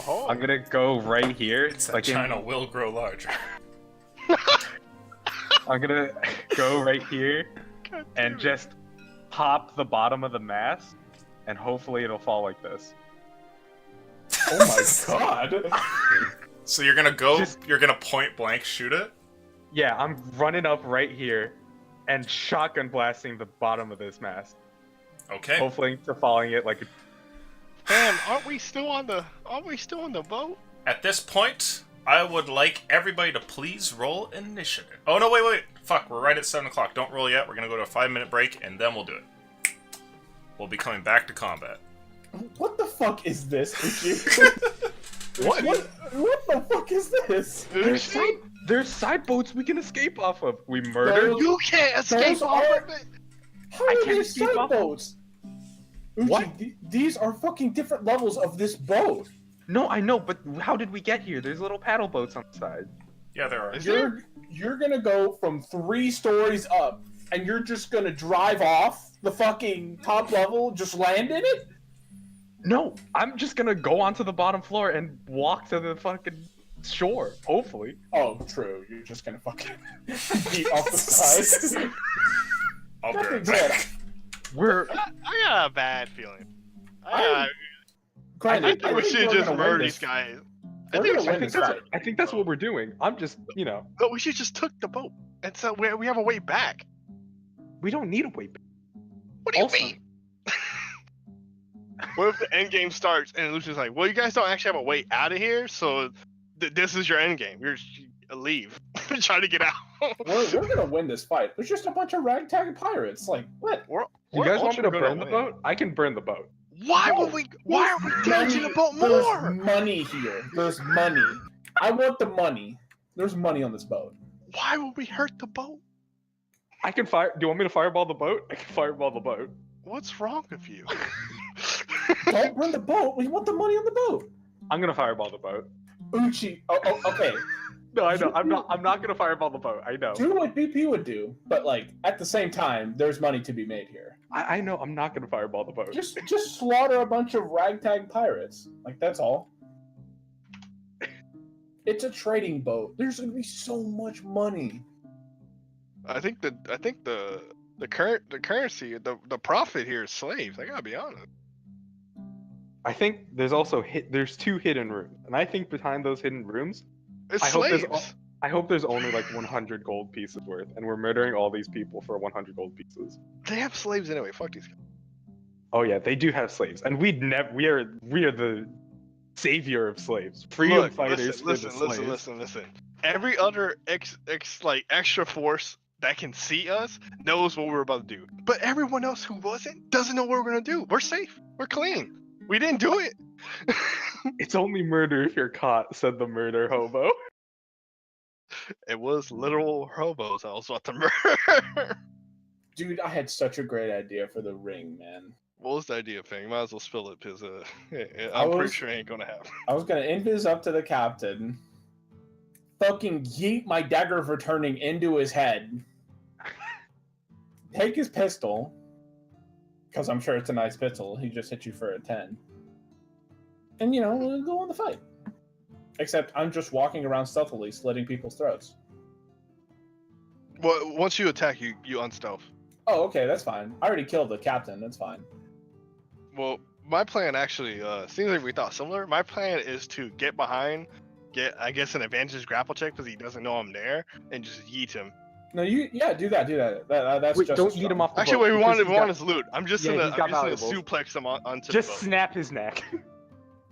Oh. I'm gonna go right here. It's that China will grow larger. I'm gonna go right here and just pop the bottom of the mast, and hopefully it'll fall like this. Oh my god! So you're gonna you're gonna point blank shoot it? Yeah, I'm running up right here and shotgun blasting the bottom of this mast. Okay. Hopefully to falling it like Fam, aren't we still on the boat? At this point, I would like everybody to please roll initiative. Oh, no, wait. Fuck, we're right at 7 o'clock. Don't roll yet. We're going to go to a 5-minute break, and then we'll do it. We'll be coming back to combat. What the fuck is this, Uchi? What the fuck is this? There's side boats we can escape off of. We murdered. You can't escape off of it. How are can't these escape off- boats? Uchi, What? These are fucking different levels of this boat. No, I know, but how did we get here? There's little paddle boats on the side. Yeah, there are. Is there? You're gonna go from 3 stories up, and you're just gonna drive off the fucking top level, just land in it? No, I'm just gonna go onto the bottom floor and walk to the fucking shore. Hopefully. Oh, true. You're just gonna fucking beat off the side. I'll be right Nothing's back. good. We're. I got a bad feeling. I I think we should we're just gonna murder win these this. guys. I We're think, gonna we win should, this fight. I think that's what we're doing. I'm just, no, we should just took the boat, and so we have a way back. we don't need a way back. What do you Also- mean? What if the end game starts and Lucian's like, well, you guys don't actually have a way out of here, so this is your end game. You're leave, try to get out. We're gonna win this fight. There's just a bunch of ragtag pirates. Like, what? You guys want me to ultra burn gonna the win. boat? I can burn the boat. Why No, would we? Why are we damaging the boat There's more? money here. There's money. I want the money. There's money on this boat. Why would we hurt the boat? I can fire. Do you want me to fireball the boat? I can fireball the boat. What's wrong with you? Don't burn the boat. We want the money on the boat. I'm gonna fireball the boat. Uchi. Oh, okay. No, I know. I'm not gonna fireball the boat. I know. Do what BP would do, but like at the same time, there's money to be made here. I know. I'm not gonna fireball the boat. Just slaughter a bunch of ragtag pirates. Like that's all. It's a trading boat. There's gonna be so much money. I think the currency, the profit here is slaves. I gotta be honest. I think there's also there's 2 hidden rooms, and I think behind those hidden rooms, It's I hope there's slaves. I hope there's only like 100 gold pieces worth, and we're murdering all these people for 100 gold pieces. They have slaves anyway. Fuck these guys. Oh yeah, they do have slaves, and we are the savior of slaves, freedom Look, fighters for the slaves. listen. Every other extra force that can see us knows what we're about to do. But everyone else who wasn't doesn't know what we're gonna do. We're safe. We're clean. We didn't do it. It's only murder if you're caught," said the murder hobo. It was literal hobos I was about to murder. Dude, I had such a great idea for the ring, man. What was the idea, Fang? You might as well spill it, because I I'm pretty was- sure it ain't gonna happen. I was gonna invis up to the captain, fucking yeet my dagger of returning into his head, take his pistol, because I'm sure it's a nice pistol. He just hit you for a 10, and we'll go on the fight. Except I'm just walking around stealthily, slitting people's throats. Well, once you attack, you unstealth. Oh, okay, that's fine. I already killed the captain. That's fine. Well, my plan actually seems like we thought similar. My plan is to get behind, get an advantage grapple check because he doesn't know I'm there, and just yeet him. No, do that. That's Wait, just don't as eat strong. him off the Actually, boat. wait, we because want he's got- his loot. I'm just Yeah, gonna he's got valuables. suplex him onto Just the boat. snap his neck.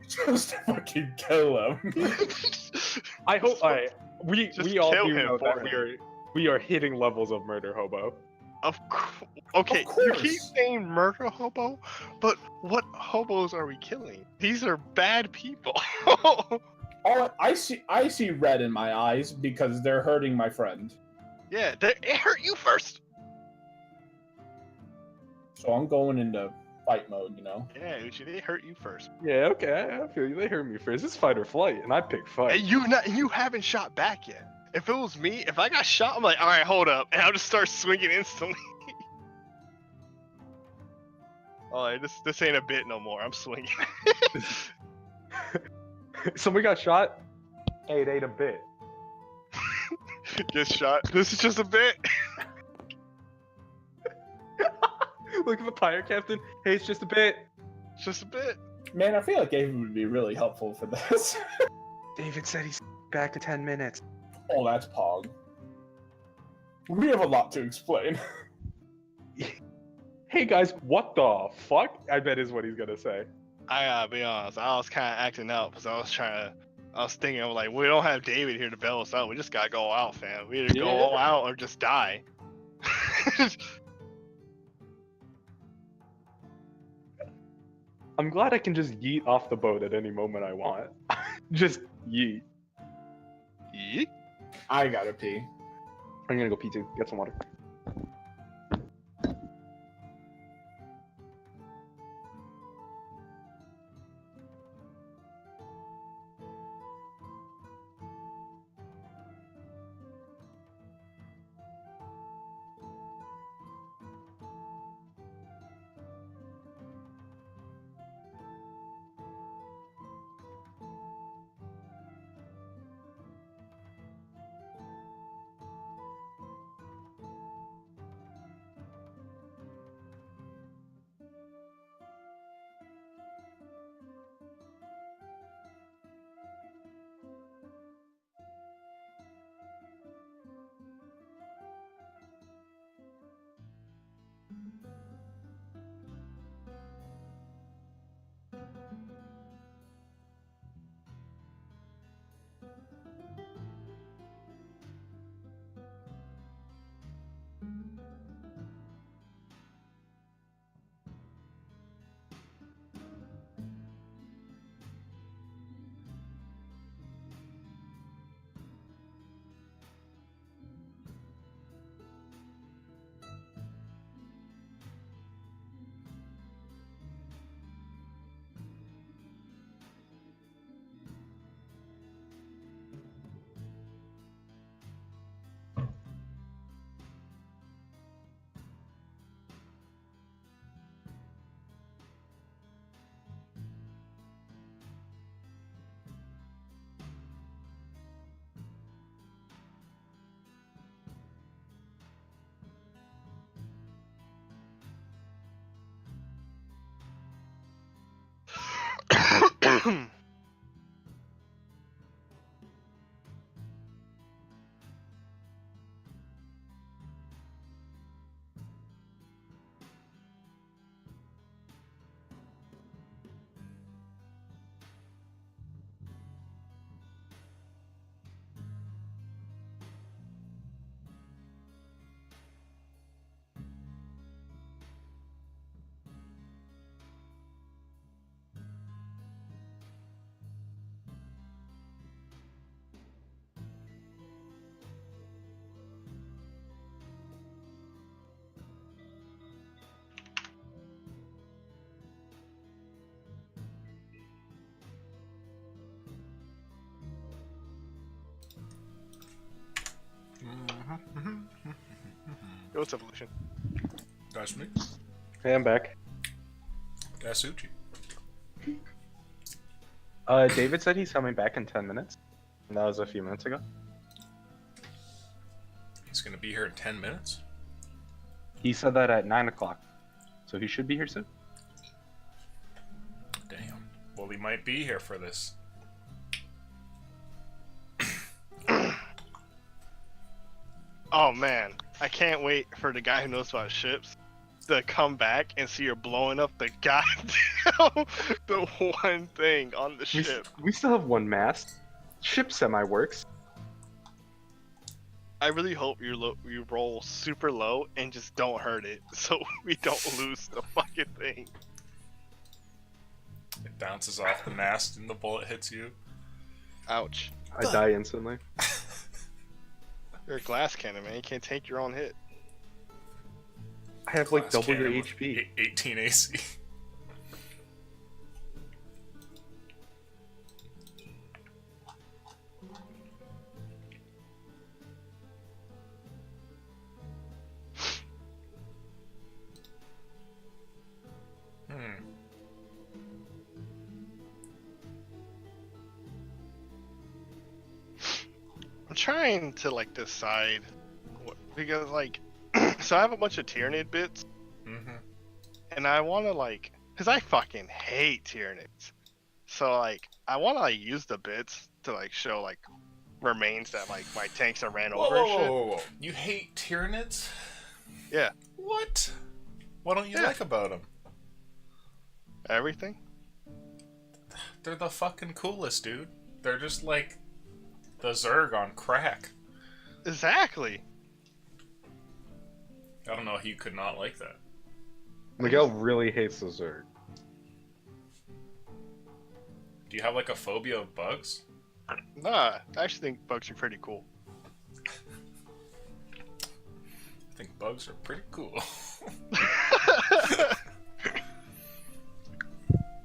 Just fucking kill him. I hope. Alright, we Just all kill do him know that for we are hitting levels of murder hobo. Okay, Of you keep course. saying murder hobo, but what hobos are we killing? These are bad people. I see red in my eyes because they're hurting my friend. Yeah, it hurt you first. So I'm going into fight mode, Yeah, Uchi, they hurt you first. Yeah, okay, I feel you. They heard me first. It's fight or flight, and I pick fight. And you haven't shot back yet. If it was me, if I got shot, I'm like, all right, hold up, and I'll just start swinging instantly. All right, this ain't a bit no more. I'm swinging. Somebody got shot. Hey, it ain't a bit. Get shot. This is just a bit. Look at the pirate captain. Hey, it's just a bit. It's just a bit. Man, I feel like David would be really helpful for this. David said he's back to 10 minutes. Oh, that's Pog. We have a lot to explain. Hey guys, what the fuck? I bet is what he's gonna say. I gotta be honest, I was kind of acting out because I was thinking, I'm like, we don't have David here to bail us out. We just gotta go out, fam. We either go Yeah. all out or just die. I'm glad I can just yeet off the boat at any moment I want. Just yeet. Yeet. I gotta pee. I'm gonna go pee too. Get some water. What's evolution? That's me. Hey, I'm back. That's Uchi. David said he's coming back in 10 minutes. And that was a few minutes ago. He's gonna be here in 10 minutes. He said that at 9 o'clock. So he should be here soon. Damn. Well, he might be here for this. Oh man, I can't wait for the guy who knows about ships to come back and see you're blowing up the goddamn the one thing on the ship. We still have one mast. Ship semi-works. I really hope you roll super low and just don't hurt it, so we don't lose the fucking thing. It bounces off the mast and the bullet hits you. Ouch. I die instantly. You're a glass cannon, man. You can't take your own hit. I have like Glass double your cannon with HP. 18 AC. I'm trying to like decide what, because like so I have a bunch of Tyranid bits and I want to like because I fucking hate Tyranids, so like I want to like use the bits to like show like remains that like my tanks are ran over and shit. Whoa. You hate Tyranids? Yeah. What? What don't you like about them? Everything. they're the fucking coolest, dude. They're just like the Zerg on crack. Exactly. I don't know how you could not like that. Miguel really hates the Zerg. Do you have like a phobia of bugs? Nah, I actually think bugs are pretty cool. I think bugs are pretty cool.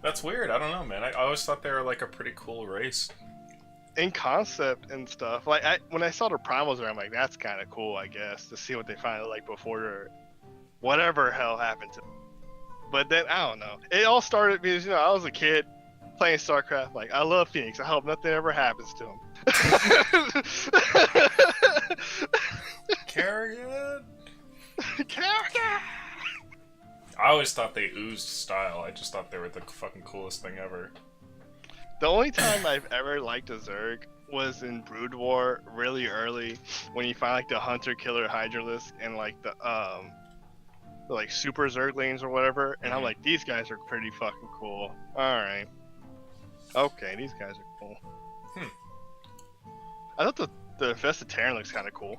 That's weird. I don't know, man. I always thought they were like a pretty cool race. In concept and stuff, like when I saw the primals there, I'm like, that's kind of cool, I guess, to see what they find like before whatever hell happened to them. But then I don't know. It all started because I was a kid playing StarCraft. Like, I love Phoenix. I hope nothing ever happens to him. Carrion. Carrion. I always thought they oozed style. I just thought they were the fucking coolest thing ever. The only time I've ever liked a Zerg was in Brood War, really early, when you find like the Hunter Killer Hydralisk and like the like Super Zerglings or whatever, and I'm like, these guys are pretty fucking cool. All right, okay, these guys are cool. I thought the Infested Terran looks kind of cool.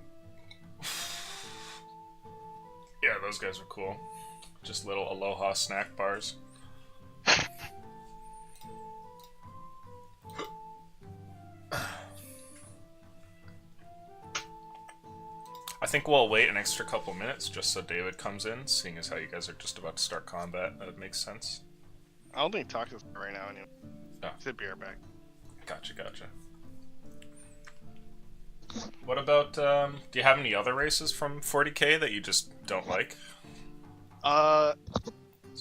Yeah, those guys are cool. Just little Aloha snack bars. I think we'll wait an extra couple minutes just so David comes in, seeing as how you guys are just about to start combat. That makes sense. I don't think Toxic's right now anyway. Oh. Sit be right back. Gotcha. What about, do you have any other races from 40k that you just don't like?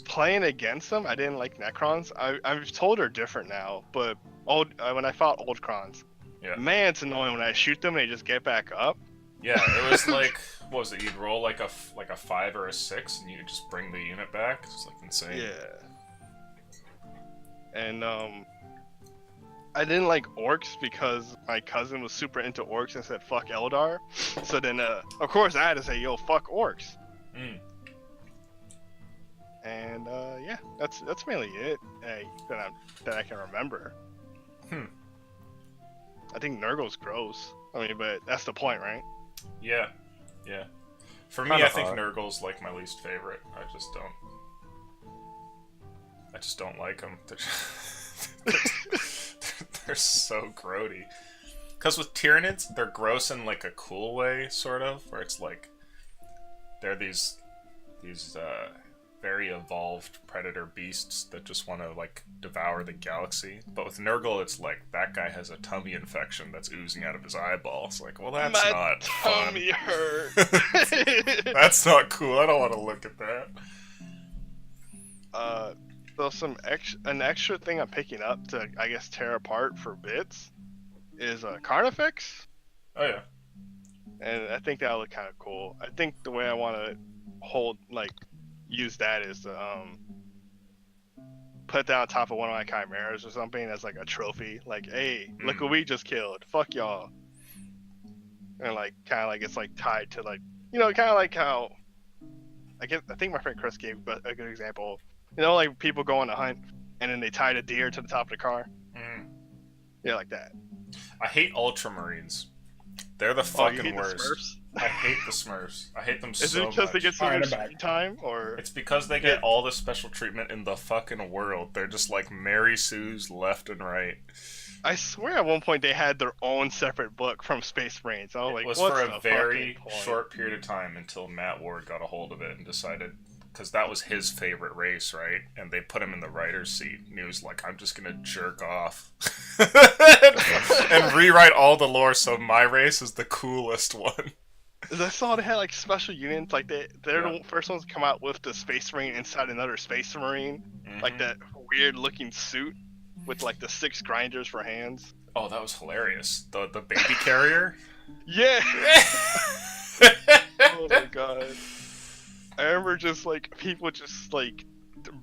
Playing against them, I didn't like Necrons. I'm told they're different now, but when I fought Old Crons, Yeah. man, it's annoying when I shoot them and they just get back up. Yeah, it was like, what was it? You'd roll like a 5 or a 6, and you just bring the unit back. It's like insane. Yeah. And I didn't like orcs because my cousin was super into orcs and said fuck Eldar. So then, of course, I had to say, yo, fuck orcs. And yeah, that's mainly it that I can remember. I think Nurgle's gross. I mean, but that's the point, right? Yeah. For me, Kinda I think hot. Nurgle's like my least favorite. I just don't like them. They're so grody. Because with Tyranids, they're gross in like a cool way, sort of, where it's like they're these very evolved predator beasts that just want to like devour the galaxy. But with Nurgle, it's like that guy has a tummy infection that's oozing out of his eyeball. It's like, well, that's My not fun. tummy hurt. That's not cool. I don't want to look at that. So an extra thing I'm picking up to, I guess, tear apart for bits is Carnifex. Oh yeah. And I think that'll look kind of cool. I think the way I want to use that is to put that on top of one of my chimeras or something as like a trophy. Like, hey, look what we just killed. Fuck y'all. And like, kind of like it's like tied to like, kind of like how I think my friend Chris gave a good example. Like people go on a hunt and then they tied a deer to the top of the car. Yeah, like that. I hate Ultramarines. They're the fucking you hate worst. The Smurfs? I hate the Smurfs. I hate them Is so it because much. they get so Alright, much I'm back. screen time, or It's because they get all the special treatment in the fucking world. They're just like Mary Sue's left and right. I swear at one point they had their own separate book from Space Marines. I was like, It was what's for the a very fucking point? short period of time until Matt Ward got a hold of it and decided, because that was his favorite race, right? And they put him in the writer's seat, and he was like, I'm just gonna jerk off and rewrite all the lore so my race is the coolest one. I saw they had like special units, like they're the first ones to come out with the Space Marine inside another Space Marine, like that weird looking suit with like the 6 grinders for hands. Oh, that was hilarious. The baby carrier? Yeah! Oh my god. I remember just like people just like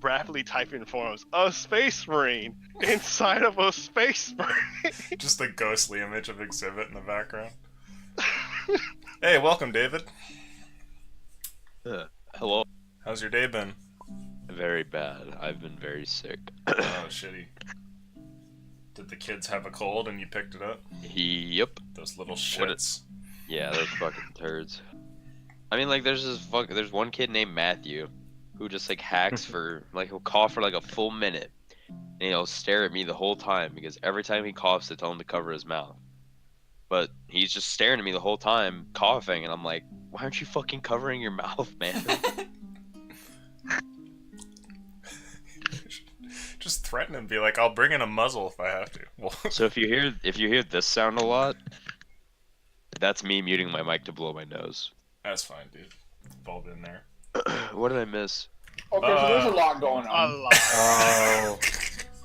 rapidly typing forums, a Space Marine inside of a Space Marine. Just the ghostly image of Exhibit in the background. Hey, welcome, David. Hello. How's your day been? Very bad. I've been very sick. Oh, shitty. Did the kids have a cold and you picked it up? Yep. Those little shits. Yeah, those fucking turds. I mean, like, there's one kid named Matthew who just like hacks for like he'll cough for like a full minute, and he'll stare at me the whole time because every time he coughs, I tell him to cover his mouth. But he's just staring at me the whole time, coughing, and I'm like, why aren't you fucking covering your mouth, man? Just threaten him, be like, I'll bring in a muzzle if I have to. Well, So if you hear this sound a lot, that's me muting my mic to blow my nose. that's fine, dude. Fall in there. What did I miss? Okay, so there's a lot going A on. lot. Oh.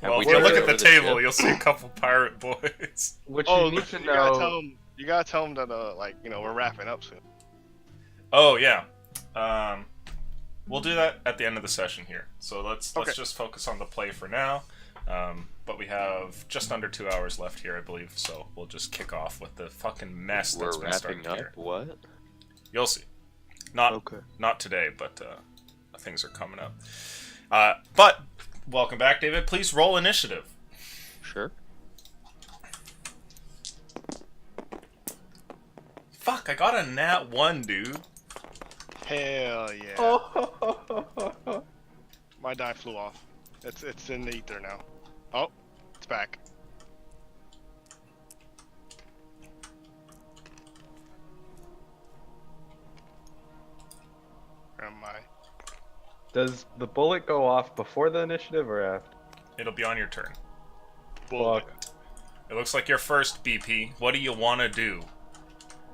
Well, we if you look jumped at the over the table, ship? you'll see a couple pirate boys. What Oh, you need to you gotta know. tell him. You gotta tell him that like we're wrapping up soon. Oh yeah. We'll do that at the end of the session here. So let's Okay. just focus on the play for now. But we have just under 2 hours left here, I believe. So we'll just kick off with the fucking mess that's We're been started wrapping up. here. What? You'll see. Not Okay. not today, but things are coming up. But welcome back, David. Please roll initiative. Sure. Fuck, I got a nat 1, dude. Hell yeah. Oh. My die flew off. It's in the ether now. Oh, it's back. Where am I? Does the bullet go off before the initiative or after? It'll be on your turn. Bullet. It looks like you're first, BP. What do you want to do?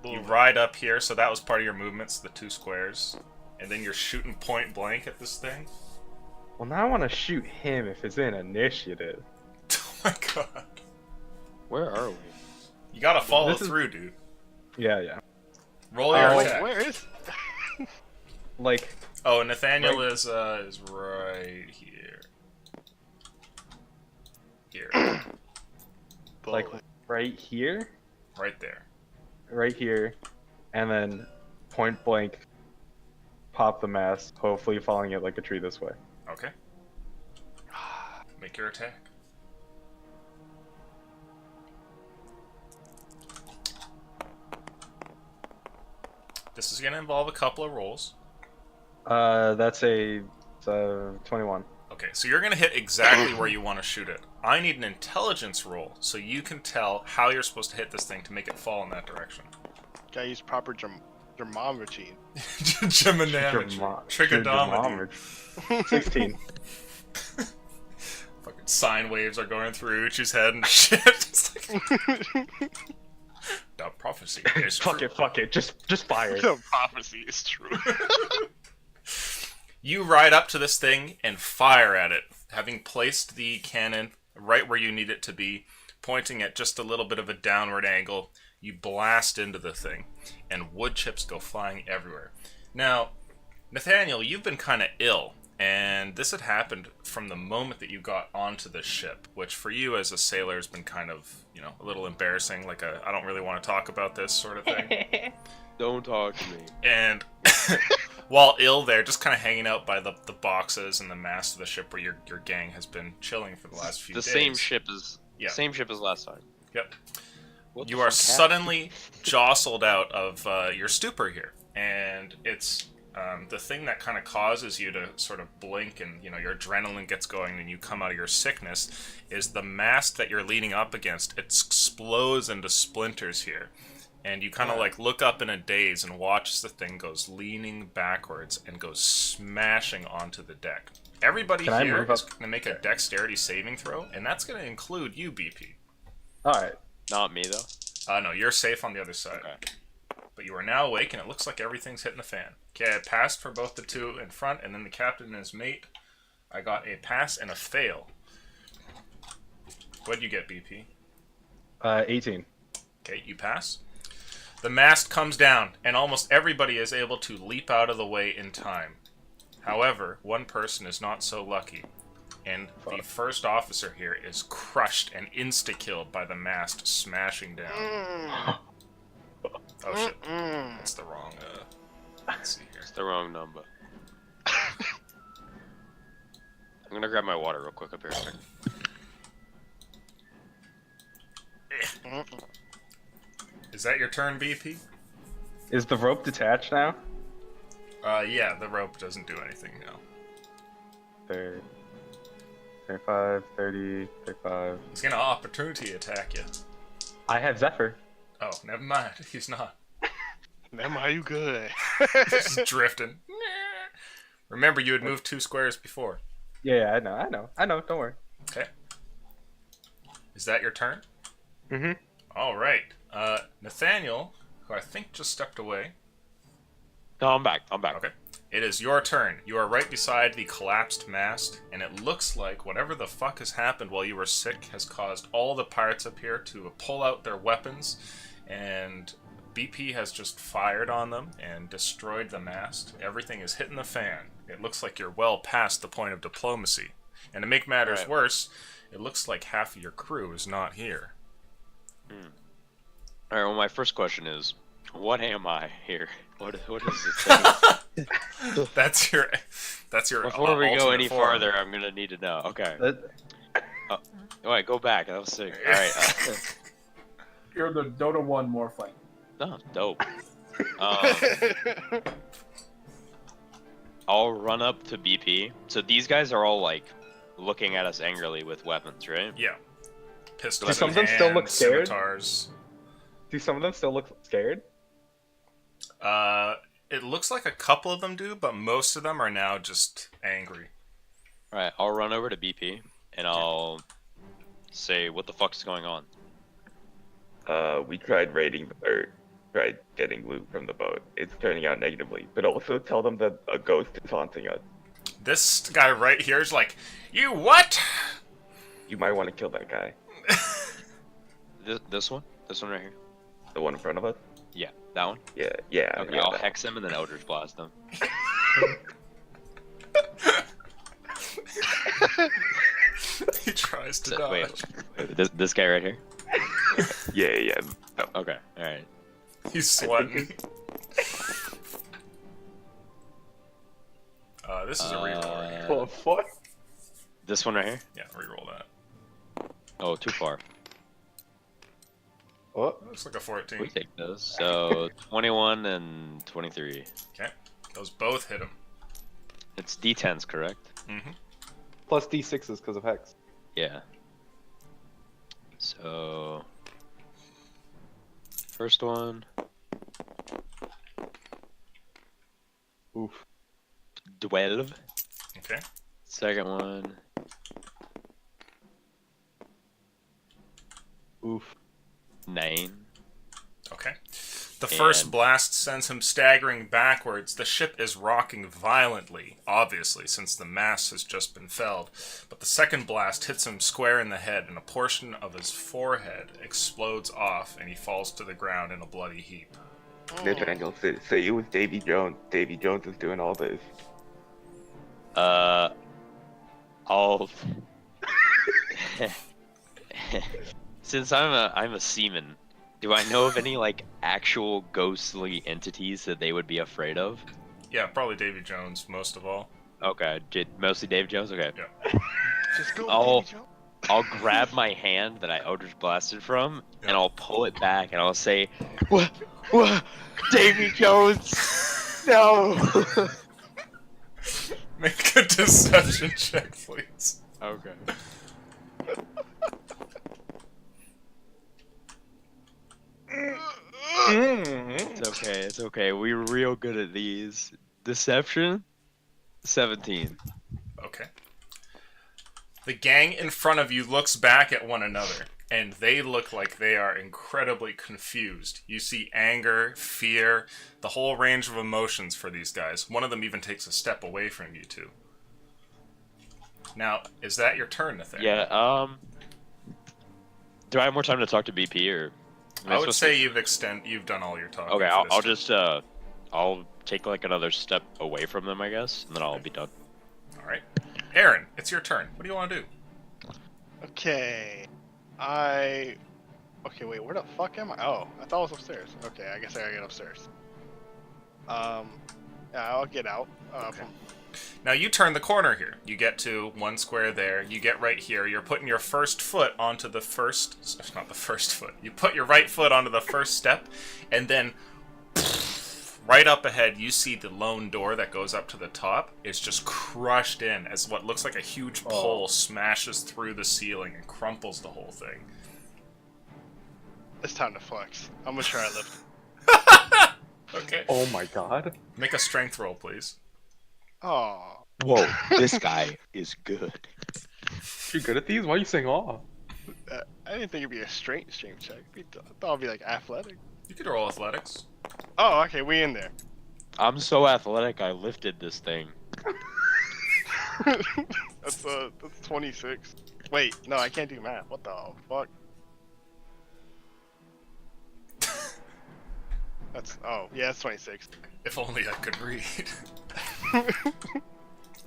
You Bullet. ride up here, so that was part of your movements, the 2 squares. And then you're shooting point blank at this thing. Well, now I want to shoot him if it's in initiative. Oh my god. Where are we? You gotta follow This is- through, dude. Yeah. Roll your Oh, attack. Where is? Like, Oh, Nathaniel is right here. Here. like Bullet. right here, Right there. and then point blank, pop the mast, hopefully falling it like a tree this way. Okay. Make your attack. This is gonna involve a couple of rolls. That's a 21. Okay, so you're gonna hit exactly where you want to shoot it. I need an intelligence roll so you can tell how you're supposed to hit this thing to make it fall in that direction. Gotta use proper germometry. Trigonometry. 16. Fucking sine waves are going through Uchi's head and shit. It's like, the prophecy is Fuck true. it, just fire it. The prophecy is true. You ride up to this thing and fire at it, having placed the cannon right where you need it to be, pointing at just a little bit of a downward angle. You blast into the thing, and wood chips go flying everywhere. Now, Nathaniel, you've been kind of ill, and this had happened from the moment that you got onto the ship, which for you as a sailor has been kind of, a little embarrassing, like a I don't really want to talk about this sort of thing. Don't talk to me. And while ill there, just kind of hanging out by the boxes and the mast of the ship where your gang has been chilling for the last few The days. same ship as last time. Yep. What You the are fuck happened? suddenly jostled out of your stupor here, and it's the thing that kind of causes you to sort of blink and your adrenaline gets going and you come out of your sickness is the mast that you're leaning up against. It explodes into splinters here, and you kind of like look up in a daze and watch as the thing goes leaning backwards and goes smashing onto the deck. Everybody Can I here move is up? going to make a dexterity saving throw, and that's going to include you, BP. Alright. Not me though. No, you're safe on the other side. Okay. But you are now awake, and it looks like everything's hitting the fan. Okay, I passed for both the two in front, and then the captain and his mate. I got a pass and a fail. What'd you get, BP? 18. Okay, you pass. The mast comes down, and almost everybody is able to leap out of the way in time. However, one person is not so lucky, and the first officer here is crushed and insta-killed by the mast smashing down. Oh shit, that's the wrong, let's see here. It's the wrong number. I'm gonna grab my water real quick up here. Is that your turn, BP? Is the rope detached now? Yeah, the rope doesn't do anything now. 30, 35, 30, 35. He's gonna opportunity attack you. I have Zephyr. Oh, never mind. He's not. Damn, are you good? Just drifting. Remember, you had moved 2 squares before. Yeah, I know. Don't worry. Okay. Is that your turn? Mm-hmm. All right. Nathaniel, who I think just stepped away. No, I'm back. Okay. It is your turn. You are right beside the collapsed mast, and it looks like whatever the fuck has happened while you were sick has caused all the pirates up here to pull out their weapons, and BP has just fired on them and destroyed the mast. Everything is hitting the fan. It looks like you're well past the point of diplomacy. And to make matters worse, it looks like half of your crew is not here. Alright, well, my first question is, what am I here? What is this thing? That's your Before we go alternate any form. farther, I'm gonna need to know. Okay. Wait, go back. That was sick. Alright. You're the Dota 1 Morphling. No, dope. I'll run up to BP. So these guys are all like looking at us angrily with weapons, right? Yeah. Pistols Do some in of them still look hand, scared? scimitars. Do some of them still look scared? It looks like a couple of them do, but most of them are now just angry. Alright, I'll run over to BP and I'll say, what the fuck's going on? We tried raiding or tried getting loot from the boat. It's turning out negatively. But also tell them that a ghost is haunting us. This guy right here is like, you what? You might want to kill that guy. This one? This one right here? The one in front of us? Yeah, that one? Yeah. Okay, I'll hex him and then Eldritch Blast him. He tries to So- dodge. wait, this guy right here? Yeah. No. Okay, alright. He's sweating. This is a reroll right here. Well, fuck. This one right here? Yeah, reroll that. Oh, too far. What? Looks like a 14. We take those. So 21 and 23. Okay. Those both hit him. It's D10s, correct? Mm-hmm. Plus D6s because of Hex. Yeah. So first one. Oof. 12. Okay. Second one. Oof. 9. Okay. The first And- blast sends him staggering backwards. The ship is rocking violently, obviously, since the mast has just been felled. But the second blast hits him square in the head, and a portion of his forehead explodes off, and he falls to the ground in a bloody heap. Nathaniel, say it was Davy Jones. Davy Jones is doing all this. I'll. Since I'm a seaman, do I know of any like actual ghostly entities that they would be afraid of? Yeah, probably Davy Jones, most of all. Okay, mostly Dave Jones. Okay, Yeah. Just go, Oh. Davy Jones. I'll grab my hand that I Eldritch Blasted from, and I'll pull it back, and I'll say, "What? Davy Jones? No!" Make a deception check, please. Okay. It's okay. It's okay. We're real good at these. Deception. 17. Okay. The gang in front of you looks back at one another, and they look like they are incredibly confused. You see anger, fear, the whole range of emotions for these guys. One of them even takes a step away from you two. Now, is that your turn, Nathaniel? Yeah. Do I have more time to talk to BP, or? am I would supposed say to- you've done all your talking. Okay, for I'll this just I'll take like another step away from them, I guess, and then I'll be done. turn. All right, Aaron, it's your turn. What do you want to do? Okay. Okay, wait, where the fuck am I? Oh, I thought I was upstairs. Okay, I guess I gotta get upstairs. Yeah, I'll get out. Okay. Now you turn the corner here. You get to one square there. You get right here. You're putting your first foot onto the first... Not the first foot. You put your right foot onto the first step, and then right up ahead, you see the lone door that goes up to the top is just crushed in as what looks like a huge pole smashes through the ceiling and crumples the whole thing. It's time to flex. I'm gonna try to lift. Okay. Oh my god. Make a strength roll, please. Oh. Whoa, this guy is good. You're good at these? Why are you saying aw? I didn't think it'd be a strength check. I thought it'd be like athletic. You could roll athletics. Oh, okay, we in there. I'm so athletic, I lifted this thing. That's 26. Wait, no, I can't do math. What the fuck? That's 26. If only I could read.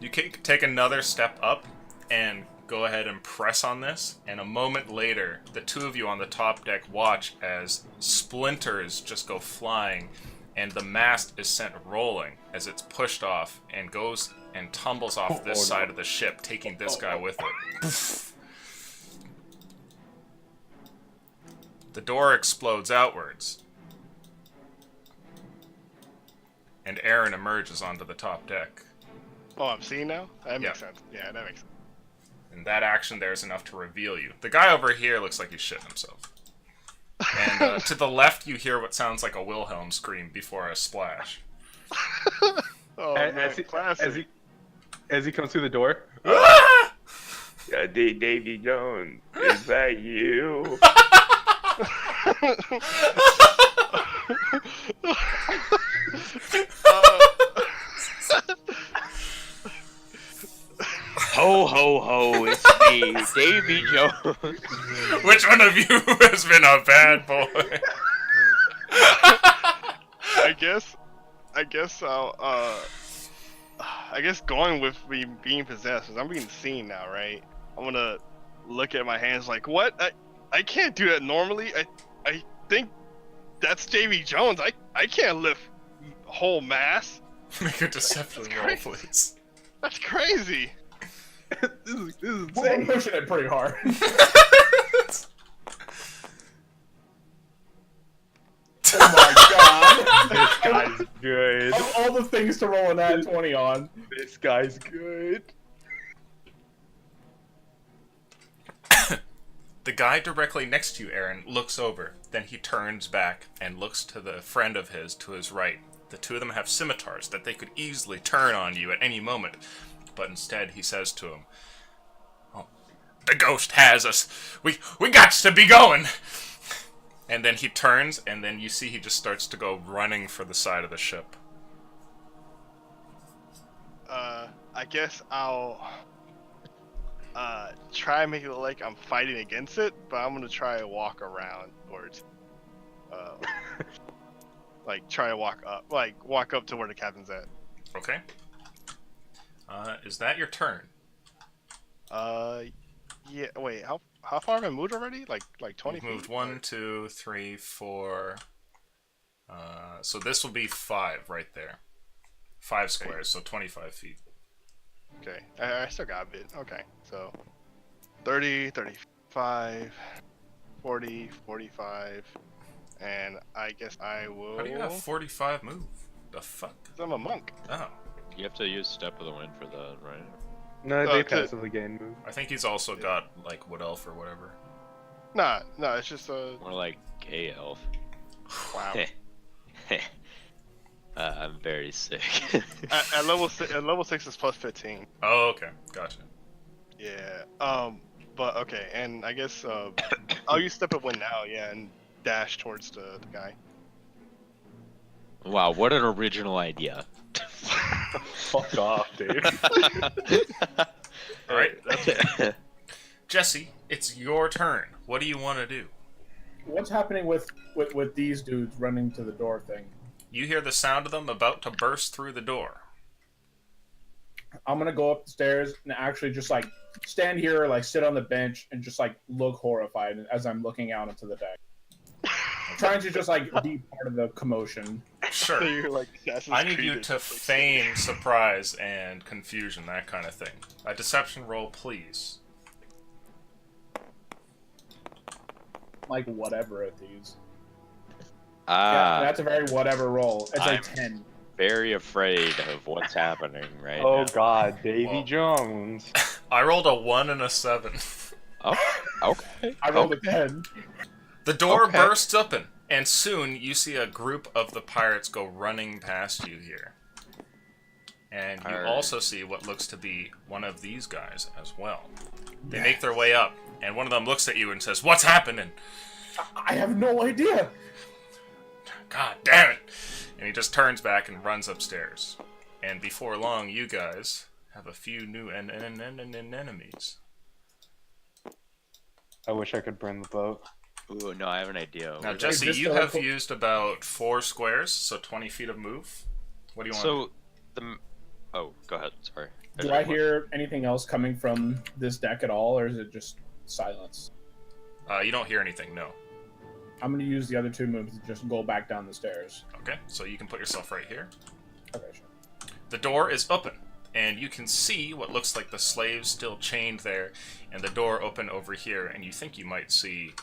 You can take another step up and go ahead and press on this, and a moment later, the two of you on the top deck watch as splinters just go flying, and the mast is sent rolling as it's pushed off and goes and tumbles off this side of the ship, taking this guy with it. The door explodes outwards, and Aaron emerges onto the top deck. Oh, I'm seeing now? That makes Yeah. sense. Yeah, that makes sense. And that action there is enough to reveal you. The guy over here looks like he's shitting himself. And to the left, you hear what sounds like a Wilhelm scream before a splash. Oh, As, man, he, classic. as he comes through the door. Davy Jones, is that you? Ho ho ho, it's me, Davy Jones. Which one of you has been a bad boy? I guess going with me being possessed, 'cause I'm being seen now, right? I'm gonna look at my hands like, what? I can't do that normally. I think that's Davy Jones. I can't lift whole mass. Make a deception That's roll, crazy. please. That's crazy. This is We're insane. pushing it pretty hard. Oh my This god! guy's good. Of all the things to roll an nat 20 on. This guy's good. The guy directly next to you, Aaron, looks over. Then he turns back and looks to the friend of his to his right. The two of them have scimitars that they could easily turn on you at any moment. But instead, he says to him, "Oh, the ghost has us. We got to be going." And then he turns, and then you see he just starts to go running for the side of the ship. I guess I'll try and make it look like I'm fighting against it, but I'm gonna try to walk around towards, like try to walk up to where the captain's at. Okay. Is that your turn? Yeah. Wait, how far have I moved already? Like 20 You've feet? moved 1, 2, 3, 4. So this will be 5 right there. 5 squares, so 25 feet. Okay, I still got a bit. Okay, so 30, 35, 40, 45, and I guess I will. How do you have 45 move? The fuck? 'Cause I'm a monk. Oh. You have to use Step of the Wind for that, right? No, they Okay. passively gain move. I think he's also got, like, Wood Elf or whatever. Nah, it's just More like Gay Elf. wow. I'm very sick. at level 6 is plus 15. Oh, okay. Gotcha. Yeah. But okay, and I guess I'll use Step of Wind now. Yeah, and dash towards the guy. Wow, what an original idea. Fuck off, dude. Alright. Jesse, it's your turn. What do you want to do? What's happening with these dudes running to the door thing? You hear the sound of them about to burst through the door. I'm gonna go up the stairs and actually just like stand here, like sit on the bench and just like look horrified as I'm looking out into the deck. Trying to just like be part of the commotion. Sure. So you're like Assassin's I need Creed you or to something. feign surprise and confusion, that kind of thing. A deception roll, please. Like whatever at these. Ah, Yeah, that's a very whatever roll. It's I'm- a 10. very afraid of what's happening right Oh now. God, Davy Well- Jones. I rolled a 1 and a 7. Oh, okay. I rolled okay. a 10. The door Okay. bursts open, and soon you see a group of the pirates go running past you here. And you Alright. also see what looks to be one of these guys as well. They make their way up, and one of them looks at you and says, "What's happening?" I have no idea. God damn it! And he just turns back and runs upstairs. And before long, you guys have a few new enemies. I wish I could burn the boat. Ooh, no, I have an idea. Now, We're Jesse, just you a have little- used about 4 squares, so 20 feet of move. What do you want to do? So, oh, go ahead. Sorry. Do I hear anything else coming from this deck at all, or is it just silence? You don't hear anything, no. I'm going to use the other 2 moves to just go back down the stairs. Okay, so you can put yourself right here. Okay, sure. The door is open, and you can see what looks like the slaves still chained there, and the door open over here, and you think you might see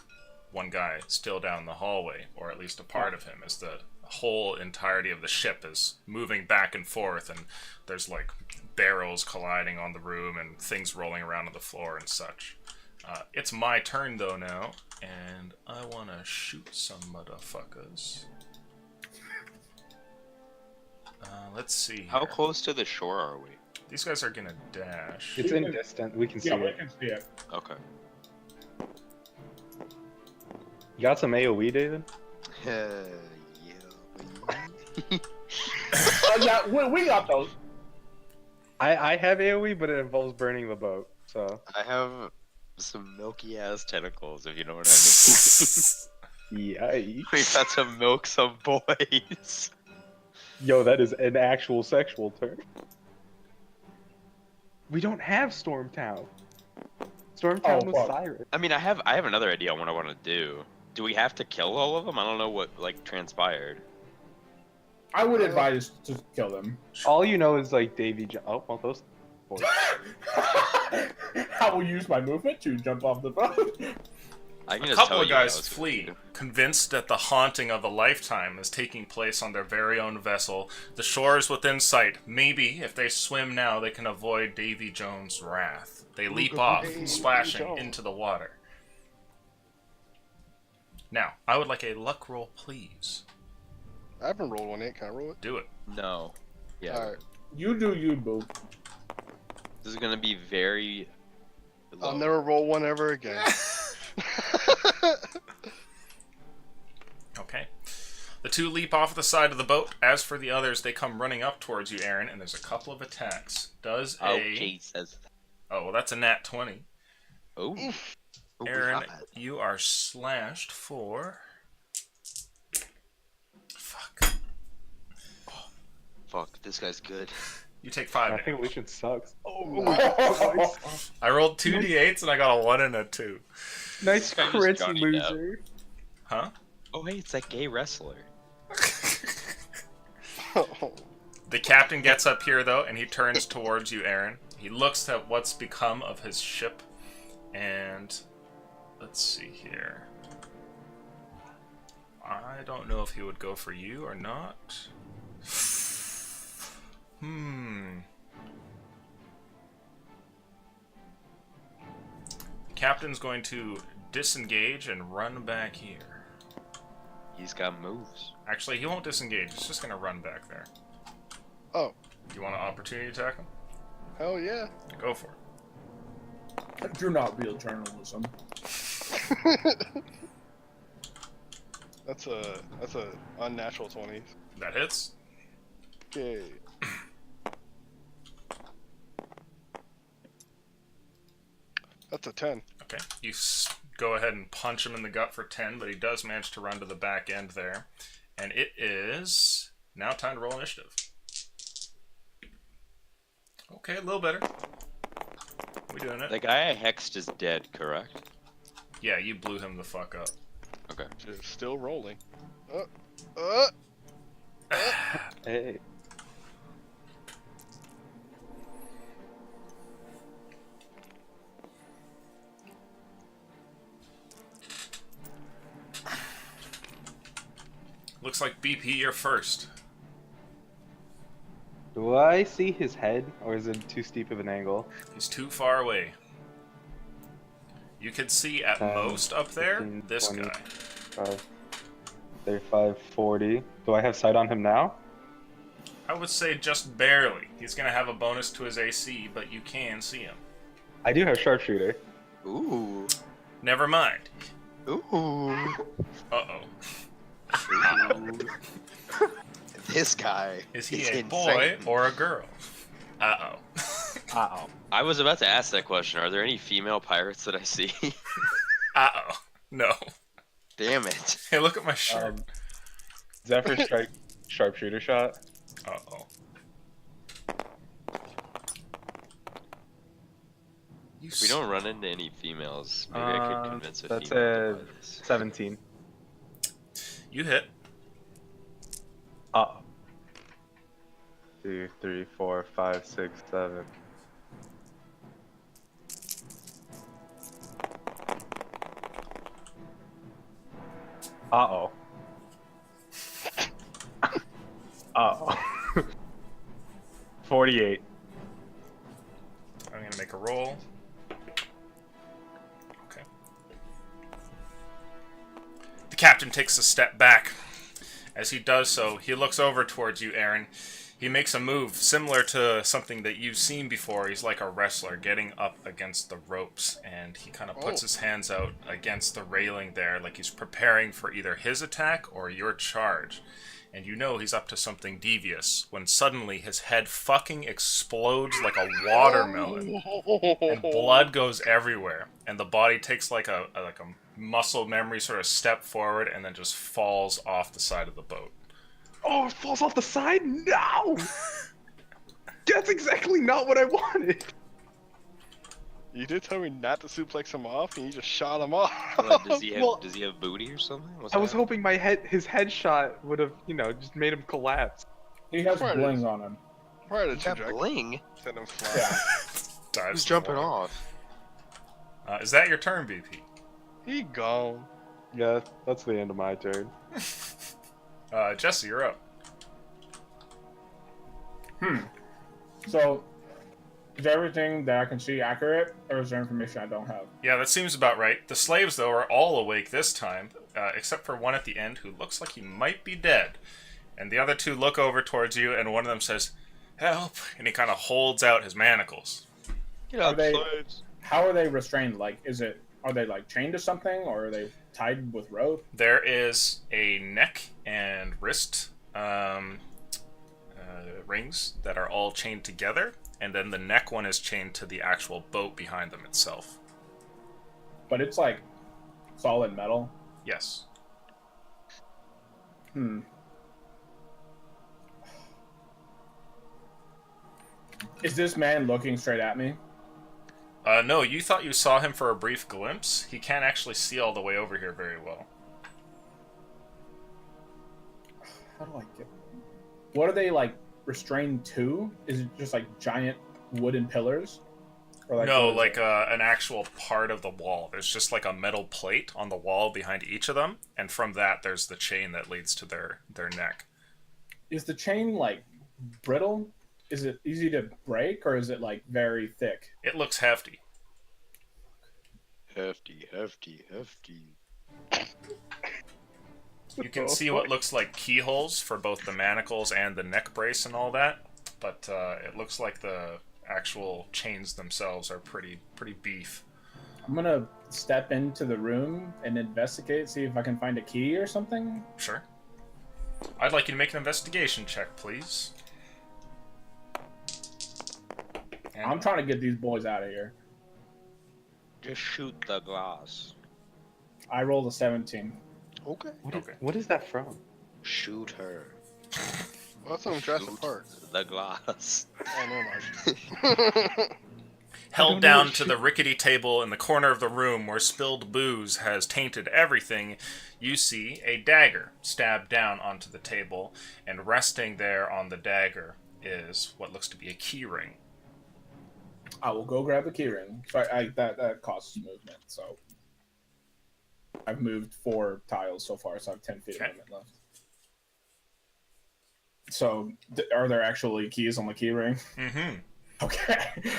one guy still down the hallway, or at least a part of him, as the whole entirety of the ship is moving back and forth, and there's like barrels colliding on the room and things rolling around on the floor and such. It's my turn though now, and I want to shoot some motherfuckers. Let's see. How here. close to the shore are we? These guys are gonna dash. It's in distant. We can see Yeah, we it. can see it. Okay. You got some AOE, David? Yeah. Yeah, we got those. I have AOE, but it involves burning the boat. So I have some milky ass tentacles, if you know what I yikes. mean. We got to milk some boys. Yo, that is an actual sexual term. We don't have Stormtown. Stormtown was fuck. Cyrus. I mean, I have another idea on what I want to do. Do we have to kill all of them? I don't know what like transpired. I would advise to kill them. All you know is like Davy. Oh, well, those. Boys. I will use my movement to jump off the boat. I can A just couple tell of you what I guys was gonna flee, do. convinced that the haunting of a lifetime is taking place on their very own vessel. The shore is within sight. Maybe, if they swim now, they can avoid Davy Jones' wrath. They leap off, splashing into the water. Now, I would like a luck roll, please. I haven't rolled one yet. Can I roll it? Do it. No. Yeah. Alright. You do you, boo. This is gonna be very. I'll low. never roll one ever again. Okay. The 2 leap off the side of the boat. As for the others, they come running up towards you, Aaron, and there's a couple of attacks. Does Oh, a... Jesus. Oh, well, that's a nat 20. Oh. Aaron, you are slashed for... Fuck. Fuck, this guy's good. You take 5 I damage. think Lucian sucks. I rolled 2 d8s and I got a 1 and a 2. Nice guy just crit, Johnny loser. Huh? Oh, hey, it's that gay wrestler. The captain gets up here, though, and he turns towards you, Aaron. He looks at what's become of his ship, and... Let's see here. I don't know if he would go for you or not. Captain's going to disengage and run back here. He's got moves. Actually, he won't disengage. He's just going to run back there. Oh, Do you want an opportunity attack him? hell yeah. Go for it. Do not real journalism. That's a unnatural 20. That hits. Okay. That's a 10. Okay. You go ahead and punch him in the gut for 10, but he does manage to run to the back end there. And it is now time to roll initiative. Okay, a little better. We doing it? The guy I hexed is dead, correct? Yeah, you blew him the fuck up. Okay. Just still rolling. Hey. Looks like BP, you're first. Do I see his head, or is it too steep of an angle? He's too far away. You can see at 10, most up there 15, this 20. guy. 35, 40. Do I have sight on him now? I would say just barely. He's gonna have a bonus to his AC, but you can see him. I do have sharpshooter. Ooh. Never mind. Ooh. Uh-oh. Ooh. This guy. Is he is a insane. boy or a girl? Uh-oh. Uh-oh. I was about to ask that question. Are there any female pirates that I see? Uh-oh. No. Damn it. Hey, look at my shirt. Zephyr strike sharpshooter shot. Uh-oh. If we don't run into any females, maybe I could convince a that's female to a buy this. 17. You hit. 2, 3, 4, 5, 6, 7. Uh-oh. Uh-oh. 48. I'm gonna make a roll. Okay. The captain takes a step back. As he does so, he looks over towards you, Aaron. He makes a move similar to something that you've seen before. He's like a wrestler getting up against the ropes, and he kind of puts his hands out against the railing there like he's preparing for either his attack or your charge. And you know he's up to something devious when suddenly his head fucking explodes like a watermelon, and blood goes everywhere, and the body takes like a muscle memory sort of step forward and then just falls off the side of the boat. Oh, it falls off the side? No! That's exactly not what I wanted. You did tell me not to suplex him off, and you just shot him off. What, does he have? Well, Does he have booty or something? What's I was that? hoping his headshot would have, just made him collapse. He has Right. bling on him. Right, He's got bling. Send him flying. Dives Who's to the jumping water. off? Is that your turn, BP? He gone. Yeah, that's the end of my turn. Jesse, you're up. So, is everything that I can see accurate, or is there information I don't have? Yeah, that seems about right. The slaves, though, are all awake this time, except for one at the end who looks like he might be dead. And the other two look over towards you, and one of them says, "Help!" And he kind of holds out his manacles. Get Are up, they? slaves. How are they restrained? Like, are they like chained to something, or are they tied with rope? There is a neck and wrist rings that are all chained together, and then the neck one is chained to the actual boat behind them itself. But it's like solid metal. Yes. Is this man looking straight at me? No, you thought you saw him for a brief glimpse. He can't actually see all the way over here very well. How do I get? What are they like restrained to? Is it just like giant wooden pillars? Or No, what is like it? an actual part of the wall. There's just like a metal plate on the wall behind each of them, and from that there's the chain that leads to their neck. Is the chain like brittle? Is it easy to break, or is it like very thick? It looks hefty. Hefty, hefty, hefty. You can see what looks like keyholes for both the manacles and the neck brace and all that, but it looks like the actual chains themselves are pretty beef. I'm gonna step into the room and investigate, see if I can find a key or something. Sure. I'd like you to make an investigation check, please. And I'm trying to get these boys out of here. Just shoot the glass. I rolled a 17. Okay. What is that from? Shoot her. Well, that's from Jurassic Park. The glass. Oh, no, held down to the rickety table in the corner of the room where spilled booze has tainted everything, you see a dagger stabbed down onto the table, and resting there on the dagger is what looks to be a key ring. I will go grab the keyring. So that costs movement, so I've moved 4 tiles so far, so I have 10 feet of movement left. So, are there actually keys on the keyring? Mm-hmm. Okay.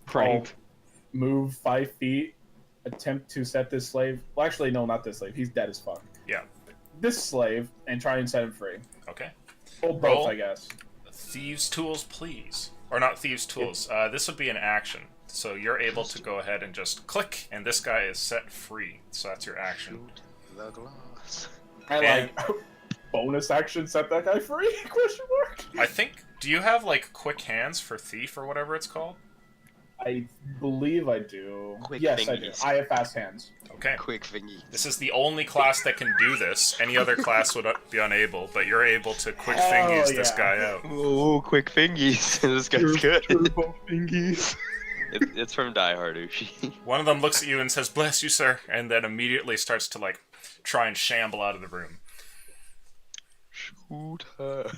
Pranked. I'll move 5 feet, attempt to set this slave. Well, actually, no, not this slave. He's dead as fuck. Yeah. This slave, and try and set him free. Okay. Well, both, Roll. I guess. Thieves' tools, please. Or not thieves' tools. This would be an action. So you're able to go ahead and just click, and this guy is set free. So that's your action. Shoot the glass. I And- like bonus action set that guy free? Question mark. I think. Do you have like quick hands for thief or whatever it's called? I believe I do. Quick Yes, I do. fingies. I have fast hands. Okay. Quick thingy. This is the only class that can do this. Any other class would be unable, but you're able to quick Hell fingies this yeah. guy out. Ooh, quick fingies. This guy's good. Turbo fingies. It's from Die Hard, Uchi. One of them looks at you and says, "Bless you, sir," and then immediately starts to like try and shamble out of the room. Shoot her.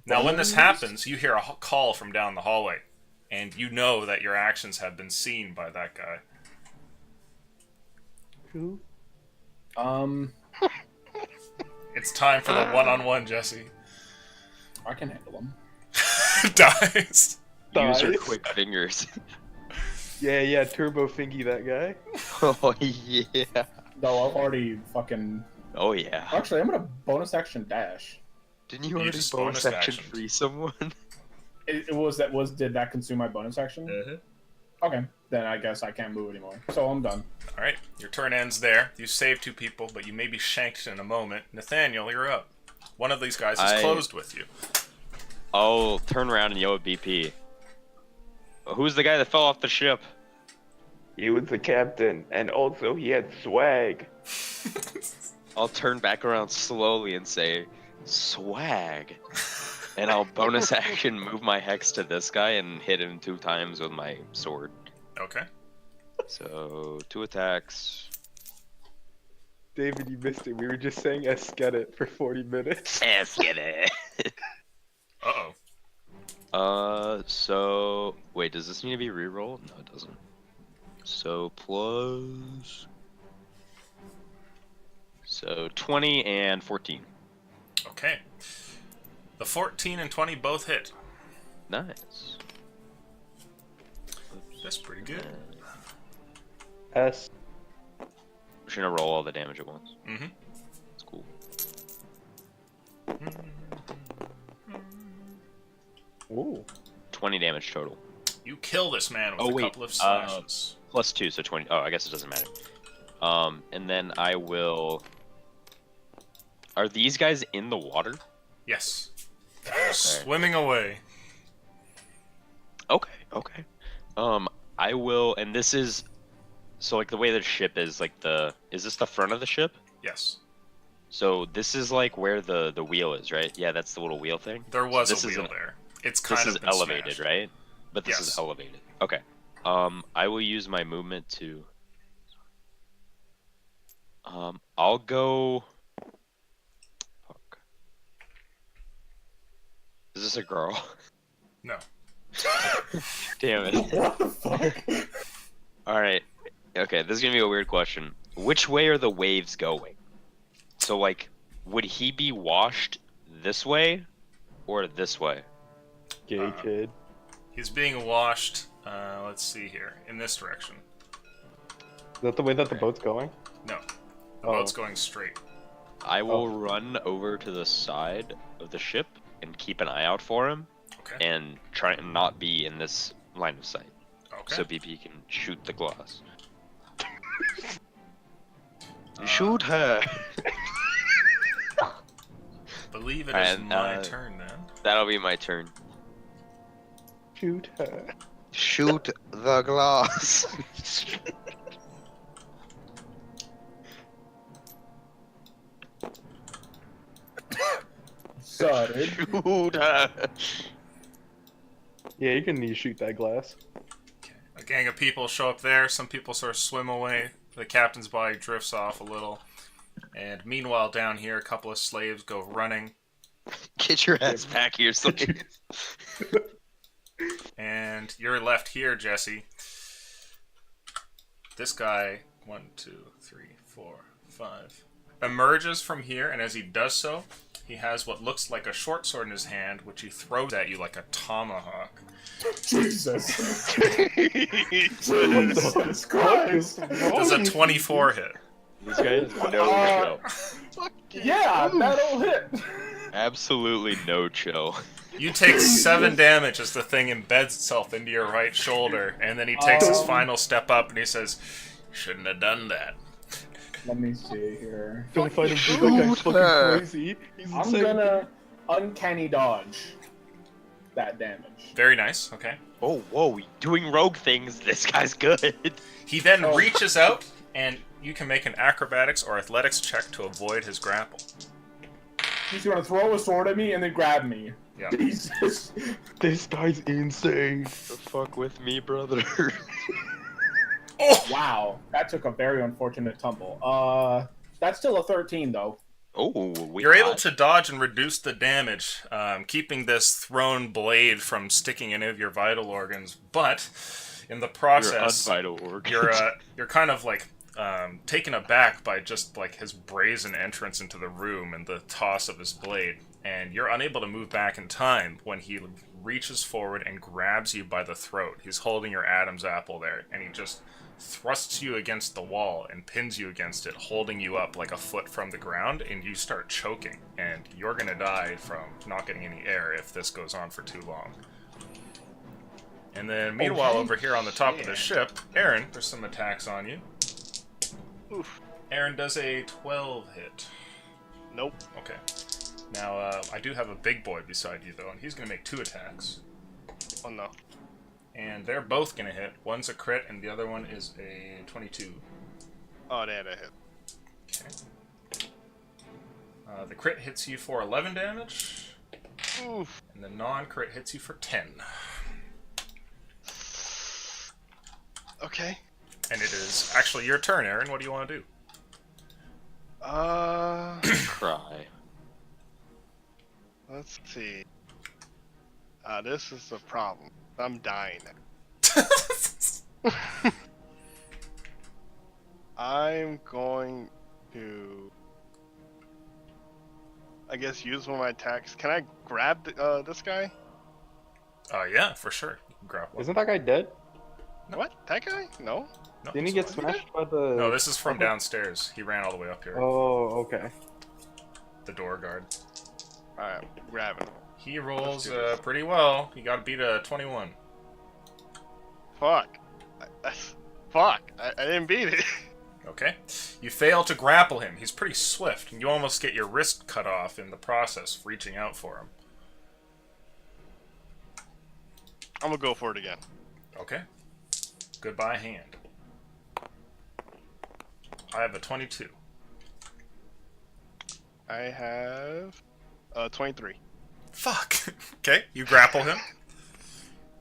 Now, when this happens, you hear a call from down the hallway, and you know that your actions have been seen by that guy. Who? It's time for the one-on-one, Jesse. I can handle them. Dies. Use your Dies. quick fingers. Yeah, turbo fingy that guy. Oh yeah. No, I've already fucking. Oh yeah. Actually, I'm gonna bonus action dash. Didn't you You already just bonus bonus action actioned. free someone? Did that consume my bonus action? Okay, then I guess I can't move anymore. So I'm done. All right, your turn ends there. You saved 2 people, but you may be shanked in a moment. Nathaniel, you're up. One of these guys is closed with you. I'll turn around and yell at BP. Who's the guy that fell off the ship? He was the captain, and also he had swag. I'll turn back around slowly and say, swag. And I'll bonus action move my hex to this guy and hit him 2 times with my sword. Okay. So 2 attacks. David, you missed it. We were just saying get it for 40 minutes. Let's get it. Uh-oh. So wait, does this need to be rerolled? No, it doesn't. So plus. So 20 and 14. Okay. The 14 and 20 both hit. Nice. That's pretty good. S. I'm just gonna roll all the damage at once. Mm-hmm. It's cool. 20 damage total. You kill this man with Oh, a wait, couple of slashes. Plus 2, so 20. Oh, I guess it doesn't matter. And then I will. Are these guys in the water? Yes. Swimming away. Okay. I will, and this is. So, like, the way the ship is, like, is this the front of the ship? Yes. So, this is, like, where the wheel is, right? Yeah, that's the little wheel thing. There was This a wheel isn't- there. It's This kind is of been elevated, smashed. right? But this Yes. is elevated. Okay. I will use my movement to. I'll go. Fuck. Is this a girl? No. Damn it. What the fuck? Alright. Okay, this is gonna be a weird question. Which way are the waves going? So, like, would he be washed this way or this way? Gay kid. He's being washed, let's see here, in this direction. Is that the way that the boat's going? No. The Oh. boat's going straight. I will run over to the side of the ship and keep an eye out for him Okay. and try and not be in this line of sight. Okay. So BP can shoot the glass. Shoot her. Believe it is And, my turn then. That'll be my turn. Shoot her. Shoot the glass. Sorry. Shoot her. Yeah, you can shoot that glass. A gang of people show up there. Some people sort of swim away. The captain's body drifts off a little. And meanwhile, down here, a couple of slaves go running. Get your ass back here, slave. And you're left here, Jesse. This guy, 1, 2, 3, 4, 5, emerges from here, and as he does so, he has what looks like a short sword in his hand, which he throws at you like a tomahawk. Jesus. Jesus. Jesus Christ. Does a 24 hit? This guy is no show. Yeah, that'll hit. Absolutely no chill. You take 7 damage as the thing embeds itself into your right shoulder, and then he takes his final step up and he says, "Shouldn't have done that." Let me see here. Don't fight him, dude. That guy's fucking crazy. He's I'm insane. gonna uncanny dodge that damage. Very nice, okay. Oh, whoa, doing rogue things. This guy's good. He then reaches out, and you can make an acrobatics or athletics check to avoid his grapple. He's gonna throw a sword at me and then grab me. Yeah. Jesus. This guy's insane. The fuck with me, brother. Oh! Wow, that took a very unfortunate tumble. That's still a 13 though. Oh, You're able to dodge and reduce the damage, keeping this thrown blade from sticking any of your vital organs. But in the process, your unvital organs. you're kind of like taken aback by just like his brazen entrance into the room and the toss of his blade, and you're unable to move back in time when he reaches forward and grabs you by the throat. He's holding your Adam's apple there, and he just thrusts you against the wall and pins you against it, holding you up like a foot from the ground, and you start choking, and you're gonna die from not getting any air if this goes on for too long. And then meanwhile, over here on the top of the ship, Aaron, there's some attacks on you. Oof. Aaron does a 12 hit. Nope. Okay. Now, I do have a big boy beside you, though, and he's going to make 2 attacks. Oh no. And they're both going to hit. One's a crit, and the other one is a 22. Oh, they had a hit. Okay. The crit hits you for 11 damage, Oof. and the non-crit hits you for 10. Okay. And it is actually your turn, Aaron. What do you want to do? Cry. Let's see. This is the problem. I'm dying. I'm going to, I guess, use one of my attacks. Can I grab this guy? Yeah, for sure. You can grab one. Isn't that guy dead? What? That guy? No. No, Didn't he this get one- smashed by the... No, this is from downstairs. He ran all the way up here. Oh, okay. The door guard. Alright, grab him. He rolls do this. pretty well. He got to beat a 21. Fuck. Fuck. I didn't beat it. Okay. You fail to grapple him. He's pretty swift, and you almost get your wrist cut off in the process, reaching out for him. I'm gonna go for it again. Okay. Goodbye, hand. I have a 22. I have 23. Fuck. Okay, you grapple him.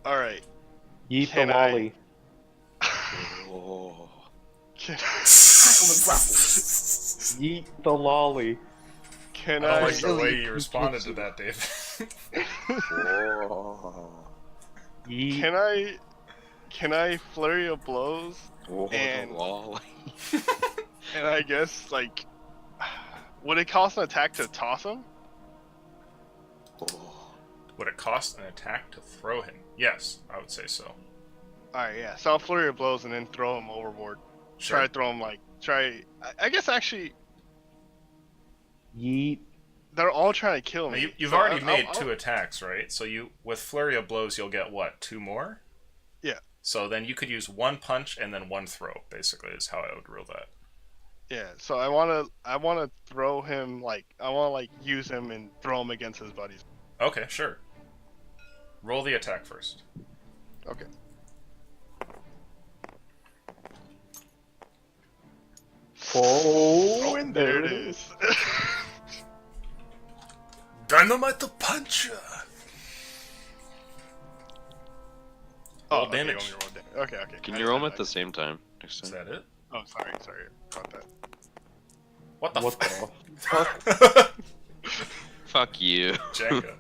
Alright. Yeet the Can I- lolly. Oh. Can, Yeet the lolly. can I don't I... like the way you responded to that, Dave. Oh. Yeet. Can I flurry of blows? Oh, And- lol. And I guess, like... Would it cost an attack to toss him? Oh. Would it cost an attack to throw him? Yes, I would say so. Alright, yeah. So I'll flurry of blows and then throw him overboard. Sure. Try to throw him, like... I guess, actually, Yeet. they're all trying to kill Now, me. you've So already I'll- made I'll- 2 attacks, right? So you, with Flurry of Blows, you'll get what? 2 more? Yeah. So then you could use 1 punch and then 1 throw, basically, is how I would rule that. Yeah, so I wanna throw him, like, I wanna, like, use him and throw him against his buddies. Okay, sure. Roll the attack first. Okay. Oh, And there it is. Dynamite the Puncher! Roll okay, damage. you want me to roll okay. Can I you didn't roll know them at that. the same time next Is time? that it? Oh, sorry. About that. What the What fuck? the fuck? Fuck you. Jenga.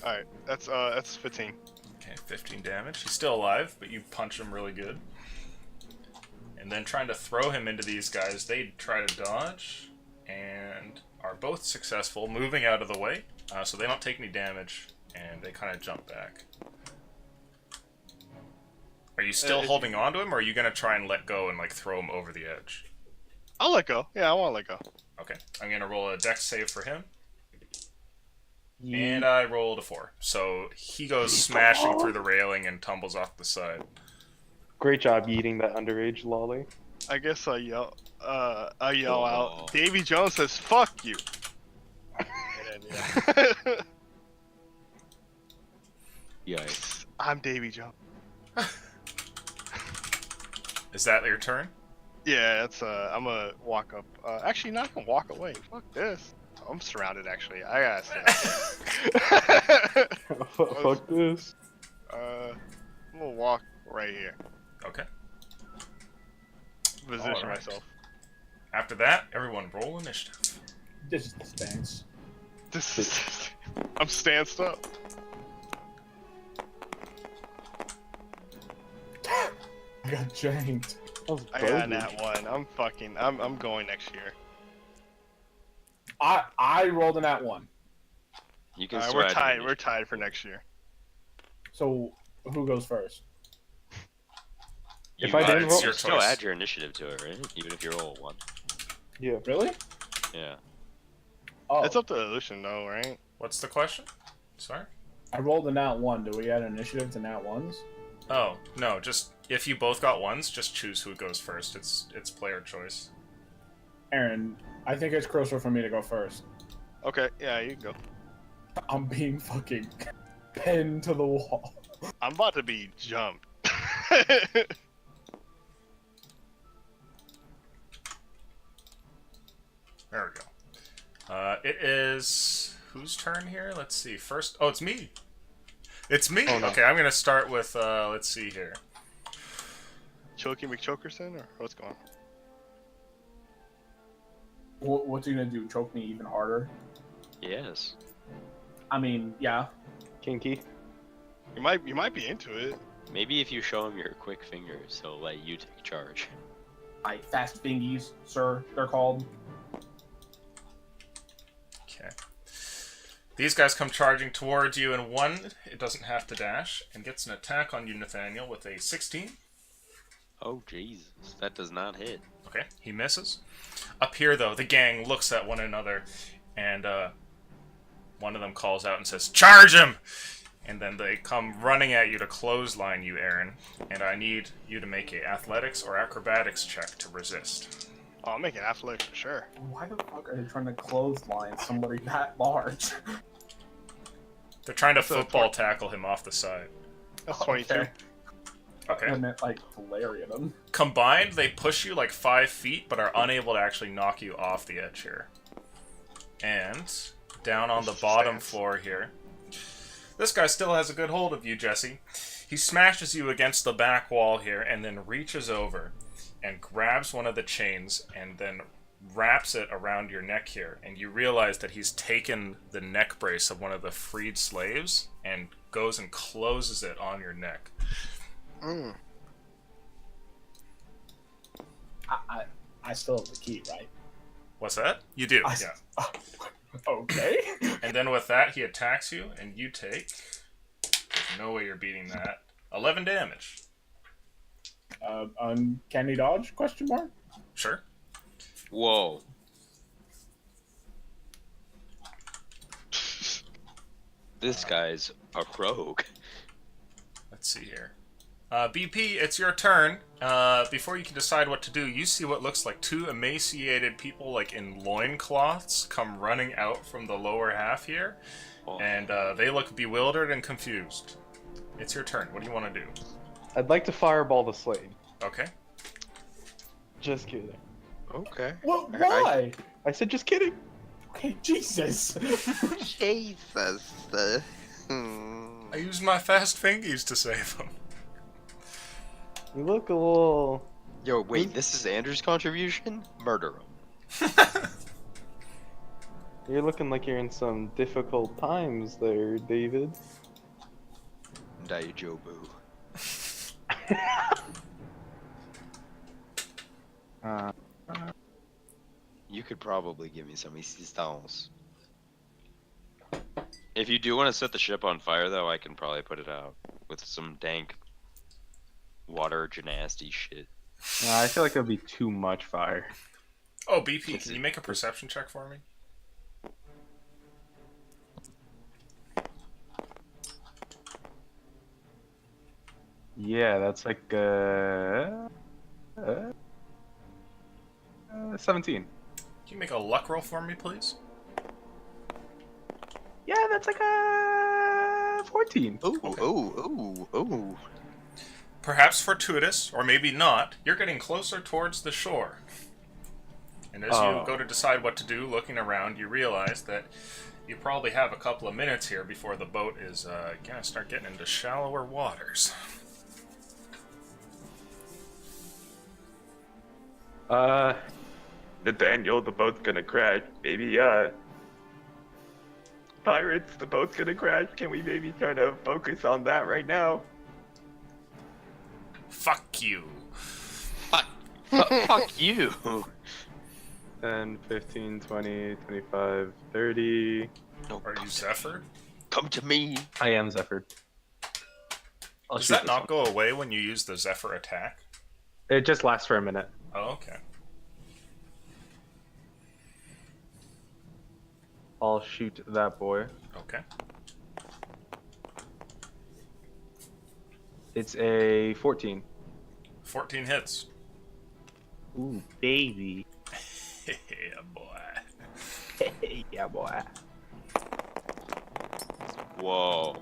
Alright, that's 15. Okay, 15 damage. He's still alive, but you punch him really good. And then trying to throw him into these guys, they try to dodge and are both successful, moving out of the way, so they don't take any damage, and they kind of jump back. Are you still holding on to him, or are you going to try and let go and like throw him over the edge? I'll let go. Yeah, I want to let go. Okay, I'm going to roll a dex save for him. Yeah. And I rolled a 4. So he goes smashing through the railing and tumbles off the side. Great job eating that underage lolly. I guess I yell out. Oh. Davy Jones says, "Fuck you." And then, yeah. Yikes. I'm Davy Jones. Is that your turn? Yeah, that's I'm gonna walk up. Actually, not gonna walk away. Fuck this. I'm surrounded. Actually, I gotta stay. Fuck this. I'm gonna walk right here. Okay. Position Alright. myself. After that, everyone roll initiative. This is the stance. This is. I'm stanced up. I got janked. That was I got bogus. that one. I'm going next year. I rolled in that one. You can Alright, still we're add tied. your We're tied for next year. So who goes first? If I didn't it's roll- your you still choice. add your initiative to it, right? Even if you roll 1. Yeah. Really? Yeah. Oh, It's up to Lucian, though, right? What's the question? Sorry? I rolled a nat 1. Do we add initiative to nat 1s? Oh, no, just if you both got ones, just choose who goes first. It's player choice. Aaron, I think it's closer for me to go first. Okay, yeah, you can go. I'm being fucking pinned to the wall. I'm about to be jumped. There we go. It is whose turn here? Let's see. First, oh, it's me. It's me. Oh, no. Okay, I'm gonna start with. Let's see here. Choky McChokerson, or what's going on? What's he gonna do? Choke me even harder? Yes. I mean, yeah. Kinky. You might be into it. Maybe if you show him your quick fingers, he'll let you take charge. My fast fingies, sir, they're called. Okay. These guys come charging towards you, and one, it doesn't have to dash, and gets an attack on you, Nathaniel, with a 16. Oh, Jesus. That does not hit. Okay, he misses. Up here, though, the gang looks at one another, and one of them calls out and says, "Charge him!" And then they come running at you to clothesline you, Aaron. And I need you to make a athletics or acrobatics check to resist. Oh, I'll make an athletic for sure. Why the fuck are they trying to clothesline somebody that large? They're trying to So football tackle him off the side. That's 22. Okay. Okay. I meant like lariat him. Combined, they push you like 5 feet, but are unable to actually knock you off the edge here. And down on the bottom floor here, this guy still has a good hold of you, Jesse. He smashes you against the back wall here, and then reaches over and grabs one of the chains and then wraps it around your neck here. And you realize that he's taken the neck brace of one of the freed slaves and goes and closes it on your neck. Mm. I still have the key, right? What's that? You do, I- yeah. Okay. And then with that, he attacks you, and you take... There's no way you're beating that. 11 damage. Uncanny dodge? Question mark. Sure. Whoa. This guy's a rogue. Let's see here. BP, it's your turn. Before you can decide what to do, you see what looks like 2 emaciated people, like in loincloths, come running out from the lower half here. Oh. And they look bewildered and confused. It's your turn. What do you want to do? I'd like to fireball the slave. Okay. Just kidding. Okay. What? Why? I said just kidding. Okay, Jesus. Jesus. I used my fast fingies to save him. You look a little. Yo, wait, this is Andrew's contribution? Murder him. You're looking like you're in some difficult times there, David. Daijobu. You could probably give me some assistance. If you do want to set the ship on fire, though, I can probably put it out with some dank water gymnasty shit. I feel like that'd be too much fire. Oh, BP, can you make a perception check for me? Yeah, that's like 17. Can you make a luck roll for me, please? Yeah, that's like 14. Ooh, Okay. ooh. Perhaps fortuitous, or maybe not, you're getting closer towards the shore. And as you go to decide what to do, looking around, you realize that you probably have a couple of minutes here before the boat is gonna start getting into shallower waters. Nathaniel, the boat's gonna crash. Maybe, pirates, the boat's gonna crash. Can we maybe try to focus on that right now? Fuck you. Fuck you. 10, 15, 20, 25, 30. No, Are you Zephyr? come to me. I am Zephyr. Does that not go away when you use the Zephyr attack? It just lasts for a minute. Oh, okay. I'll shoot that boy. Okay. It's a 14. 14 hits. Ooh, baby. Yeah, boy. Yeah, boy. Whoa.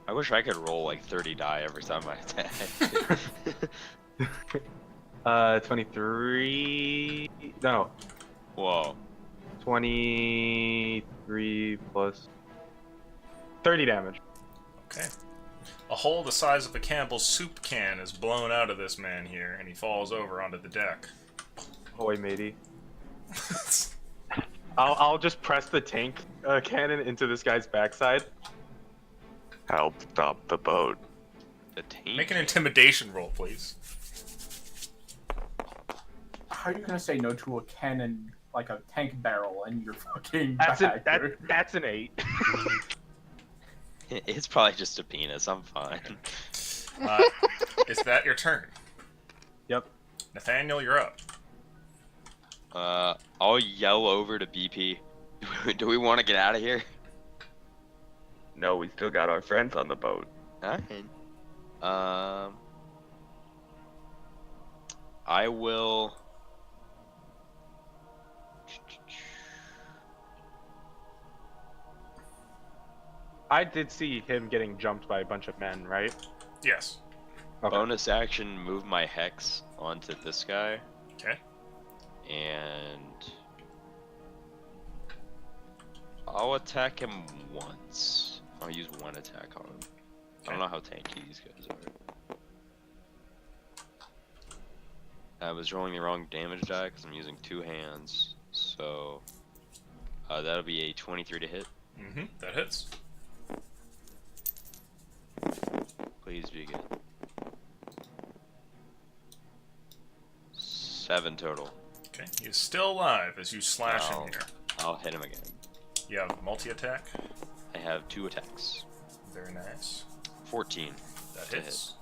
I wish I could roll like 30 die every time I attack. 23. No, Whoa. 23 plus 30 damage. Okay. A hole the size of a Campbell's soup can is blown out of this man here, and he falls over onto the deck. Boy, matey. I'll just press the tank cannon into this guy's backside. Help stop the boat. The tank? Make an intimidation roll, please. How are you gonna say no to a cannon, like a tank barrel, in your fucking That's back? that's an 8. It's probably just a penis. I'm fine. Is that your turn? Yep. Nathaniel, you're up. I'll yell over to BP. Do we want to get out of here? No, we still got our friends on the boat. Alright. I will. I did see him getting jumped by a bunch of men, right? Yes. Okay. Bonus action, move my hex onto this guy, Okay. and I'll attack him once. I'll use one attack on him. I don't know how tanky these guys are. I was rolling the wrong damage die because I'm using two hands, so that'll be a 23 to hit. Mm-hmm. That hits. Please be good. 7 total. Okay. He's still alive as you slash Wow. him here. I'll hit him again. You have multi-attack. I have 2 attacks. Very nice. 14. That To hits.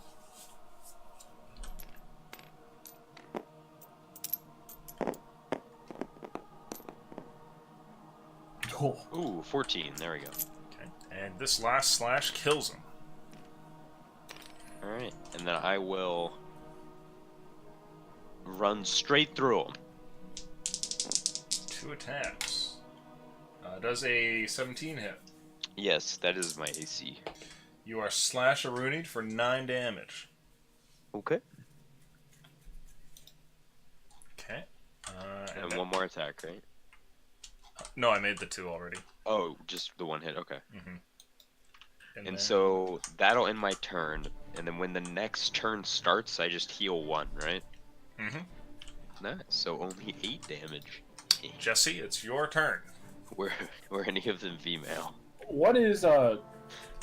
Oh, Ooh, 14. There we go. Okay. And this last slash kills him. Alright, and then I will run straight through him. 2 attacks. Does a 17 hit. Yes, that is my AC. You are slash-a-roonied for 9 damage. Okay. Okay. And then- one more attack, right? No, I made the 2 already. Oh, just the one hit, okay. Mm-hmm. And so that'll end my turn, and then when the next turn starts, I just heal 1, right? Mm-hmm. Nice. So only 8 damage. Jesse, it's your turn. Were any of them female? What is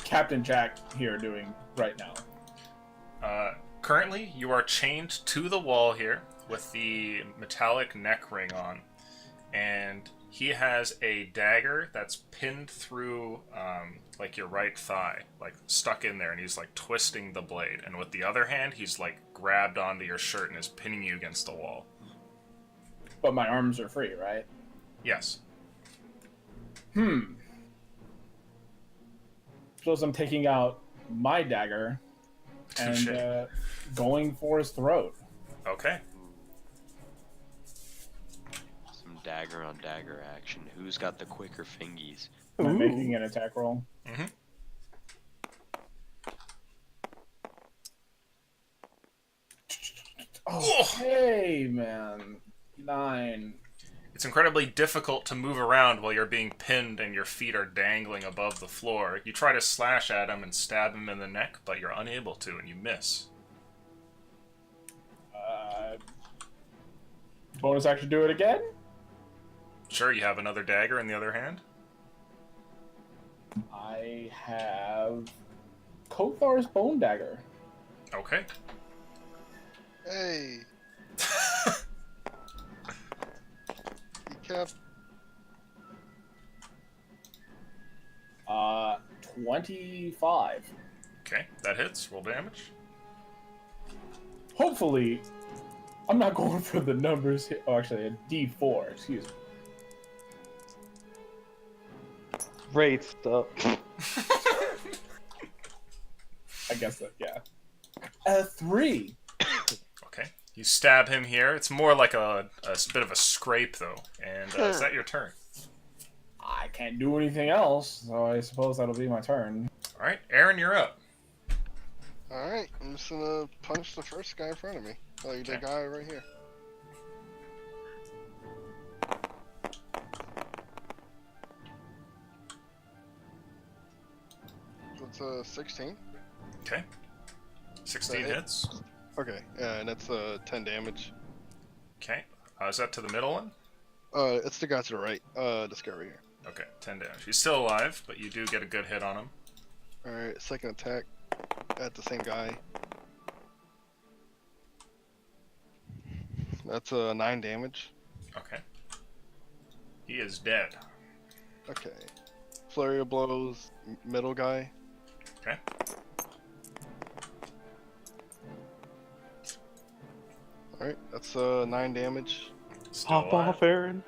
Captain Jack here doing right now? Currently, you are chained to the wall here with the metallic neck ring on, and he has a dagger that's pinned through like your right thigh, like stuck in there, and he's like twisting the blade, and with the other hand he's like grabbed onto your shirt and is pinning you against the wall. But my arms are free, right? Yes. Suppose I'm taking out my dagger and going for his throat. Okay. Some dagger on dagger action. Who's got the quicker fingies? Am I making an attack roll? Mm-hmm. Okay, man. 9. It's incredibly difficult to move around while you're being pinned and your feet are dangling above the floor. You try to slash at him and stab him in the neck, but you're unable to, and you miss. Bonus action, do it again? Sure, you have another dagger in the other hand? I have Kothar's Bone Dagger. Okay. Hey. You kept 25. Okay, that hits. Roll damage. Hopefully, I'm not going for the numbers here. Oh, actually, a D4, excuse me. Great stuff. I guess that, yeah. A 3. Okay. You stab him here. It's more like a bit of a scrape, though. And is that your turn? I can't do anything else, so I suppose that'll be my turn. Alright, Aaron, you're up. Alright, I'm just gonna punch the first guy in front of me. Like the guy right here. It's a 16. Okay. 16 hits. Okay, yeah, and that's 10 damage. Okay. Is that to the middle one? It's the guy to the right. This guy right here. Okay, 10 damage. He's still alive, but you do get a good hit on him. Alright, second attack at the same guy. That's 9 damage. Okay. He is dead. Okay. Flurry of blows, middle guy. Okay. Alright, that's 9 damage. Still Pop alive. off, Aaron.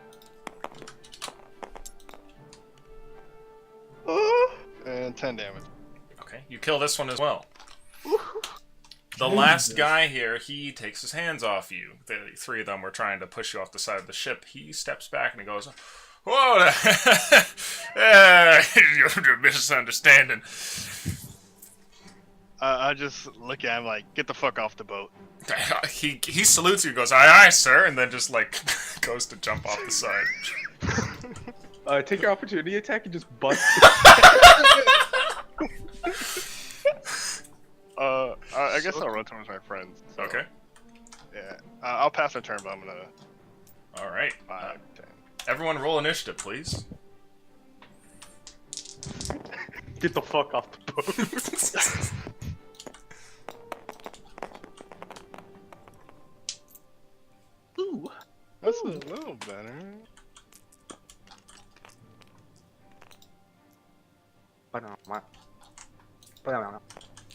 And 10 damage. Okay, you kill this one as well. The last guy here, he takes his hands off you. The three of them were trying to push you off the side of the ship. He steps back and he goes, "Whoa, you're misunderstanding." I just look at him like, get the fuck off the boat. He salutes you and goes, "Aye, aye, sir," and then just like goes to jump off the side. Take your opportunity attack and just bust. I guess I'll run towards my friends. So, Okay. Yeah, I'll pass my turn, but I'm gonna. All right. 5, 10. Everyone, roll initiative, please. Get the fuck off the boat. Ooh, that's a little better.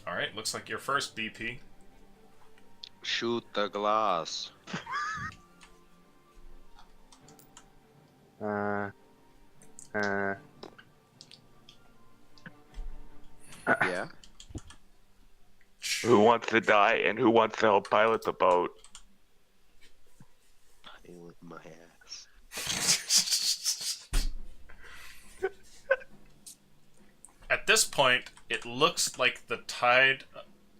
All right. Looks like your first BP. Shoot the glass. Yeah. Who wants to die and who wants to help pilot the boat? Pilot my ass. At this point, it looks like the tide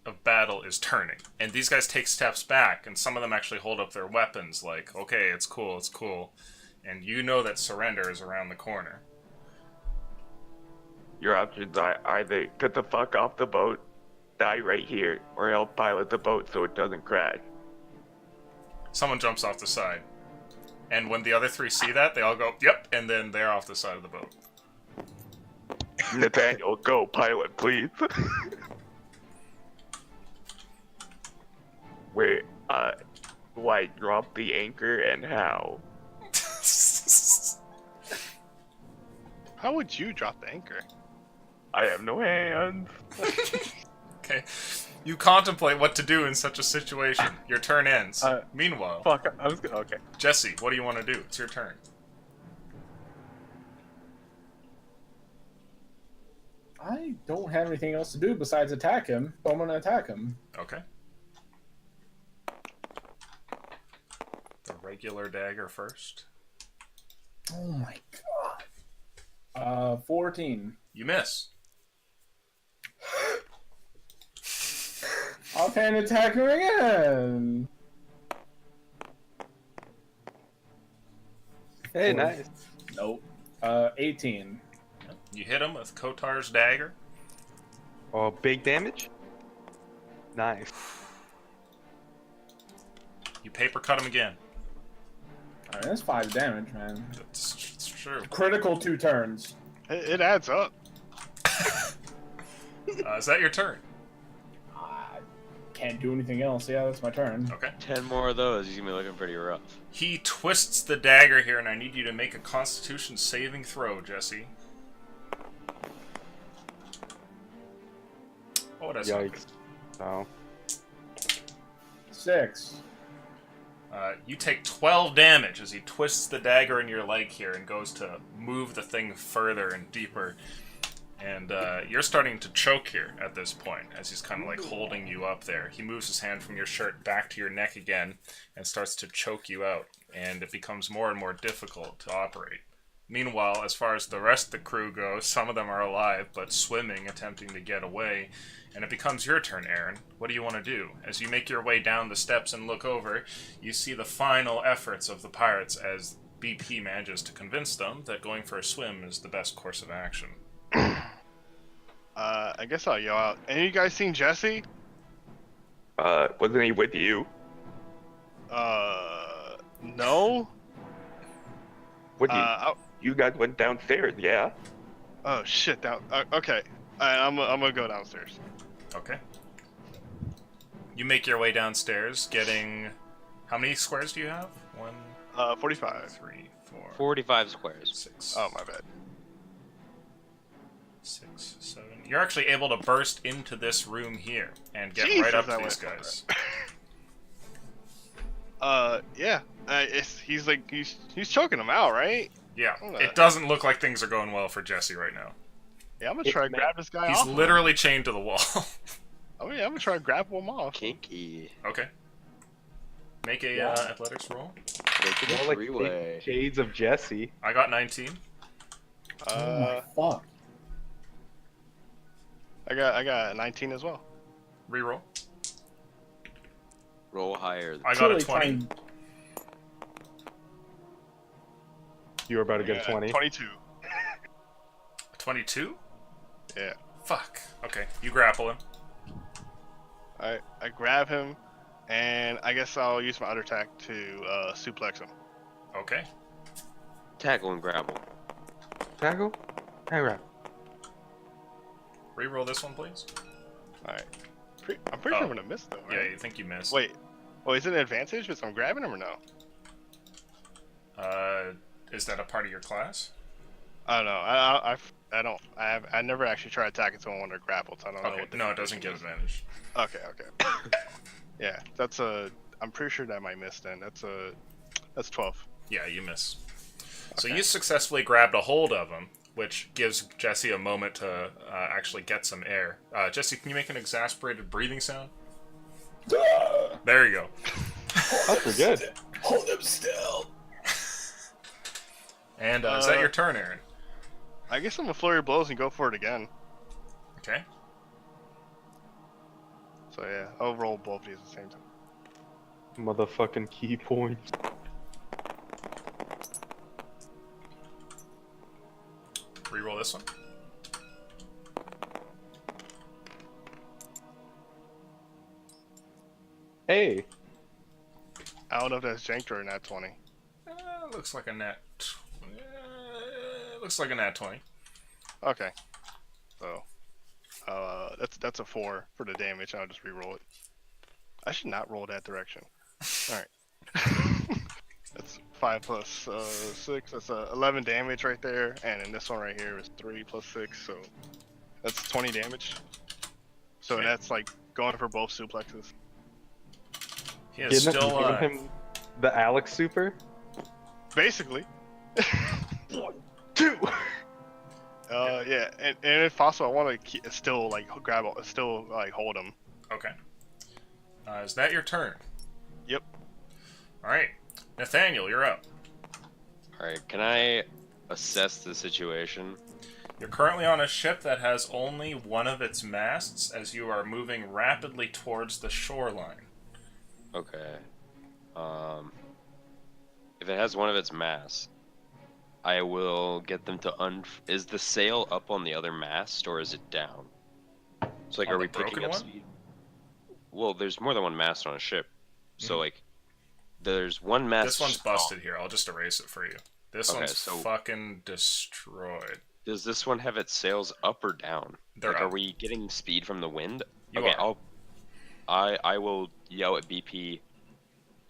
of battle is turning, and these guys take steps back, and some of them actually hold up their weapons like, okay, it's cool, it's cool. And you know that surrender is around the corner. Your options are either get the fuck off the boat die right here, or I'll pilot the boat so it doesn't crash. Someone jumps off the side. And when the other three see that, they all go, yep, and then they're off the side of the boat. Nathaniel, go, pilot, please. Where, do I drop the anchor and how? How would you drop the anchor? I have no hands. Okay. You contemplate what to do in such a situation. Your turn ends. Meanwhile, Fuck, I was gonna. Okay. Jesse, what do you want to do? It's your turn. I don't have anything else to do besides attack him, so I'm gonna attack him. Okay. The regular dagger first. Oh my god. 14. You miss. Offhand attack her again. Hey, nice. Nope. 18. You hit him with Kotar's dagger. Oh, big damage? Nice. You paper cut him again. Alright, that's 5 damage, man. It's true. Critical 2 turns. It adds up. Is that your turn? I can't do anything else. Yeah, that's my turn. Okay. 10 more of those, he's gonna be looking pretty rough. He twists the dagger here, and I need you to make a Constitution saving throw, Jesse. Oh, that's Yikes. Oh. 6. You take 12 damage as he twists the dagger in your leg here and goes to move the thing further and deeper. And you're starting to choke here at this point as he's kind of like holding you up there. He moves his hand from your shirt back to your neck again and starts to choke you out. And it becomes more and more difficult to operate. Meanwhile, as far as the rest of the crew goes, some of them are alive but swimming, attempting to get away. And it becomes your turn, Aaron. What do you want to do? As you make your way down the steps and look over, you see the final efforts of the pirates as BP manages to convince them that going for a swim is the best course of action. I guess I'll yell out. Any of you guys seen Jesse? Wasn't he with you? No. What do you guys went downstairs, yeah? Oh shit! Down. Okay. I'm gonna go downstairs. Okay. You make your way downstairs, getting... How many squares do you have? 1, 45. 3, 4, 45 squares. 6. Oh my bad. 6, 7. You're actually able to burst into this room here and get Jesus, right up to I these went guys. Yeah. He's choking him out, right? Yeah, it doesn't look like things are going well for Jesse right now. Yeah, I'm gonna try to grab this guy He's off. literally chained to the wall. Oh yeah, I'm gonna try to grab him off. Kinky. Okay. Make a athletics roll. Make it a More like three-way. Shades of Jesse. I got 19. Oh my fuck. I got a 19 as well. Reroll. Roll higher. I got a Truly 20. trying- You were about to get a 20. 22. 22? Yeah. Fuck. Okay, you grapple him. I grab him, and I guess I'll use my other attack to suplex him. Okay. Tackle and grapple. Tackle? Hey, right. Reroll this one, please. Alright. I'm pretty sure I'm gonna miss though, Yeah, right? you think you missed. Wait. Oh, is it an advantage if I'm grabbing him or no? Is that a part of your class? I don't know. I never actually tried attacking someone when they're grappled, so I don't know Okay, what the no, it doesn't give condition is. advantage. Okay. Yeah, I'm pretty sure that might miss then. That's 12. Yeah, you miss. So Okay. you successfully grabbed a hold of him, which gives Jesse a moment to actually get some air. Jesse, can you make an exasperated breathing sound? There you go. That's pretty good. Hold him still. And is that your turn, Aaron? I guess I'm gonna flurry of blows and go for it again. Okay. So yeah, I'll roll both of these at the same time. Motherfucking key points. Reroll this one. Hey. I don't know if that's janked or a nat 20. Looks like a nat. Looks like a nat 20. Okay. So, that's a 4 for the damage. I'll just re-roll it. I should not roll that direction. All right. That's 5 plus 6. That's 11 damage right there, and then this one right here is 3 plus 6, so that's 20 damage. So Okay. that's like going for both suplexes. He is still Giving alive. him the Alex super. Basically. 1, 2. Yeah, and if possible, I want to still like hold him. Okay. Is that your turn? Yep. All right, Nathaniel, you're up. Alright, can I assess the situation? You're currently on a ship that has only one of its masts as you are moving rapidly towards the shoreline. Okay. If it has one of its masts, I will get them to Is the sail up on the other mast, or is it down? So, like, On are the we picking broken up one? speed? Well, there's more than one mast on a ship. So, Mhm. like, there's one mast... This one's busted here. I'll just erase it for you. This Okay, one's so- fucking destroyed. Does this one have its sails up or down? They're like, up. are we getting speed from the wind? You okay, are. I will yell at BP.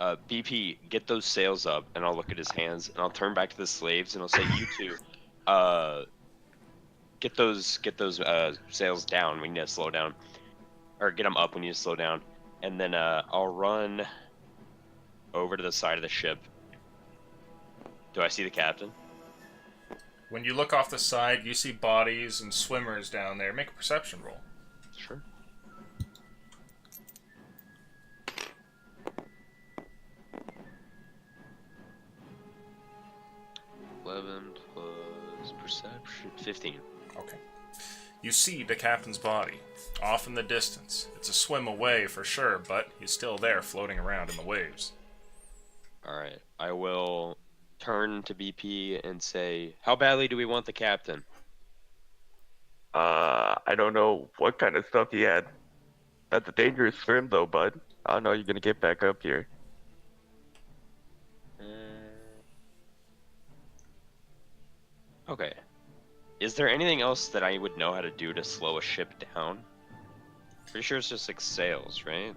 BP, get those sails up, and I'll look at his hands, and I'll turn back to the slaves, and I'll say, you two, get those sails down. We need to slow down, or get them up. We need to slow down, and then I'll run over to the side of the ship. Do I see the captain? When you look off the side, you see bodies and swimmers down there. Make a perception roll. Sure. +11 perception, 15. Okay. You see the captain's body, off in the distance. It's a swim away for sure, but he's still there floating around in the waves. Alright, I will turn to BP and say, how badly do we want the captain? I don't know what kind of stuff he had. That's a dangerous swim, though, bud. I don't know you're gonna get back up here. Okay. Is there anything else that I would know how to do to slow a ship down? Pretty sure it's just like sails, right?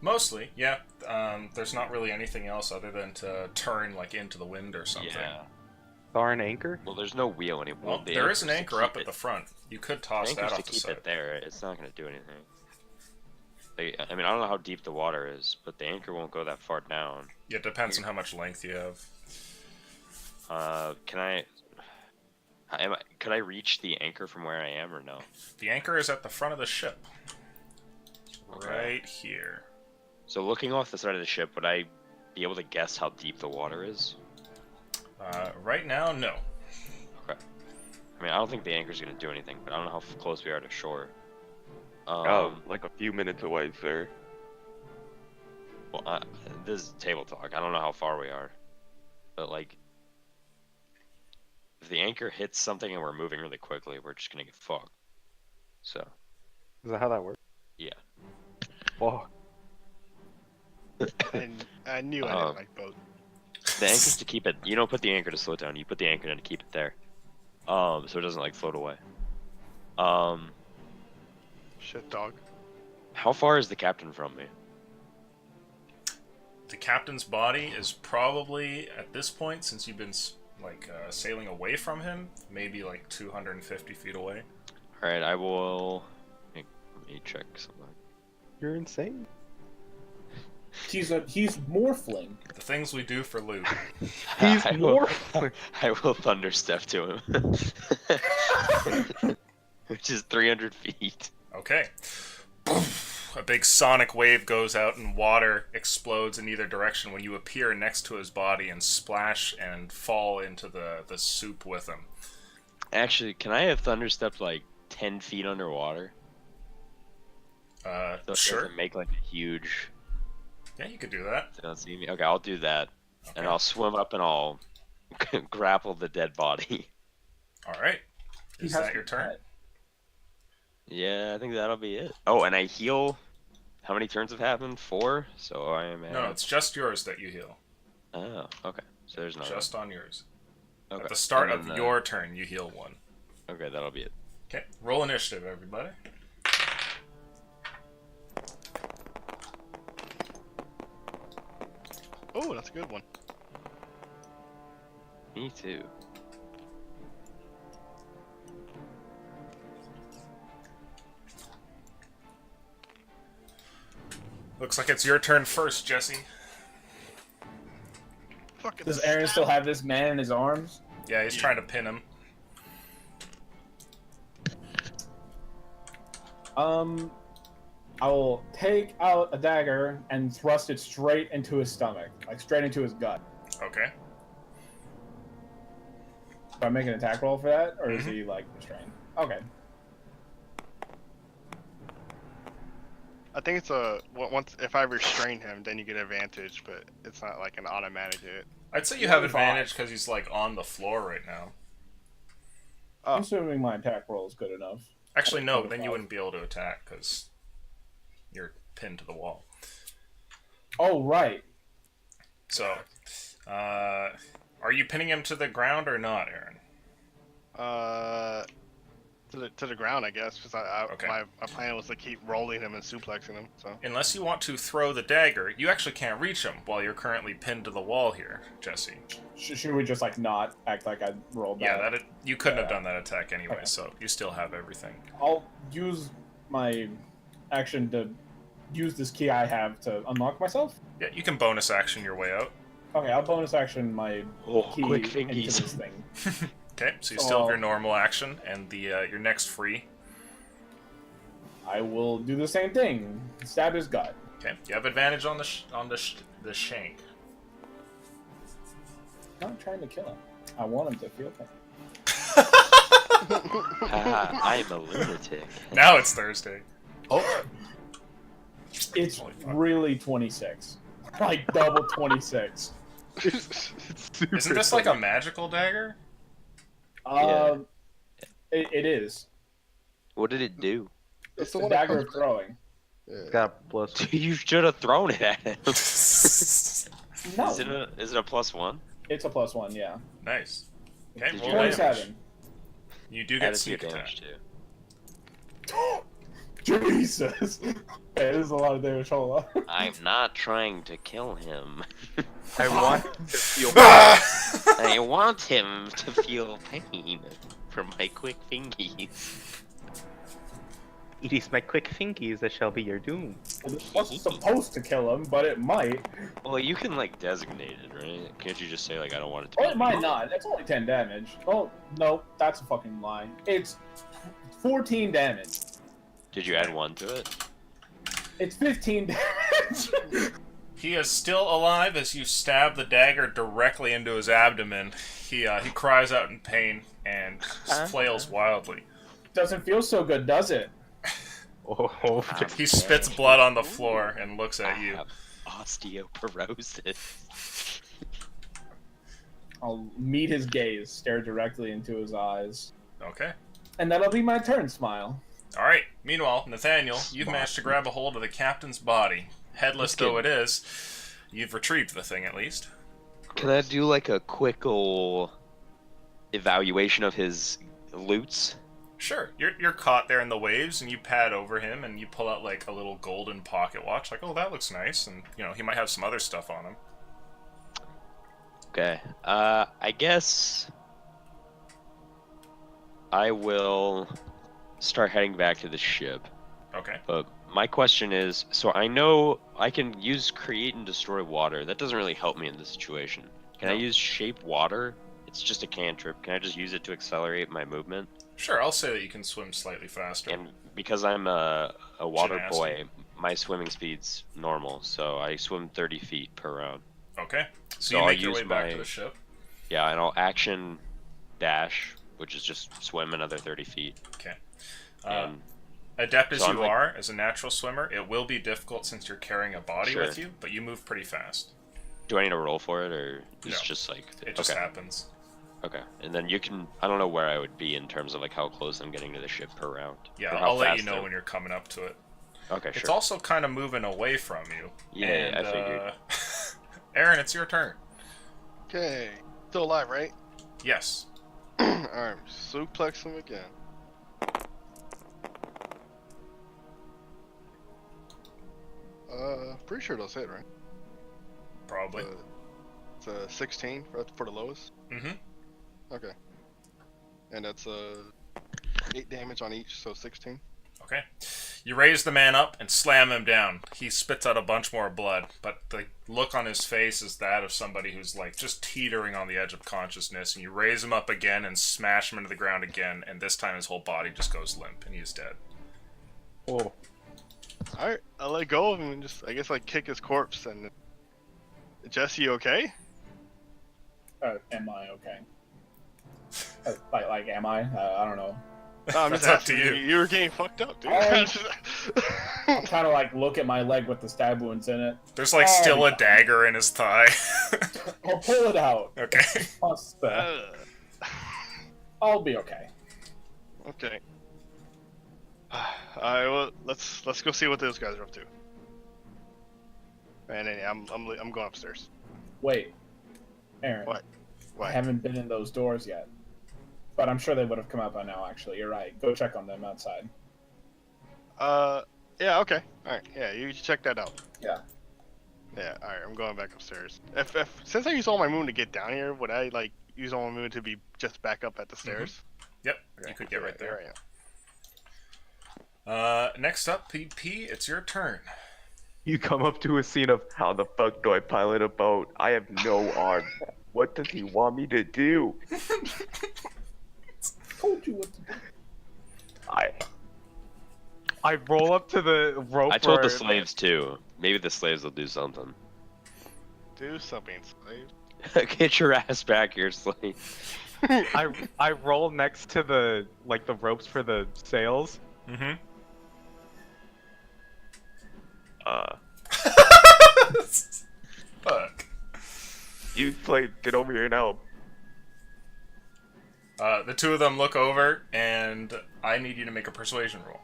Mostly, yeah. There's not really anything else other than to turn like into the wind or something. Yeah. Are an anchor? Well, there's no wheel anymore. Well, The there is an anchor's to anchor up keep at the it- front. You could The toss that anchor's to off the keep side. it there. It's not going to do anything. Like, I mean, I don't know how deep the water is, but the anchor won't go that far down. Yeah, it depends on how much length you have. Could I reach the anchor from where I am or no? The anchor is at the front of the ship. Okay. Right here. So looking off the side of the ship, would I be able to guess how deep the water is? Right now, no. Okay. I mean, I don't think the anchor's gonna do anything, but I don't know how close we are to shore. Like a few minutes away, sir. Well, this is table talk. I don't know how far we are, but like, if the anchor hits something and we're moving really quickly, we're just gonna get fucked. So, Is that how that works? yeah. Fuck. And I knew I Um, didn't like both. The anchor's to keep it. You don't put the anchor to slow it down. You put the anchor in to keep it there, so it doesn't like float away. Shit, dog. How far is the captain from me? The captain's body is probably, at this point, since you've been sailing away from him, maybe like 250 feet away. All right, I will. Let me check something. You're insane. He's morphling. The things we do for loot. He's I will- more. I will thunder step to him, which is 300 feet. Okay. A big sonic wave goes out and water explodes in either direction when you appear next to his body and splash and fall into the soup with him. Actually, can I have thunder stepped like 10 feet underwater? So it Sure. doesn't make like a huge. Yeah, you could do that. They don't see me. Okay, I'll do that, and Okay. I'll swim up and I'll grapple the dead body. All right. He Is has that to your turn? pet. Yeah, I think that'll be it. Oh, and I heal How many turns have happened? 4. So I am at. No, it's just yours that you heal. Oh, okay. So there's another. Just on yours. Okay. At the start And of then, your turn, you heal 1. Okay, that'll be it. Okay, roll initiative, everybody. Oh, that's a good one. Me too. Looks like it's your turn first, Jesse. Fucking Does Aaron still have this man in his arms? Yeah, he's trying to pin him. I will take out a dagger and thrust it straight into his stomach, like straight into his gut. Okay. Do I make an attack roll for that, or is he like restrained? Okay. I think it's once if I restrain him, then you get advantage, but it's not like an automatic hit. I'd say you have advantage because he's like on the floor right now. Oh. I'm assuming my attack roll is good enough. Actually, no, then you wouldn't be able to attack because you're pinned to the wall. Oh, right. So, are you pinning him to the ground or not, Aaron? To the ground, I guess, because Okay. my plan was to keep rolling him and suplexing him. So Unless you want to throw the dagger, you actually can't reach him while you're currently pinned to the wall here, Jesse. Should we just like not act like I rolled that? Yeah, you couldn't have Yeah. done that attack anyway, Okay. so you still have everything. I'll use my action to use this key I have to unlock myself. Yeah, you can bonus action your way out. Okay, I'll bonus action my key quick into fingies. this thing. Okay, so you still have your normal action and the your next free. I will do the same thing. Stab his gut. Okay, you have advantage on the shank. I'm not trying to kill him. I want him to feel pain. I'm a lunatic. Now it's Thursday. It's Holy fuck. really 26. Like double 26. Isn't this like a magical dagger? It is. What did it do? It's the the one that dagger of comes- throwing. It's got plus. You should have thrown it at him. No, Is it a +1? it's a +1, yeah. Nice. Okay, Did roll you damage. 27. You do Add get it to your sneak attack. damage too. Jesus! Hey, this is a lot of damage, hold on. I'm not trying to kill him. I want to feel. I want him to feel pain from my quick fingies. It is my quick fingies that shall be your doom. It wasn't supposed to kill him, but it might. Well, you can like designate it, right? Can't you just say like I don't want it to? Or be it might me? not. It's only 10 damage. Oh, no, that's a fucking lie. It's 14 damage. Did you add 1 to it? It's 15 damage. He is still alive as you stab the dagger directly into his abdomen. He cries out in pain and flails wildly. Doesn't feel so good, does it? Oh, He spits blood on the floor and looks I at you. have osteoporosis. I'll meet his gaze, stare directly into his eyes. Okay. And that'll be my turn, Smile. All right. Meanwhile, Nathaniel, you've managed to grab a hold of the captain's body. Headless though it is, you've retrieved the thing at least. Can I do like a quick ol' evaluation of his loots? Sure. You're caught there in the waves, and you pad over him, and you pull out like a little golden pocket watch. Like, oh, that looks nice, and you know he might have some other stuff on him. Okay. I guess I will start heading back to the ship. Okay. But my question is, so I know I can use create and destroy water. That doesn't really help me in this situation. Can I No. use shape water? It's just a cantrip. Can I just use it to accelerate my movement? Sure. I'll say that you can swim slightly faster. And because I'm a water Gymnast. boy, my swimming speed's normal, so I swim 30 feet per round. Okay. So So you I'll make your use way back my- to the ship. Yeah, and I'll action dash, which is just swim another 30 feet. Okay. And Adept as So I'm you like- are, as a natural swimmer, it will be difficult since you're carrying a body with Sure. you, but you move pretty fast. do I need to roll for it, or it's No. just like It just okay? happens. Okay, and then you can. I don't know where I would be in terms of like how close I'm getting to the ship per round. Yeah, or how I'll let you fast know I- when you're coming up to it. Okay, It's sure. also kind of moving away from you. Yeah, and, I figured. Aaron, it's your turn. Okay. Still alive, right? Yes. Alright, suplex him again. Pretty sure that's it, right? Probably. It's a 16 for the lowest. Mm-hmm. Okay. And that's 8 damage on each, so 16. Okay. You raise the man up and slam him down. He spits out a bunch more blood, but the look on his face is that of somebody who's like just teetering on the edge of consciousness. And you raise him up again and smash him into the ground again, and this time his whole body just goes limp and he's dead. Oh. Alright, I'll let go of him and just, I guess, like, kick his corpse. And Jesse, okay? Am I okay? Like, am I? I don't know. No, I'm just That's up asking to you. You were getting fucked up, dude. I'll kind of like look at my leg with the stab wounds in it. There's like still a dagger in his thigh. I'll pull it out. Okay. I'll be okay. Okay. Alright, well, let's go see what those guys are up to. And then I'm going upstairs. Wait, Aaron. What? I haven't been in those doors yet, but I'm sure they would have come out by now. Actually, you're right. Go check on them outside. Yeah, okay. Alright, yeah, you check that out. Yeah. Yeah, alright, I'm going back upstairs. Since I used all my moon to get down here, would I, like, use all my moon to be just back up at the stairs? Yep, Okay, you could get right there. I am. Next up, PP, it's your turn. You come up to a scene of How the fuck do I pilot a boat? I have no arms. What does he want me to do? Told you what to do. I roll up to the rope. I told the where- slaves too. Maybe the slaves will do something. Do something, slave. Get your ass back here, slave. I roll next to the ropes for the sails. Mm-hmm. Fuck. You slave, get over here and help. The two of them look over, and I need you to make a persuasion roll.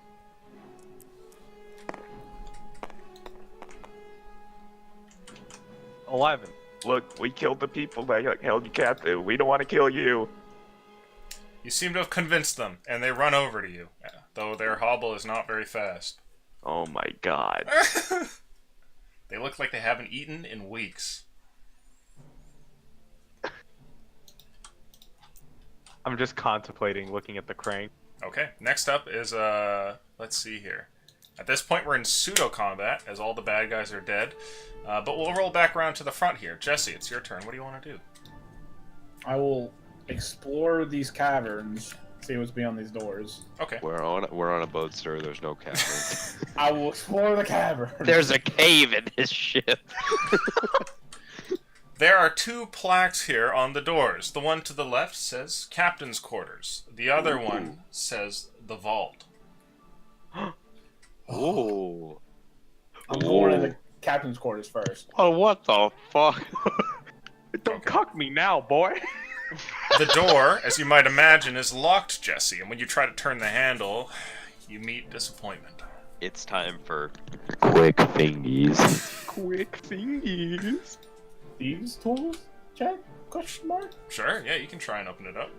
$11. Look, we killed the people that held you captive. We don't want to kill you. You seem to have convinced them, and they run over to you, though their hobble is not very fast. Oh my god. They look like they haven't eaten in weeks. I'm just contemplating looking at the crank. Okay, next up is, let's see here. At this point, we're in pseudo-combat, as all the bad guys are dead. But we'll roll back around to the front here. Jesse, it's your turn. What do you want to do? I will explore these caverns, see what's beyond these doors. Okay. We're on a boat, sir. There's no cavern. I will explore the caverns. There's a cave in this ship. There are two plaques here on the doors. The one to the left says Captain's Quarters. The other one says The Vault. Ooh. I'm going to the captain's quarters first. Oh, what the fuck? Don't cuck me now, boy. The door, as you might imagine, is locked, Jesse, and when you try to turn the handle, you meet disappointment. It's time for quick thingies. Quick thingies. Thieves' tools? Check? Question mark? Sure, yeah, you can try and open it up.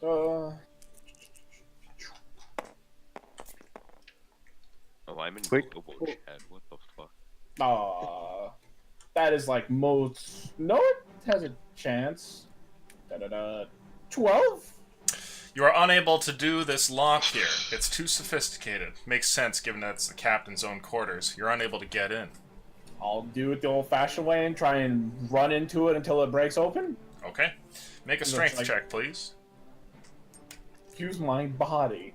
Oh, I'm in Quick. global chat. What the fuck? That is like most. No, it has a chance. 12? You are unable to do this lock here. It's too sophisticated. Makes sense given that it's the captain's own quarters. You're unable to get in. I'll do it the old-fashioned way and try and run into it until it breaks open. Okay. Make a Looks strength like- check, please. Use my body.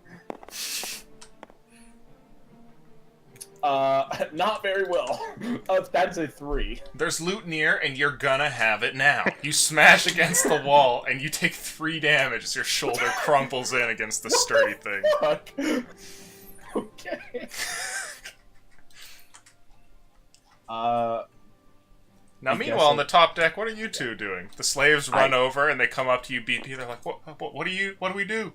Not very well. That's a 3. There's loot near, and you're gonna have it now. You smash against the wall, and you take 3 damage as your shoulder crumples in against the sturdy thing. Fuck. Okay. Now, I meanwhile, guess on the top deck, what are you two doing? The slaves run over, and they come up to you, BP. They're like, "What do we do?"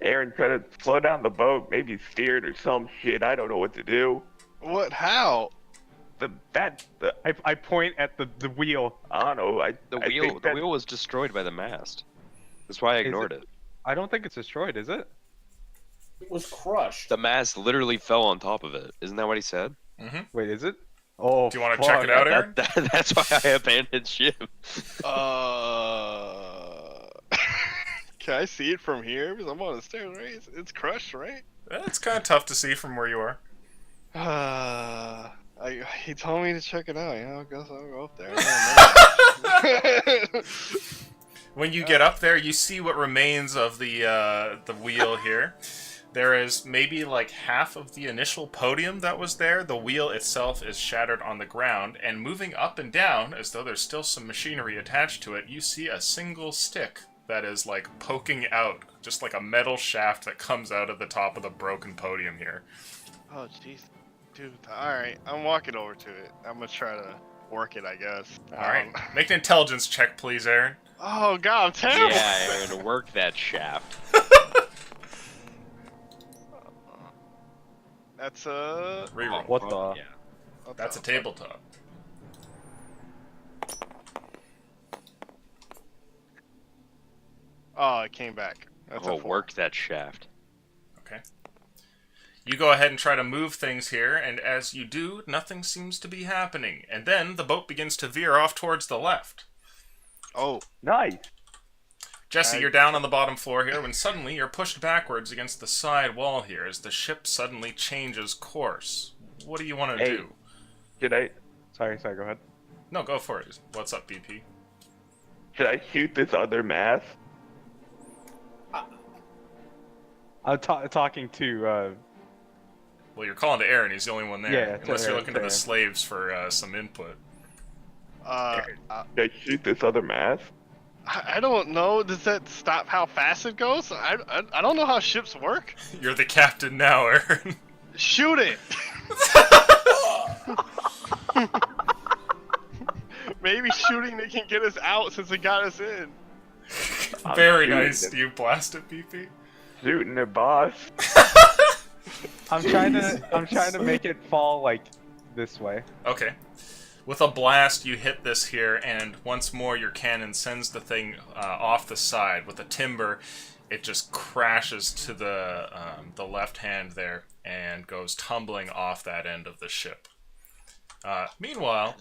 Aaron, try to slow down the boat. Maybe steer it or some shit. I don't know what to do. What? How? I point at the wheel. I don't know. The I wheel, think the that- wheel was destroyed by the mast. That's why I ignored it. I don't think it's destroyed, is it? It was crushed. The mast literally fell on top of it. Isn't that what he said? Wait, is it? Oh, Do you want to check it out, Aaron? That's why I abandoned ship. Can I see it from here? Because I'm on the stairs, right? It's crushed, right? It's kind of tough to see from where you are. He told me to check it out. I guess I'll go up there. I don't know. When you get up there, you see what remains of the wheel here. There is maybe like half of the initial podium that was there. The wheel itself is shattered on the ground, and moving up and down, as though there's still some machinery attached to it, you see a single stick that is like poking out, just like a metal shaft that comes out of the top of the broken podium here. Oh, jeez. Dude, alright. I'm walking over to it. I'm gonna try to work it, I guess. Alright, make an intelligence check, please, Aaron. Oh, God, I'm terrible! Yeah, Aaron, work that shaft. That's a... Reroll. What the? Yeah. That's a tabletop. Oh, it came back. That's Oh, a 4. work that shaft. Okay. You go ahead and try to move things here, and as you do, nothing seems to be happening. And then the boat begins to veer off towards the left. Oh, Nice. Jesse, you're down on the bottom floor here when suddenly you're pushed backwards against the side wall here as the ship suddenly changes course. What do you want to Hey. do? Should I Sorry, go ahead. No, go for it. What's up, BP? shoot this other mast? I'm talking to, Well, you're calling to Aaron. He's the only one there. Yeah, to Unless you're Aaron, looking to to the Aaron. slaves for some input. Should I shoot this other mast? I don't know. Does that stop how fast it goes? I don't know how ships work. You're the captain now, Aaron. Shoot it! Maybe shooting it can get us out since it got us in. Very shooting nice. it. Do you blast it, BP? Shooting it, boss. I'm trying to make it fall like this way. Okay. With a blast, you hit this here, and once more your cannon sends the thing off the side. With a timber, it just crashes to the left hand there and goes tumbling off that end of the ship. Meanwhile,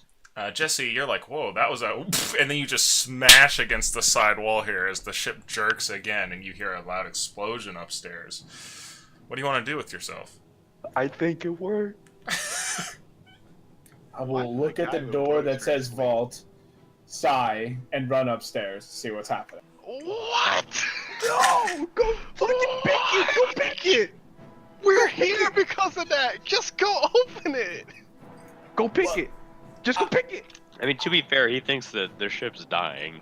Jesse, you're like, whoa, that was a... oomph, and then you just smash against the side wall here as the ship jerks again, and you hear a loud explosion upstairs. What do you want to do with yourself? I think it worked. I will look at the door that says vault, sigh, and run upstairs to see what's happening. What? No! Go fucking pick it! Go pick it! We're here because of that. Just go open it. Go pick it! Just go pick it! I mean, to be fair, he thinks that their ship's dying.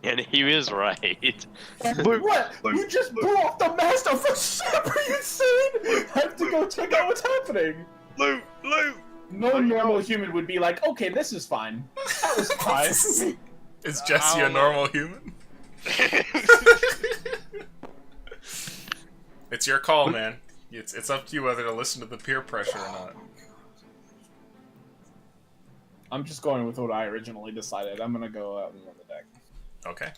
And he is right. What? You just blew off the mast of the ship? Are you insane? I have to go check out what's happening. Loot. No normal human would be like, okay, this is fine. That was fine. Is Jesse I a don't normal human? It's your call, man. It's up to you whether to listen to the peer pressure or not. I'm just going with what I originally decided. I'm gonna go out and on the deck. Okay.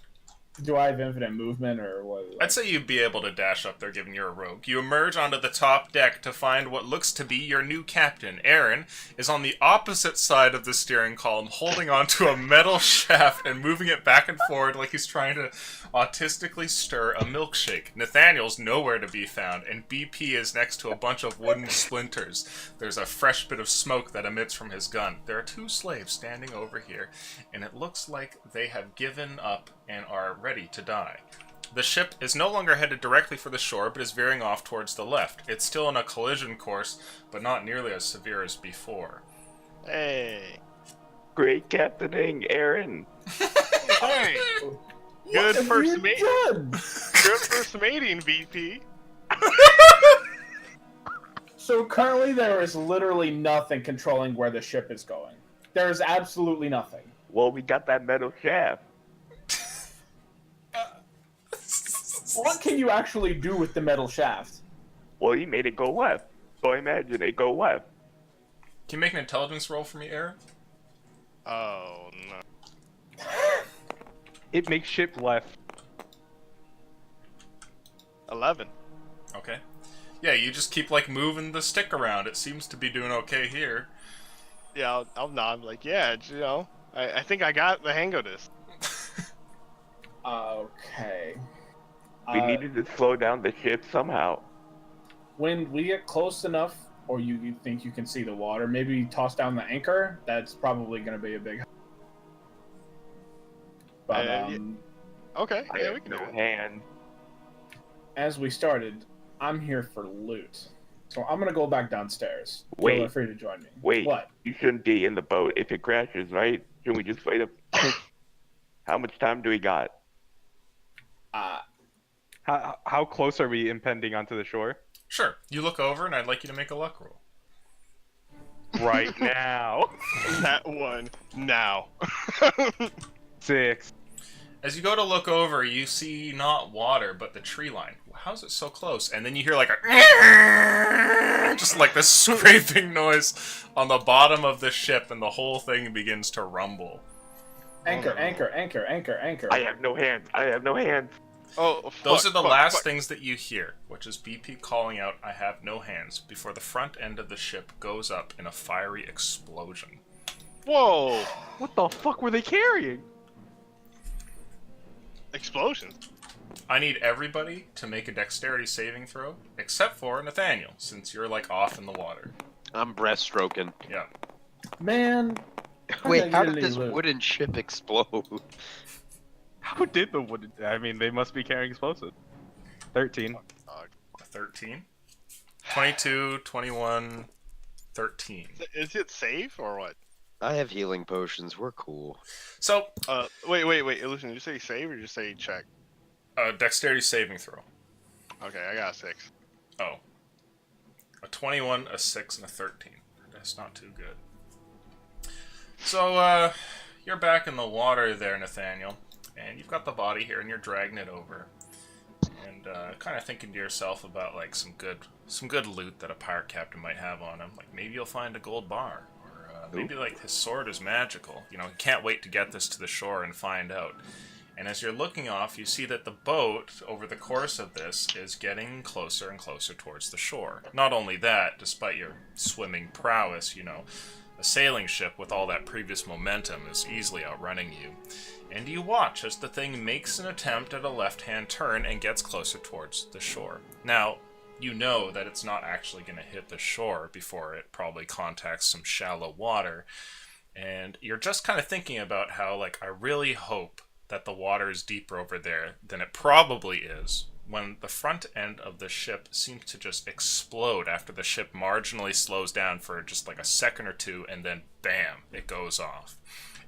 Do I have infinite movement or what? I'd say you'd be able to dash up there given you're a rogue. You emerge onto the top deck to find what looks to be your new captain. Aaron is on the opposite side of the steering column, holding onto a metal shaft and moving it back and forward like he's trying to autistically stir a milkshake. Nathaniel's nowhere to be found, and BP is next to a bunch of wooden splinters. There's a fresh bit of smoke that emits from his gun. There are 2 slaves standing over here, and it looks like they have given up and are ready to die. The ship is no longer headed directly for the shore, but is veering off towards the left. It's still on a collision course, but not nearly as severe as before. Hey. Great captaining, Aaron. Hey. What Good have first you mate. done? Good first mating, VP. So currently there is literally nothing controlling where the ship is going. There is absolutely nothing. Well, we got that metal shaft. What can you actually do with the metal shaft? Well, he made it go left. So I imagine it go left. Can you make an intelligence roll for me, Aaron? Oh no. It makes ship left. 11. Okay. Yeah, you just keep like moving the stick around. It seems to be doing okay here. Yeah, I'll nod like, yeah, you know, I think I got the hang of this. Okay. We needed to slow down the ship somehow. When we get close enough, or you think you can see the water, maybe toss down the anchor. That's probably going to be a big. But Yeah. Okay, I yeah, have we can no do it. hand. as we started, I'm here for loot, so I'm going to go back downstairs. Wait. Feel free to join me. Wait. What? You shouldn't be in the boat if it crashes, right? Shouldn't we just wait up? How much time do we got? How close are we impending onto the shore? Sure. You look over, and I'd like you to make a luck roll. Right now. That one now. 6. As you go to look over, you see not water, but the tree line. How's it so close? And then you hear like a just like this scraping noise on the bottom of the ship, and the whole thing begins to rumble. Anchor, anchor, anchor, anchor, anchor. I have no hands. I have no hands. Oh, Those are the last fuck. things that you hear, which is BP calling out, "I have no hands," before the front end of the ship goes up in a fiery explosion. Whoa! What the fuck were they carrying? Explosions. I need everybody to make a dexterity saving throw, except for Nathaniel, since you're like off in the water. I'm breaststroking. Yeah. Man. Wait, how did really this loot? wooden ship explode? How did the wooden... I mean, they must be carrying explosives. 13. A 13. 22, 21, 13. Is it safe or what? I have healing potions. We're cool. So, Wait, Illusion, did you say save or just say check? dexterity saving throw. Okay, I got a 6. Oh. A 21, a 6, and a 13. That's not too good. So, you're back in the water there, Nathaniel. And you've got the body here, and you're dragging it over. And kind of thinking to yourself about, like, some good loot that a pirate captain might have on him. Like, maybe you'll find a gold bar. Or maybe, like, his sword is magical. You know, he can't wait to get this to the shore and find out. And as you're looking off, you see that the boat, over the course of this, is getting closer and closer towards the shore. Not only that, despite your swimming prowess, you know, a sailing ship with all that previous momentum is easily outrunning you. And you watch as the thing makes an attempt at a left-hand turn and gets closer towards the shore. Now, you know that it's not actually going to hit the shore before it probably contacts some shallow water. And you're just kind of thinking about how, like, I really hope that the water is deeper over there than it probably is, when the front end of the ship seems to just explode after the ship marginally slows down for just like a second or two, and then bam, it goes off.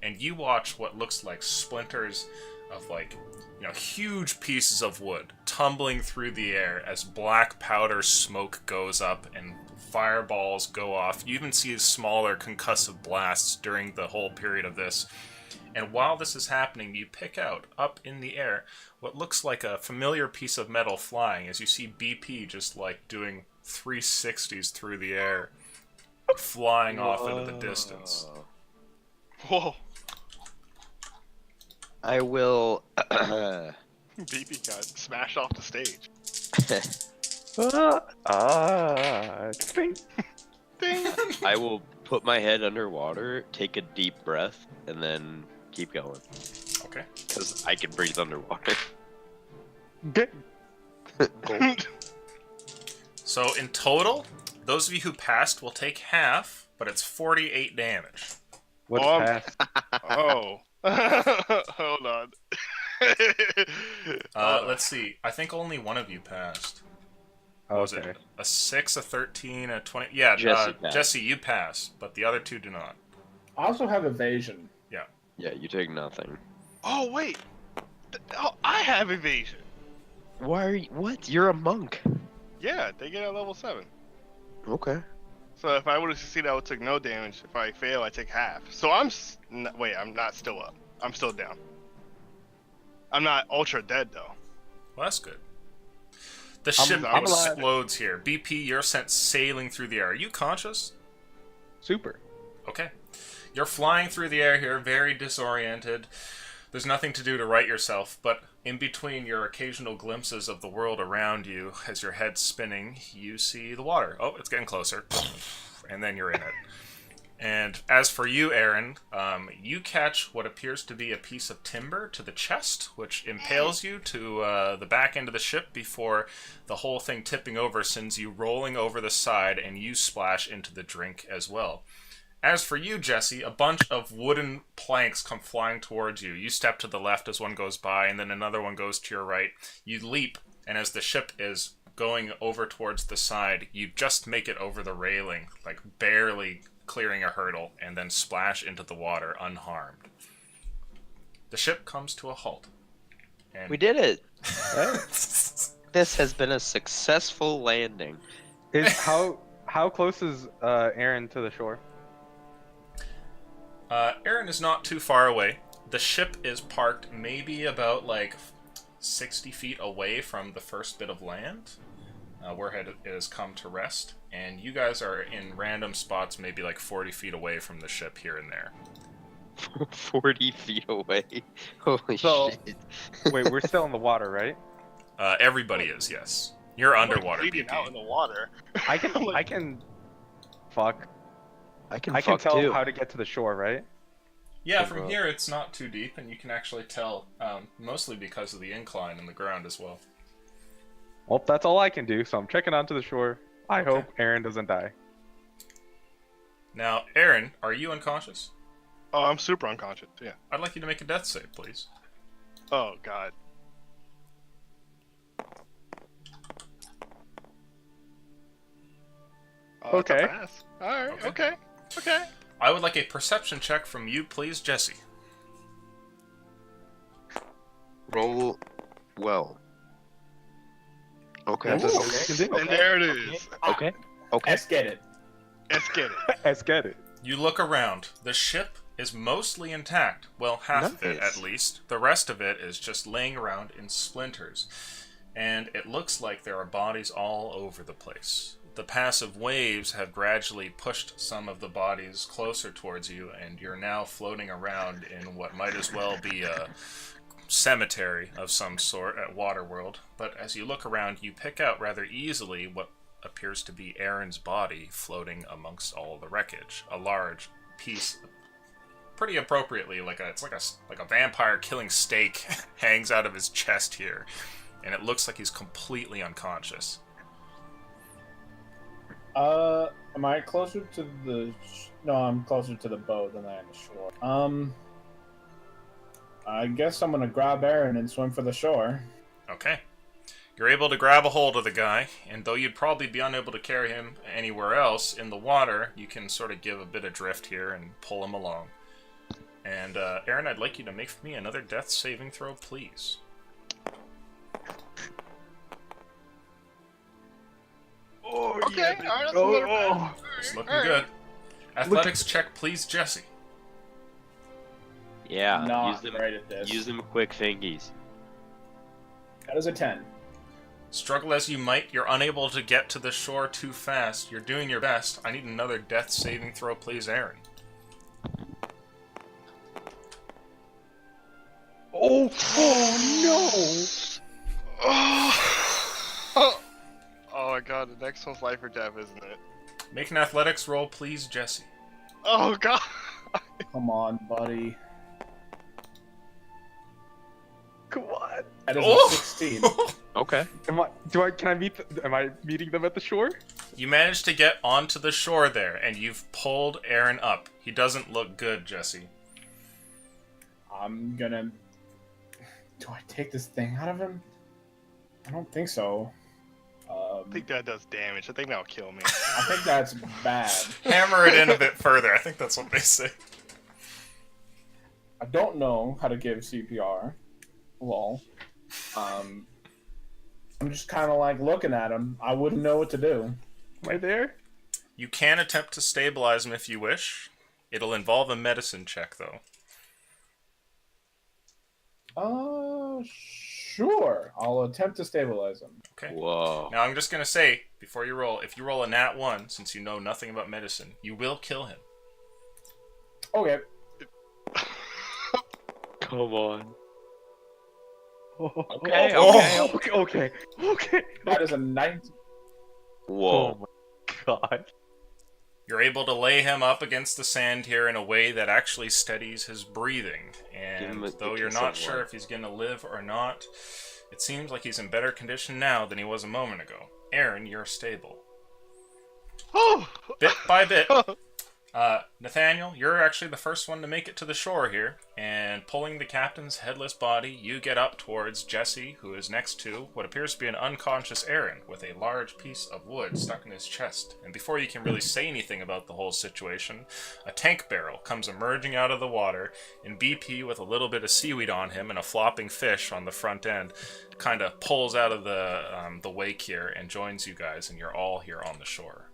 And you watch what looks like splinters of, like, you know, huge pieces of wood tumbling through the air as black powder smoke goes up and fireballs go off. You even see smaller concussive blasts during the whole period of this. And while this is happening, you pick out, up in the air, what looks like a familiar piece of metal flying, as you see BP just, like, doing 360s through the air, flying off into the distance. Whoa. I will... BB got smashed off the stage. Think. Ding. I will put my head underwater, take a deep breath, and then keep going. Okay. Because I can breathe underwater. So in total, those of you who passed will take half, but it's 48 damage. What's Oh, past? Oh. Hold on. Let's see. I think only one of you passed. Oh, Was okay. it a 6, a 13, a 20? Yeah, Jesse passed. Jesse, you pass, but the other two do not. I also have evasion. Yeah, you take nothing. Oh, wait. I have evasion. Why are you... What? You're a monk. Yeah, they get at level 7. Okay. So if I would have succeeded, I would take no damage. If I fail, I take half. So I'm... Wait, I'm not still up. I'm still down. I'm not ultra dead, though. Well, that's good. The ship I'm explodes here. BP, you're sent sailing through the air. Are you conscious? Super. Okay. You're flying through the air here, very disoriented. There's nothing to do to right yourself, but in between your occasional glimpses of the world around you, as your head's spinning, you see the water. Oh, it's getting closer. And then you're in it. And as for you, Aaron, you catch what appears to be a piece of timber to the chest, which impales you to the back end of the ship before the whole thing tipping over sends you rolling over the side, and you splash into the drink as well. As for you, Jesse, a bunch of wooden planks come flying towards you. You step to the left as one goes by, and then another one goes to your right. You leap, and as the ship is going over towards the side, you just make it over the railing, like barely clearing a hurdle, and then splash into the water unharmed. The ship comes to a halt. And We did it. This has been a successful landing. How close is Aaron to the shore? Aaron is not too far away. The ship is parked maybe about like 60 feet away from the first bit of land, where it has come to rest. And you guys are in random spots, maybe like 40 feet away from the ship here and there. 40 feet away. Holy So- shit. Wait, we're still in the water, right? Everybody is, yes. You're underwater, Bleeding out BP. in the water. I can. Fuck. I can I can fuck tell too. how to get to the shore, right? Yeah, from here it's not too deep, and you can actually tell, mostly because of the incline in the ground as well. Well, that's all I can do, so I'm checking onto the shore. I hope Aaron doesn't die. Now, Aaron, are you unconscious? Oh, I'm super unconscious. Yeah. I'd like you to make a death save, please. Oh God. Oh, it's a Okay. pass. All right. Okay. Okay. Okay. I would like a perception check from you, please, Jesse. Roll well. Okay. Ooh. And there it is. Okay. Okay. Let's get it. Let's get it. Let's get it. You look around. The ship is mostly intact. Well, half of it, Nice. at least. The rest of it is just laying around in splinters. And it looks like there are bodies all over the place. The passive waves have gradually pushed some of the bodies closer towards you, and you're now floating around in what might as well be a cemetery of some sort at Waterworld. But as you look around, you pick out rather easily what appears to be Aaron's body floating amongst all the wreckage. A large piece, pretty appropriately, it's like a vampire killing steak hangs out of his chest here, and it looks like he's completely unconscious. Am I closer to the? No, I'm closer to the boat than I am the shore. I guess I'm gonna grab Aaron and swim for the shore. Okay. You're able to grab a hold of the guy, and though you'd probably be unable to carry him anywhere else in the water, you can sort of give a bit of drift here and pull him along. And, Aaron, I'd like you to make for me another death saving throw, please. Oh, Okay. All right. That's a little bad. It's looking All right. good. Athletics check, please, Jesse. Yeah. Not use them. right at this. Use them quick fingies. That is a 10. Struggle as you might, you're unable to get to the shore too fast. You're doing your best. I need another death saving throw, please, Aaron. Oh no! Oh my God. The next one's life or death, isn't it? Make an athletics roll, please, Jesse. Oh God. Come on, buddy. Come on. That is Oh! a 16. Okay. Am I meeting them at the shore? You managed to get onto the shore there, and you've pulled Aaron up. He doesn't look good, Jesse. I'm gonna. Do I take this thing out of him? I don't think so. I think that does damage. I think that'll kill me. I think that's bad. Hammer it in a bit further. I think that's what they say. I don't know how to give CPR. Lol. I'm just kind of like looking at him. I wouldn't know what to do. Am I there? You can attempt to stabilize him if you wish. It'll involve a medicine check, though. Sure, I'll attempt to stabilize him. Okay. Whoa. Now I'm just gonna say, before you roll, if you roll a nat 1, since you know nothing about medicine, you will kill him. Okay. Come on. Okay, Oh. okay. That is a 19. Whoa. Oh my god. You're able to lay him up against the sand here in a way that actually steadies his breathing. And Give him though the you're kiss not of sure life. if he's gonna live or not, it seems like he's in better condition now than he was a moment ago. Aaron, you're stable. Oh! Bit by bit. Nathaniel, you're actually the first one to make it to the shore here, and pulling the captain's headless body, you get up towards Jesse, who is next to what appears to be an unconscious Aaron, with a large piece of wood stuck in his chest. And before you can really say anything about the whole situation, a tank barrel comes emerging out of the water, and BP, with a little bit of seaweed on him and a flopping fish on the front end, kind of pulls out of the wake here and joins you guys, and you're all here on the shore.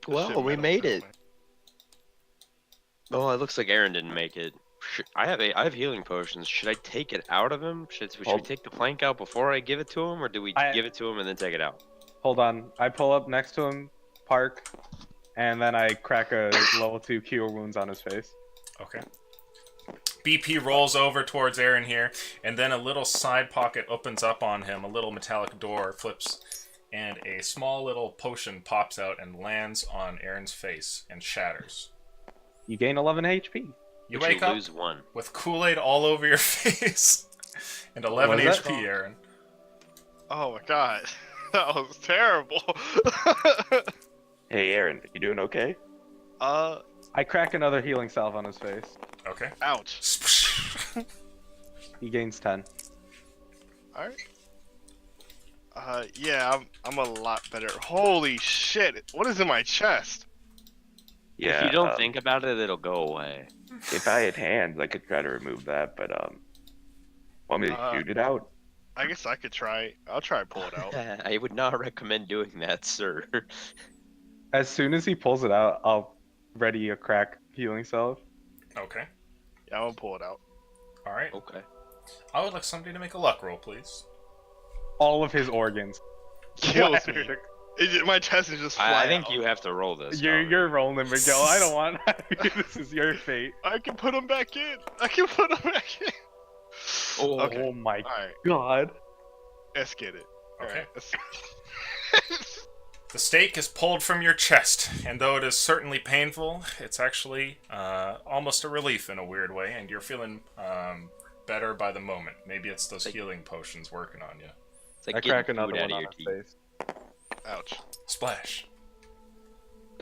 Well, we made it. Oh, it looks like Aaron didn't make it. I have healing potions. Should I take it out of him? Should we take the plank out before I give it to him, or do we give it to him and then take it out? Hold on. I pull up next to him, park, and then I crack a level 2 cure wounds on his face. Okay. BP rolls over towards Aaron here, and then a little side pocket opens up on him. A little metallic door flips, and a small little potion pops out and lands on Aaron's face and shatters. You gain 11 HP. You But wake up lose 1. with Kool-Aid all over your face and 11 Was that- HP, Aaron. Oh my god. That was terrible. Hey, Aaron, you doing okay? I crack another healing salve on his face. Okay. Ouch. He gains 10. Alright. Yeah, I'm a lot better. Holy shit. What is in my chest? Yeah. If you don't think about it, it'll go away. If I had hands, I could try to remove that, but want me to shoot it out? I guess I could try. I'll try to pull it out. I would not recommend doing that, sir. As soon as he pulls it out, I'll ready a crack healing salve. Okay. Yeah, I'm gonna pull it out. Alright. Okay. I would like somebody to make a luck roll, please. All of his organs. Kills me. My chest is just flat. I think you have to roll this. You're rolling, Miguel. I don't want. This is your fate. I can put him back in. I can put him back in. Oh, Okay. Oh my Alright, god. let's get it. Okay. Alright, let's... The stake is pulled from your chest, and though it is certainly painful, it's actually almost a relief in a weird way, and you're feeling better by the moment. Maybe it's those healing potions working on you. It's like I getting crack food another out one of on your his teeth. face. Ouch. Splash.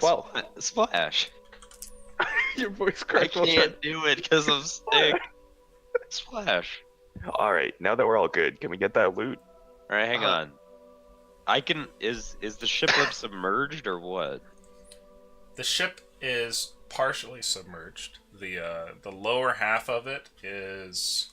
Well. Splash. Your voice I cracked. can't do it because I'm sick. Splash. All right, now that we're all good, can we get that loot? All right, hang on. I can. Is the shipwreck submerged or what? The ship is partially submerged. The lower half of it is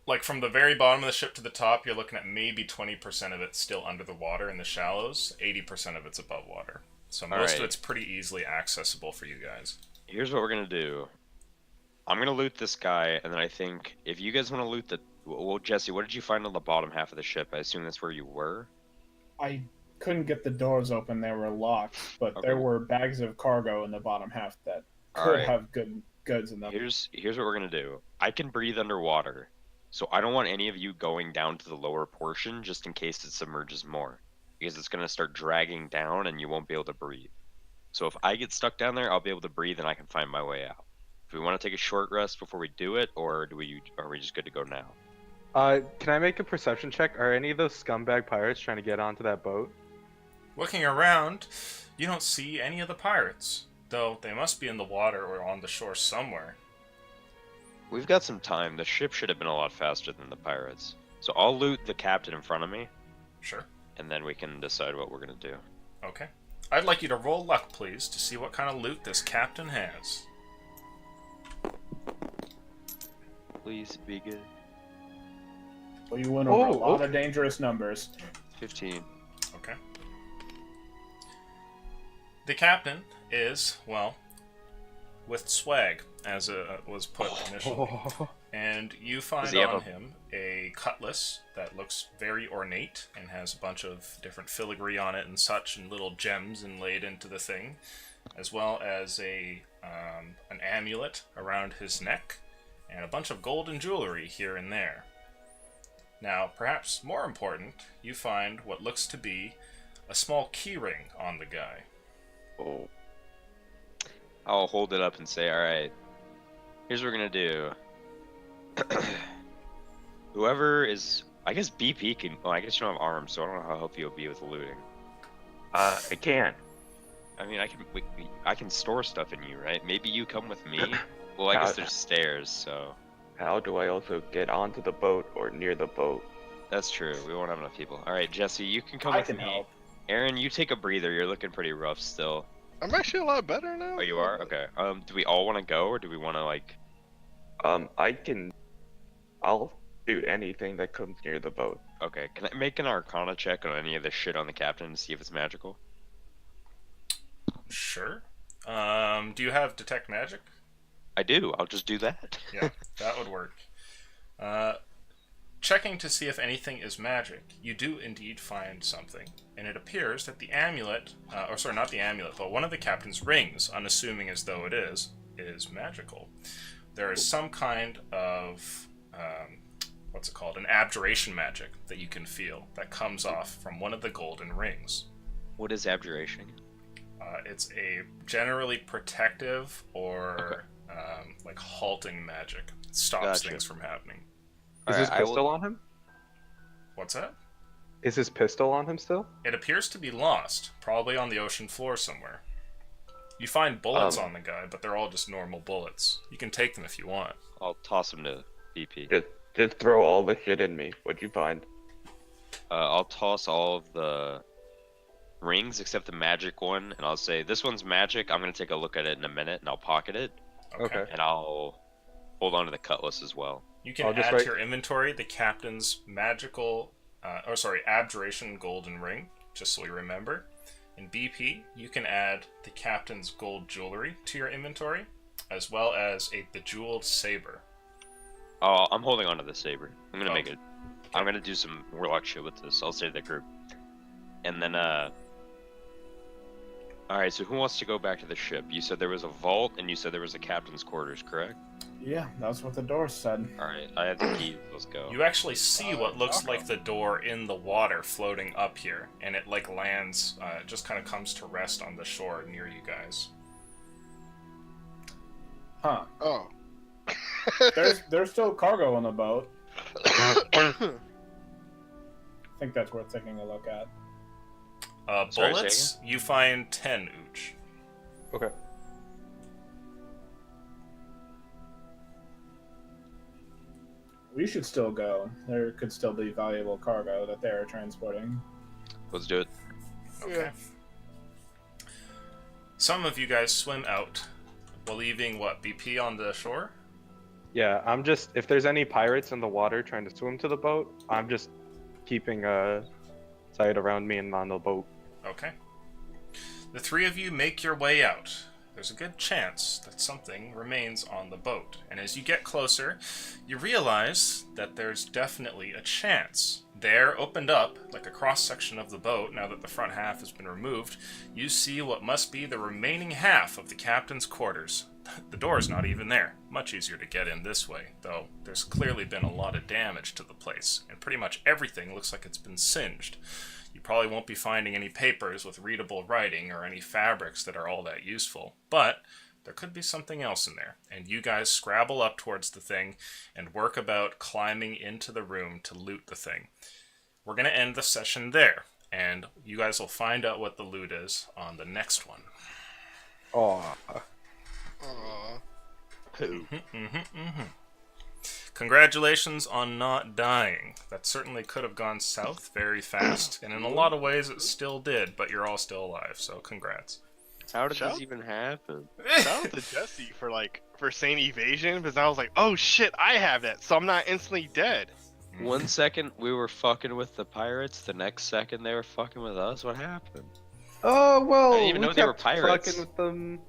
like from the very bottom of the ship to the top. You're looking at maybe 20% of it still under the water in the shallows. 80% of it's above water. So most of Alright. it's pretty easily accessible for you guys. Here's what we're gonna do. I'm gonna loot this guy, and then I think if you guys want to loot the. Well, Jesse, what did you find on the bottom half of the ship? I assume that's where you were. I couldn't get the doors open; they were locked. But Okay. there were bags of cargo in the bottom half that could Alright. have good goods in them. Here's what we're gonna do. I can breathe underwater, so I don't want any of you going down to the lower portion just in case it submerges more, because it's gonna start dragging down and you won't be able to breathe. So if I get stuck down there, I'll be able to breathe and I can find my way out. Do we want to take a short rest before we do it, or are we just good to go now? Can I make a perception check? Are any of those scumbag pirates trying to get onto that boat? Looking around, you don't see any of the pirates, though they must be in the water or on the shore somewhere. We've got some time. The ship should have been a lot faster than the pirates. So I'll loot the captain in front of me, Sure. and then we can decide what we're gonna do. Okay. I'd like you to roll luck, please, to see what kind of loot this captain has. Please be good. Well, you went over a Oh, lot okay. of dangerous numbers. 15. Okay. The captain is, well, with swag, as was put initially. And you find he have on a- him a cutlass that looks very ornate and has a bunch of different filigree on it and such, and little gems inlaid into the thing, as well as an amulet around his neck, and a bunch of golden jewelry here and there. Now, perhaps more important, you find what looks to be a small keyring on the guy. Oh, I'll hold it up and say, alright, here's what we're gonna do. Whoever is, I guess BP can, well, I guess you don't have arms, so I don't know how helpful you'll be with looting. I can. I mean, I can store stuff in you, right? Maybe you come with me? Well, I guess there's stairs, so... How do I also get onto the boat or near the boat? That's true, we won't have enough people. Alright, Jesse, you can come I with can me. help. Aaron, you take a breather, you're looking pretty rough still. I'm actually a lot better now. Oh, you are? Okay. Do we all want to go, or do we want to, like... I'll shoot anything that comes near the boat. Okay, can I make an Arcana check on any of this shit on the captain to see if it's magical? Sure. Do you have Detect Magic? I do, I'll just do that. Yeah, that would work. Checking to see if anything is magic, you do indeed find something, and it appears that the amulet, or sorry, not the amulet, but one of the captain's rings, unassuming as though it is magical. There is some kind of, what's it called, an abjuration magic that you can feel that comes off from one of the golden rings. What is abjuration? It's a generally protective or like halting magic. It stops Gotcha. things from happening. Is his Alright, pistol on him? What's that? Is his pistol on him still? It appears to be lost, probably on the ocean floor somewhere. You find bullets on the guy, but they're all just normal bullets. You can take them if you want. I'll toss him to BP. Just throw all the shit in me. What'd you find? I'll toss all of the rings except the magic one, and I'll say, this one's magic, I'm gonna take a look at it in a minute, and I'll pocket it, Okay. and I'll hold on to the cutlass as well. You can I'll just add write- to your inventory the captain's magical, abjuration golden ring, just so you remember. In BP, you can add the captain's gold jewelry to your inventory, as well as a bejeweled saber. Oh, I'm holding on to the saber. I'm gonna Oh. make it. I'm gonna do some warlock shit with this. I'll say to the group. And then, alright, so who wants to go back to the ship? You said there was a vault, and you said there was a captain's quarters, correct? Yeah, that's what the door said. Alright, I have the key. Let's go. You actually see what looks like the door in the water floating up here, and it like lands, it just kind of comes to rest on the shore near you guys. Huh. Oh. There's still cargo on the boat. I think that's worth taking a look at. Sorry, Bullets, you find 10 ooch. Okay. We should still go. There could still be valuable cargo that they're transporting. Let's do it. Okay. Some of you guys swim out, leaving what, BP on the shore? Yeah, I'm just, if there's any pirates in the water trying to swim to the boat, I'm just keeping a sight around me and on the boat. Okay. The three of you make your way out. There's a good chance that something remains on the boat, and as you get closer, you realize that there's definitely a chance. There, opened up, like a cross-section of the boat, now that the front half has been removed, you see what must be the remaining half of the captain's quarters. The door's not even there. Much easier to get in this way, though there's clearly been a lot of damage to the place, and pretty much everything looks like it's been singed. You probably won't be finding any papers with readable writing or any fabrics that are all that useful, but there could be something else in there, and you guys scrabble up towards the thing and work about climbing into the room to loot the thing. We're going to end the session there, and you guys will find out what the loot is on the next one. Aw. Congratulations on not dying. That certainly could have gone south very fast, and in a lot of ways it still did, but you're all still alive, so congrats. How did Shout- this even happen? Shout out to Jesse for saying evasion, because I was like, oh shit, I have that, so I'm not instantly dead. 1 second we were fucking with the pirates, the next second they were fucking with us. What happened? Oh, well, I didn't even we know they were kept pirates. fucking with them.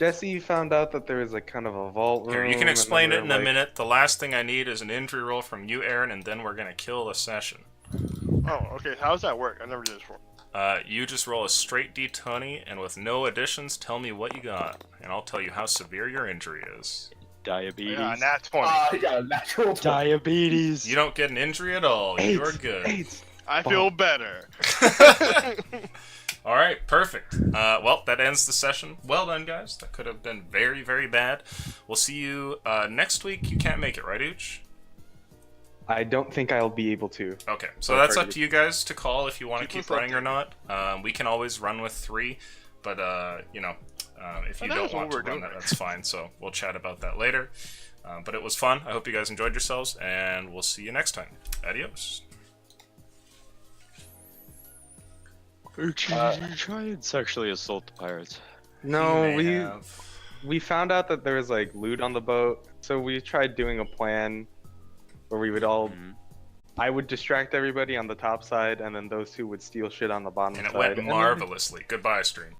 Jesse found out that there was like kind of a vault room. Here, you can and explain then it in we're a like- minute. The last thing I need is an injury roll from you, Aaron, and then we're gonna kill the session. Oh, okay. How does that work? I've never did this before. You just roll a straight d20, and with no additions, tell me what you got, and I'll tell you how severe your injury is. Diabetes. Yeah, nat 20. He got a natural 20. Diabetes. You don't get an injury at all. You're good. AIDS. I feel better. All right, perfect. Well, that ends the session. Well done, guys. That could have been very, very bad. We'll see you next week. You can't make it, right, Ooch? I don't think I'll be able to. Okay, so that's up to you guys to call if you want to Keep keep us running or not. We can always run with 3, but you know, if you That don't was what want to we're run doing. that, that's fine. So we'll chat about that later. But it was fun. I hope you guys enjoyed yourselves, and we'll see you next time. Adios. Try and sexually assault the pirates. No, You may have. we found out that there was like loot on the boat, so we tried doing a plan where we would all. I would distract everybody on the top side, and then those two would steal shit on the bottom And it side. went then- marvelously. Goodbye, stream.